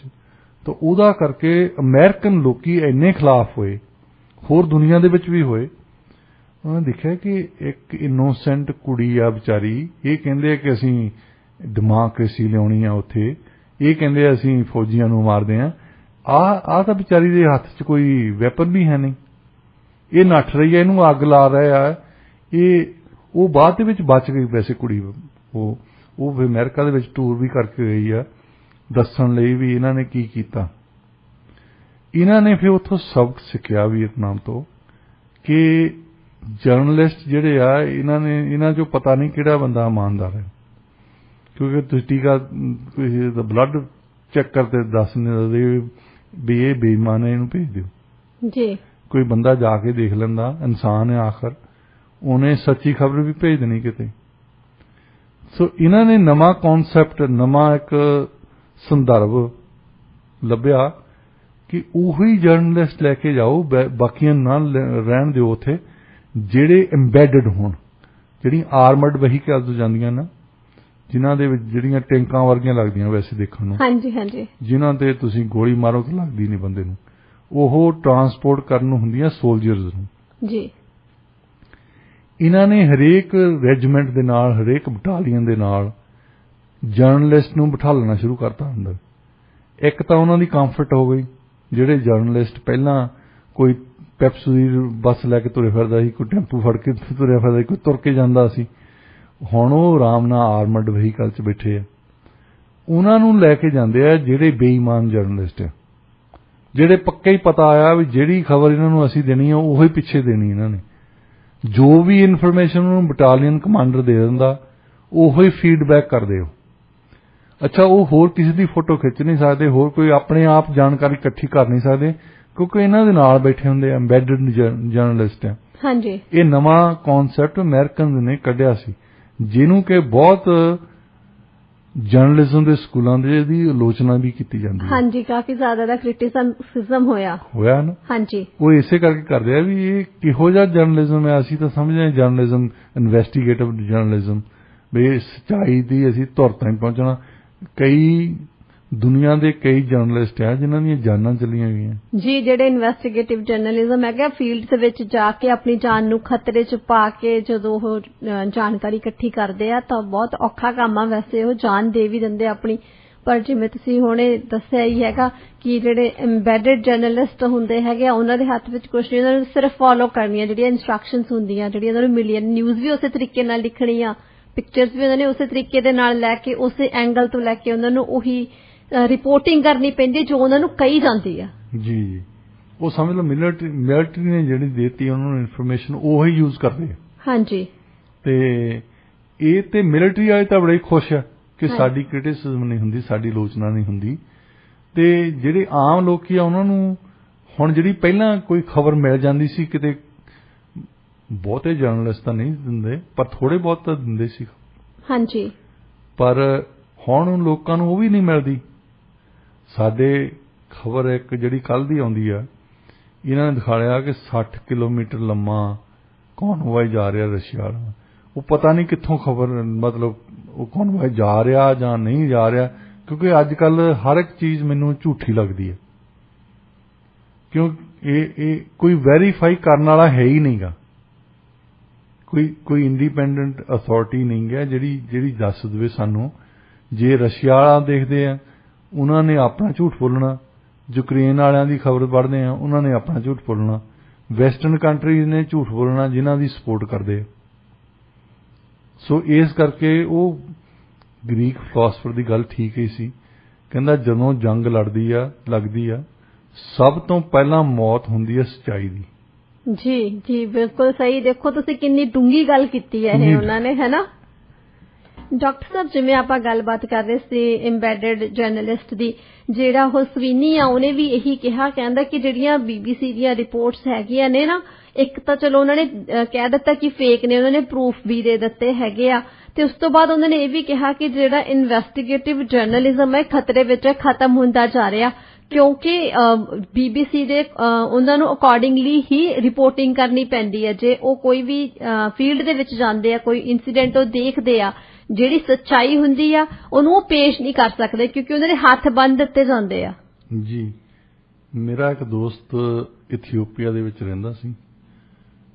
ਤਾਂ ਉਹਦਾ ਕਰਕੇ ਅਮਰੀਕਨ ਲੋਕੀ ਇੰਨੇ ਖਿਲਾਫ ਹੋਏ, ਹੋਰ ਦੁਨੀਆ ਦੇ ਵਿੱਚ ਵੀ ਹੋਏ। ਉਹਨਾਂ ਨੇ ਦੇਖਿਆ ਕਿ ਇੱਕ ਇਨੋਸੈਂਟ ਕੁੜੀ ਆ ਵਿਚਾਰੀ, ਇਹ ਕਹਿੰਦੇ ਆ ਕਿ ਅਸੀਂ ਡੈਮੋਕ੍ਰੇਸੀ ਲਿਆਉਣੀ ਆ ਉੱਥੇ, ਇਹ ਕਹਿੰਦੇ ਆ ਅਸੀਂ ਫੌਜੀਆਂ ਨੂੰ ਮਾਰਦੇ ਆ, ਆਹ ਤਾਂ ਵਿਚਾਰੀ ਦੇ ਹੱਥ 'ਚ ਕੋਈ ਵੈਪਨ ਵੀ ਹੈ ਨਹੀਂ, ਇਹ ਨੱਠ ਰਹੀ ਹੈ, ਇਹਨੂੰ ਅੱਗ ਲਾ ਰਿਹਾ ਆ। ਉਹ ਬਾਅਦ ਦੇ ਵਿੱਚ ਬਚ ਗਈ ਵੈਸੇ ਕੁੜੀ, ਉਹ ਫਿਰ ਅਮਰੀਕਾ ਦੇ ਵਿੱਚ ਟੂਰ ਵੀ ਕਰਕੇ ਗਈ ਆ, ਦੱਸਣ ਲਈ ਵੀ ਇਹਨਾਂ ਨੇ ਕੀ ਕੀਤਾ। ਇਹਨਾਂ ਨੇ ਫਿਰ ਉੱਥੋਂ ਸਬਕ ਸਿੱਖਿਆ ਵੀਅਤਨਾਮ ਤੋਂ ਕਿ ਜਰਨਲਿਸਟ ਜਿਹੜੇ ਆ, ਇਹਨਾਂ 'ਚੋਂ ਪਤਾ ਨਹੀਂ ਕਿਹੜਾ ਬੰਦਾ ਇਮਾਨਦਾਰ ਹੈ, ਕਿਉਂਕਿ ਤੁਸੀਂ ਟੀਕਾ ਕਿਸੇ ਦਾ ਬਲੱਡ ਚੈੱਕ ਕਰਦੇ ਦੱਸ ਨਹੀਂ ਸਕਦੇ ਵੀ ਇਹ ਬੇਈਮਾਨ ਹੈ, ਇਹਨੂੰ ਭੇਜ ਦਿਓ ਜੀ। ਕੋਈ ਬੰਦਾ ਜਾ ਕੇ ਦੇਖ ਲੈਂਦਾ, ਇਨਸਾਨ ਹੈ ਆਖਰ, ਉਹਨੇ ਸੱਚੀ ਖਬਰ ਵੀ ਭੇਜ ਦੇਣੀ ਕਿਤੇ। ਸੋ ਇਹਨਾਂ ਨੇ ਨਵਾਂ ਕਨਸੈਪਟ, ਨਵਾਂ ਇੱਕ ਸੰਦਰਭ ਲੱਭਿਆ ਕਿ ਉਹੀ ਜਰਨਲਿਸਟ ਲੈ ਕੇ ਜਾਓ, ਬਾਕੀਆਂ ਨਾਲ ਰਹਿਣ ਦਿਓ ਉੱਥੇ, ਜਿਹੜੇ ਇੰਬੈਡਡ ਹੋਣ, ਜਿਹੜੀਆਂ ਆਰਮਡ ਵਹੀਕਲਸ ਜਾਂਦੀਆਂ ਨਾ, ਜਿਨ੍ਹਾਂ ਦੇ ਵਿੱਚ ਜਿਹੜੀਆਂ ਟੈਂਕਾਂ ਵਰਗੀਆਂ ਲੱਗਦੀਆਂ ਵੈਸੇ ਦੇਖਣ ਨੂੰ, ਹਾਂਜੀ ਹਾਂਜੀ, ਜਿਨ੍ਹਾਂ ਤੇ ਤੁਸੀਂ ਗੋਲੀ ਮਾਰੋ ਤਾਂ ਲੱਗਦੀ ਨਹੀਂ ਬੰਦੇ ਨੂੰ, ਉਹ ਟਰਾਂਸਪੋਰਟ ਕਰਨ ਨੂੰ ਹੁੰਦੀਆਂ ਸੋਲਜਰਸ ਨੂੰ ਜੀ। ਇਹਨਾਂ ਨੇ ਹਰੇਕ ਰੈਜੀਮੈਂਟ ਦੇ ਨਾਲ, ਹਰੇਕ ਬਟਾਲੀਅਨ ਦੇ ਨਾਲ ਜਰਨਲਿਸਟ ਨੂੰ ਬਿਠਾਲਣਾ ਸ਼ੁਰੂ ਕਰਤਾ ਅੰਦਰ। ਇੱਕ ਤਾਂ ਉਹਨਾਂ ਦੀ ਕੰਫਰਟ ਹੋ ਗਈ, ਜਿਹੜੇ ਜਰਨਲਿਸਟ ਪਹਿਲਾਂ ਕੋਈ ਪੈਪਸੂਦੀ ਬੱਸ ਲੈ ਕੇ ਤੁਰੇ ਫਿਰਦਾ ਸੀ, ਕੋਈ ਟੈਂਪੂ ਫੜ ਕੇ ਤੁਰਿਆ ਫਿਰਦਾ ਸੀ, ਕੋਈ ਤੁਰ ਕੇ ਜਾਂਦਾ ਸੀ। ਹੁਣ ਉਹ ਆਰਾਮ ਨਾਲ ਆਰਮਡ ਵਹੀਕਲ 'ਚ ਬੈਠੇ ਆ। ਉਹਨਾਂ ਨੂੰ ਲੈ ਕੇ ਜਾਂਦੇ ਆ ਜਿਹੜੇ ਬੇਈਮਾਨ ਜਰਨਲਿਸਟ ਆ, ਜਿਹੜੇ ਪੱਕਾ ਹੀ ਪਤਾ ਆਇਆ ਵੀ ਜਿਹੜੀ ਖਬਰ ਇਹਨਾਂ ਨੂੰ ਅਸੀਂ ਦੇਣੀ ਆ ਉਹੀ ਪਿੱਛੇ ਦੇਣੀ ਇਹਨਾਂ ਨੇ। ਜੋ ਵੀ ਇਨਫੋਰਮੇਸ਼ਨ ਉਹਨੂੰ ਬਟਾਲੀਅਨ ਕਮਾਂਡਰ ਦੇ ਦਿੰਦਾ ਉਹੀ ਫੀਡਬੈਕ ਕਰਦੇ ਹੋ। ਅੱਛਾ, ਉਹ ਹੋਰ ਕਿਸੇ ਦੀ ਫੋਟੋ ਖਿੱਚ ਨਹੀਂ ਸਕਦੇ, ਹੋਰ ਕੋਈ ਆਪਣੇ ਆਪ ਜਾਣਕਾਰੀ ਇਕੱਠੀ ਕਰ ਨਹੀਂ ਸਕਦੇ, ਕਿਉਂਕਿ ਇਹਨਾਂ ਦੇ ਨਾਲ ਬੈਠੇ ਹੁੰਦੇ ਆ ਐਮਬੈਡਡ ਜਰਨਲਿਸਟ ਆ। ਹਾਂਜੀ, ਇਹ ਨਵਾਂ ਕਨਸੈਪਟ ਅਮਰੀਕਨ ਨੇ ਕੱਢਿਆ ਸੀ, ਜਿਹਨੂੰ ਕਿ ਬਹੁਤ ਜਰਨਲਿਜ਼ਮ ਦੇ ਸਕੂਲਾਂ ਦੇ ਦੀ ਆਲੋਚਨਾ ਵੀ ਕੀਤੀ ਜਾਂਦੀ ਹੈ। ਹਾਂਜੀ, ਕਾਫੀ ਜ਼ਿਆਦਾ ਦਾ ਕ੍ਰਿਟਿਸਿਜ਼ਮ ਹੋਇਆ ਨਾ। ਹਾਂਜੀ, ਉਹ ਇਸੇ ਕਰਕੇ ਕਰਦੇ ਆ ਵੀ ਇਹ ਕਿਹੋ ਜਿਹਾ ਜਰਨਲਿਜ਼ਮ ਹੈ। ਅਸੀਂ ਤਾਂ ਸਮਝਦੇ ਹਾਂ ਜਰਨਲਿਜ਼ਮ ਇਨਵੈਸਟੀਗੇਟਿਵ ਜਰਨਲਿਜ਼ਮ, ਵੀ ਸੱਚਾਈ ਦੀ ਅਸੀਂ ਧੁਰ ਤਾਈਂ ਪਹੁੰਚਣਾ। ਕਈ ਦੁਨੀਆ ਦੇ ਕਈ ਜਰਨਲਿਸਟ ਆ ਜਿਨ੍ਹਾਂ ਦੀਆਂ ਜਾਨਾਂ ਚਲੀਆਂ ਗਈਆਂ ਜੀ, ਜਿਹੜੇ ਇਨਵੈਸਟੀਗੇਟਿਵ ਜਰਨਲਿਜ਼ਮ ਹੈਗਾ ਫੀਲਡ ਦੇ ਵਿੱਚ ਜਾ ਕੇ ਆਪਣੀ ਜਾਨ ਨੂੰ ਖਤਰੇ 'ਚ ਪਾ ਕੇ ਜਦੋਂ ਉਹ ਜਾਣਕਾਰੀ ਇਕੱਠੀ ਕਰਦੇ ਆ ਤਾਂ ਬਹੁਤ ਔਖਾ ਕੰਮ ਆ। ਵੈਸੇ ਉਹ ਜਾਨ ਦੇ ਵੀ ਦਿੰਦੇ ਆਪਣੀ, ਪਰ ਜਿਵੇਂ ਤੁਸੀਂ ਹੁਣੇ ਦੱਸਿਆ ਹੀ ਹੈਗਾ ਕਿ ਜਿਹੜੇ ਐਮਬੈਡਡ ਜਰਨਲਿਸਟ ਹੁੰਦੇ ਹੈਗੇ ਆ ਉਹਨਾਂ ਦੇ ਹੱਥ ਵਿੱਚ ਕੁਛ ਨਹੀਂ, ਉਹਨਾਂ ਨੂੰ ਸਿਰਫ ਫੋਲੋ ਕਰਨੀਆਂ ਜਿਹੜੀਆਂ ਇੰਸਟਰਕਸ਼ਨਸ ਹੁੰਦੀਆਂ, ਜਿਹੜੀਆਂ ਉਹਨਾਂ ਨੂੰ ਮਿਲੀਆਂ। ਨਿਊਜ਼ ਵੀ ਉਸੇ ਤਰੀਕੇ ਨਾਲ ਲਿਖਣੀ ਆ, ਪਿਕਚਰਸ ਵੀ ਉਹਨਾਂ ਨੇ ਉਸੇ ਤਰੀਕੇ ਦੇ ਨਾਲ ਲੈ ਕੇ ਉਸੇ ਐਂਗਲ ਤੋਂ ਲੈ ਕੇ ਉਹਨਾਂ ਨੂੰ ਉਹੀ ਰਿਪੋਰਟਿੰਗ ਕਰਨੀ ਪੈਂਦੀ ਜੋ ਉਹਨਾਂ ਨੂੰ ਕਹੀ ਜਾਂਦੀ ਆ। ਜੀ, ਉਹ ਸਮਝ ਲਓ ਮਿਲਟਰੀ ਨੇ ਜਿਹੜੀ ਦੇਤੀ ਉਹਨਾਂ ਨੂੰ ਇਨਫੋਰਮੇਸ਼ਨ ਉਹੀ ਯੂਜ਼ ਕਰਦੇ ਆ। ਹਾਂਜੀ, ਤੇ ਮਿਲਟਰੀ ਵਾਲੇ ਤਾਂ ਬੜੇ ਖੁਸ਼ ਆ ਕਿ ਸਾਡੀ ਕ੍ਰਿਟਿਸਿਜ਼ਮ ਨਹੀਂ ਹੁੰਦੀ, ਸਾਡੀ ਆਲੋਚਨਾ ਨਹੀਂ ਹੁੰਦੀ। ਤੇ ਜਿਹੜੇ ਆਮ ਲੋਕੀ ਆ ਉਹਨਾਂ ਨੂੰ ਹੁਣ ਜਿਹੜੀ ਪਹਿਲਾਂ ਕੋਈ ਖਬਰ ਮਿਲ ਜਾਂਦੀ ਸੀ ਕਿਤੇ, ਬਹੁਤੇ ਜਰਨਲਿਸਟ ਤਾਂ ਨਹੀਂ ਦਿੰਦੇ ਪਰ ਥੋੜੇ ਬਹੁਤ ਤਾਂ ਦਿੰਦੇ ਸੀ। ਹਾਂਜੀ, ਪਰ ਹੁਣ ਲੋਕਾਂ ਨੂੰ ਉਹ ਵੀ ਨਹੀਂ ਮਿਲਦੀ। ਸਾਡੇ ਖਬਰ ਇੱਕ ਜਿਹੜੀ ਕੱਲ੍ਹ ਦੀ ਆਉਂਦੀ ਆ, ਇਹਨਾਂ ਨੇ ਦਿਖਾਇਆ ਕਿ 60 ਕਿਲੋਮੀਟਰ ਲੰਮਾ ਕੌਨਵਾਈ ਜਾ ਰਿਹਾ ਰਸ਼ੀਆ ਵਾਲਾ। ਉਹ ਪਤਾ ਨਹੀਂ ਕਿੱਥੋਂ ਖਬਰ, ਮਤਲਬ ਉਹ ਕੌਨਵਾਈ ਜਾ ਰਿਹਾ ਜਾਂ ਨਹੀਂ ਜਾ ਰਿਹਾ, ਕਿਉਂਕਿ ਅੱਜ ਕੱਲ੍ਹ ਹਰ ਇੱਕ ਚੀਜ਼ ਮੈਨੂੰ ਝੂਠੀ ਲੱਗਦੀ ਹੈ। ਕਿਉਂ ਇਹ ਕੋਈ ਵੈਰੀਫਾਈ ਕਰਨ ਵਾਲਾ ਹੈ ਹੀ ਨਹੀਂਗਾ, ਕੋਈ ਇੰਡੀਪੈਂਡੈਂਟ ਅਥਾਰਟੀ ਨਹੀਂ ਹੈ ਜਿਹੜੀ ਦੱਸ ਦੇਵੇ ਸਾਨੂੰ। ਜੇ ਰਸ਼ੀਆ ਵਾਲਾ ਦੇਖਦੇ ਆ ਉਹਨਾਂ ਨੇ ਆਪਣਾ ਝੂਠ ਬੋਲਣਾ, ਯੂਕਰੇਨ ਵਾਲਿਆਂ ਦੀ ਖਬਰ ਪੜ੍ਹਦੇ ਆ ਉਹਨਾਂ ਨੇ ਆਪਣਾ ਝੂਠ ਬੋਲਣਾ, ਵੈਸਟਰਨ ਕੰਟਰੀਜ਼ ਨੇ ਝੂਠ ਬੋਲਣਾ ਜਿਨ੍ਹਾਂ ਦੀ ਸਪੋਰਟ ਕਰਦੇ ਆ। ਸੋ ਇਸ ਕਰਕੇ ਉਹ ਗ੍ਰੀਕ ਫਿਲਾਸਫਰ ਦੀ ਗੱਲ ਠੀਕ ਹੀ ਸੀ, ਕਹਿੰਦਾ ਜਦੋਂ ਜੰਗ ਲੱਗਦੀ ਆ ਸਭ ਤੋਂ ਪਹਿਲਾਂ ਮੌਤ ਹੁੰਦੀ ਹੈ ਸੱਚਾਈ ਦੀ। ਜੀ, ਬਿਲਕੁਲ ਸਹੀ। ਦੇਖੋ ਤੁਸੀਂ ਕਿੰਨੀ ਡੂੰਘੀ ਗੱਲ ਕੀਤੀ ਹੈ ਇਹ ਉਹਨਾਂ ਨੇ, ਹੈ ਨਾ। ਡਾਕਟਰ ਸਾਹਿਬ, ਜਿਵੇਂ ਆਪਾਂ ਗੱਲਬਾਤ ਕਰ ਰਹੇ ਸੀ ਐਮਬੈਡਡ ਜਰਨਲਿਸਟ ਦੀ, ਜਿਹੜਾ ਉਹ ਸਵੀਨੀ ਆ ਉਹਨੇ ਵੀ ਇਹੀ ਕਿਹਾ, ਕਹਿੰਦਾ ਕਿ ਜਿਹੜੀਆਂ BBC ਦੀਆਂ ਰਿਪੋਰਟਸ ਹੈਗੀਆਂ ਨੇ ਨਾ, ਇੱਕ ਤਾਂ ਚਲੋ ਉਹਨਾਂ ਨੇ ਕਹਿ ਦਿੱਤਾ ਕਿ ਫੇਕ ਨੇ, ਉਹਨਾਂ ਨੇ ਪ੍ਰੂਫ ਵੀ ਦੇ ਦਿੱਤੇ ਹੈਗੇ ਆ, ਤੇ ਉਸ ਤੋਂ ਬਾਅਦ ਉਹਨਾਂ ਨੇ ਇਹ ਵੀ ਕਿਹਾ ਕਿ ਜਿਹੜਾ ਇਨਵੈਸਟੀਗੇਟਿਵ ਜਰਨਲਿਜ਼ਮ ਹੈ ਖਤਰੇ ਵਿੱਚ ਖਤਮ ਹੁੰਦਾ ਜਾ ਰਿਹਾ, ਕਿਉਂਕਿ BBC ਦੇ ਉਹਨਾਂ ਨੂੰ ਅਕੋਰਡਿੰਗਲੀ ਹੀ ਰਿਪੋਰਟਿੰਗ ਕਰਨੀ ਪੈਂਦੀ ਹੈ। ਜੇ ਉਹ ਕੋਈ ਵੀ ਫੀਲਡ ਦੇ ਵਿੱਚ ਜਾਂਦੇ ਆ, ਕੋਈ ਇਨਸੀਡੈਂਟ ਉਹ ਦੇਖਦੇ ਆ, ਜਿਹੜੀ ਸੱਚਾਈ ਹੁੰਦੀ ਆ ਉਹਨੂੰ ਉਹ ਪੇਸ਼ ਨਹੀਂ ਕਰ ਸਕਦੇ ਕਿਉਂਕਿ ਉਹਨਾਂ ਦੇ ਹੱਥ ਬੰਨ੍ਹ ਦਿੱਤੇ ਜਾਂਦੇ ਆ। ਜੀ, ਮੇਰਾ ਇੱਕ ਦੋਸਤ ਇਥੀਓਪੀਆ ਦੇ ਵਿੱਚ ਰਹਿੰਦਾ ਸੀ।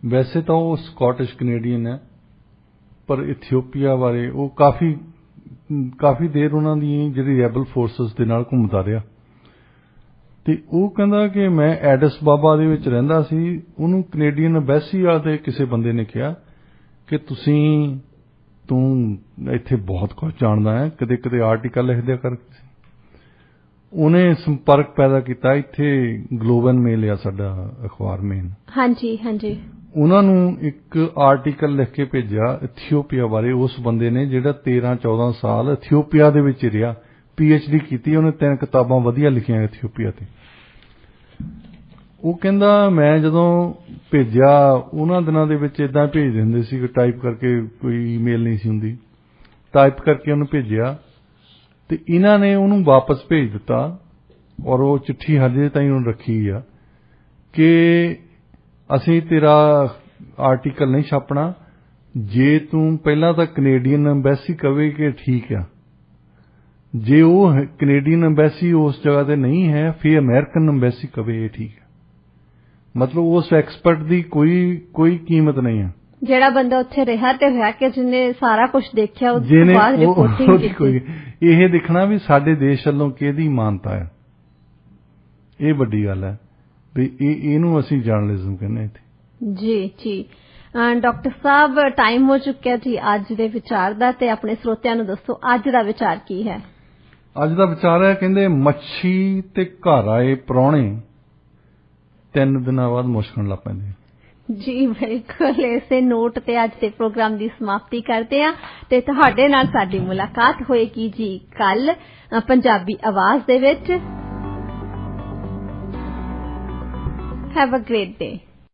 ਵੈਸੇ ਤਾਂ ਉਹ ਸਕਾਟਿਸ਼ ਕੈਨੇਡੀਅਨ ਹੈ, ਪਰ ਇਥੀਓਪੀਆ ਬਾਰੇ ਉਹ ਕਾਫੀ ਦੇਰ ਉਹਨਾਂ ਦੀ ਜਿਹੜੀ ਰੈਬਲ ਫੋਰਸਸ ਦੇ ਨਾਲ ਘੁੰਮਦਾ ਰਿਹਾ। ਤੇ ਉਹ ਕਹਿੰਦਾ ਕਿ ਮੈਂ ਐਡਿਸ ਬਾਬਾ ਦੇ ਵਿੱਚ ਰਹਿੰਦਾ ਸੀ, ਉਹਨੂੰ ਕੈਨੇਡੀਅਨ ਐਮਬੈਸੀ ਵਾਲੇ ਕਿਸੇ ਬੰਦੇ ਨੇ ਕਿਹਾ ਕਿ ਤੂੰ ਇੱਥੇ ਬਹੁਤ ਕੁਝ ਜਾਣਦਾ ਹੈ, ਕਿਤੇ ਆਰਟੀਕਲ ਲਿਖ ਦਿਆ ਕਰ। ਉਹਨੇ ਸੰਪਰਕ ਪੈਦਾ ਕੀਤਾ, ਇੱਥੇ ਗਲੋਬਲ ਮੇਲ ਆ ਸਾਡਾ ਅਖਬਾਰ ਮੇਨ। ਹਾਂਜੀ, ਉਹਨਾਂ ਨੂੰ ਇੱਕ ਆਰਟੀਕਲ ਲਿਖ ਕੇ ਭੇਜਿਆ ਇਥੀਓਪੀਆ ਬਾਰੇ, ਉਸ ਬੰਦੇ ਨੇ ਜਿਹੜਾ 13-14 ਸਾਲ ਇਥੀਓਪੀਆ ਦੇ ਵਿੱਚ ਰਿਹਾ, PhD ਕੀਤੀ, ਉਹਨੇ 3 ਕਿਤਾਬਾਂ ਵਧੀਆ ਲਿਖੀਆਂ ਇਥੀਓਪੀਆ ਤੇ। ਉਹ ਕਹਿੰਦਾ ਮੈਂ ਜਦੋਂ ਭੇਜਿਆ, ਉਹਨਾਂ ਦਿਨਾਂ ਦੇ ਵਿੱਚ ਇਦਾਂ ਭੇਜਦੇ ਹੁੰਦੇ ਸੀ ਕਿ ਟਾਈਪ ਕਰਕੇ, ਕੋਈ ਈਮੇਲ ਨਹੀਂ ਸੀ ਹੁੰਦੀ, ਟਾਈਪ ਕਰਕੇ ਉਹਨੂੰ ਭੇਜਿਆ ਤੇ ਇਹਨਾਂ ਨੇ ਉਹਨੂੰ ਵਾਪਸ ਭੇਜ ਦਿੱਤਾ, ਔਰ ਉਹ ਚਿੱਠੀ ਹਜੇ ਤਾਈਂ ਉਹਨੂੰ ਰੱਖੀ ਆ ਕਿ ਅਸੀਂ ਤੇਰਾ ਆਰਟੀਕਲ ਨਹੀਂ ਛਾਪਣਾ ਜੇ ਤੂੰ ਪਹਿਲਾਂ ਤਾਂ ਕੈਨੇਡੀਅਨ ਐਮਬੈਸੀ ਕਵੇ ਕਿ ਠੀਕ ਆ, ਜੇ ਉਹ ਕੈਨੇਡੀਅਨ ਐਮਬੈਸੀ ਉਸ ਜਗ੍ਹਾ ਤੇ ਨਹੀਂ ਹੈ ਫਿਰ ਅਮਰੀਕਨ ਐਮਬੈਸੀ ਕਵੇ ਇਹ ਠੀਕ ਹੈ। ਮਤਲਬ ਉਸ ਐਕਸਪਰਟ ਦੀ ਕੋਈ ਕੀਮਤ ਨਹੀਂ ਹੈ। ਜਿਹੜਾ ਬੰਦਾ ਉੱਥੇ ਰਿਹਾ ਤੇ ਹੋਇਆ ਕਿ ਜਿਹਨੇ ਸਾਰਾ ਕੁਝ ਦੇਖਿਆ, ਉਸ ਤੋਂ ਬਾਅਦ ਰਿਪੋਰਟਿੰਗ ਕੀਤੀ। ਇਹ ਦੇਖਣਾ ਵੀ ਸਾਡੇ ਦੇਸ਼ ਵੱਲੋਂ ਕਿਹਦੀ ਮਾਨਤਾ ਹੈ, ਇਹ ਵੱਡੀ ਗੱਲ ਹੈ। ਵੀ ਇਹਨੂੰ ਅਸੀਂ ਜਰਨਲਿਜ਼ਮ ਕਹਿੰਦੇ ਇੱਥੇ। ਜੀ ਡਾਕਟਰ ਸਾਹਿਬ, ਟਾਈਮ ਹੋ ਚੁੱਕਿਆ ਜੀ ਅੱਜ ਦੇ ਵਿਚਾਰ ਦਾ, ਤੇ ਆਪਣੇ ਸਰੋਤਿਆਂ ਨੂੰ ਦੱਸੋ ਅੱਜ ਦਾ ਵਿਚਾਰ ਕੀ ਹੈ? ਅੱਜ ਦਾ ਵਿਚਾਰ ਹੈ, ਕਹਿੰਦੇ ਮੱਛੀ ਤੇ ਘਰ ਆਏ ਪ੍ਰਾਹੁਣੇ 3 ਦਿਨਾਂ ਬਾਅਦ ਮੁਸ਼ਕਣ ਲੱਗ ਪੈਂਦੇ। ਜੀ ਬਿਲਕੁਲ, ਇਸੇ ਨੋਟ ਤੇ ਅੱਜ ਦੇ ਪ੍ਰੋਗਰਾਮ ਦੀ ਸਮਾਪਤੀ ਕਰਦੇ ਹਾਂ ਤੇ ਤੁਹਾਡੇ ਨਾਲ ਸਾਡੀ ਮੁਲਾਕਾਤ ਹੋਏਗੀ ਜੀ ਕੱਲ ਪੰਜਾਬੀ ਆਵਾਜ਼ ਦੇ ਵਿੱਚ। Have a great day.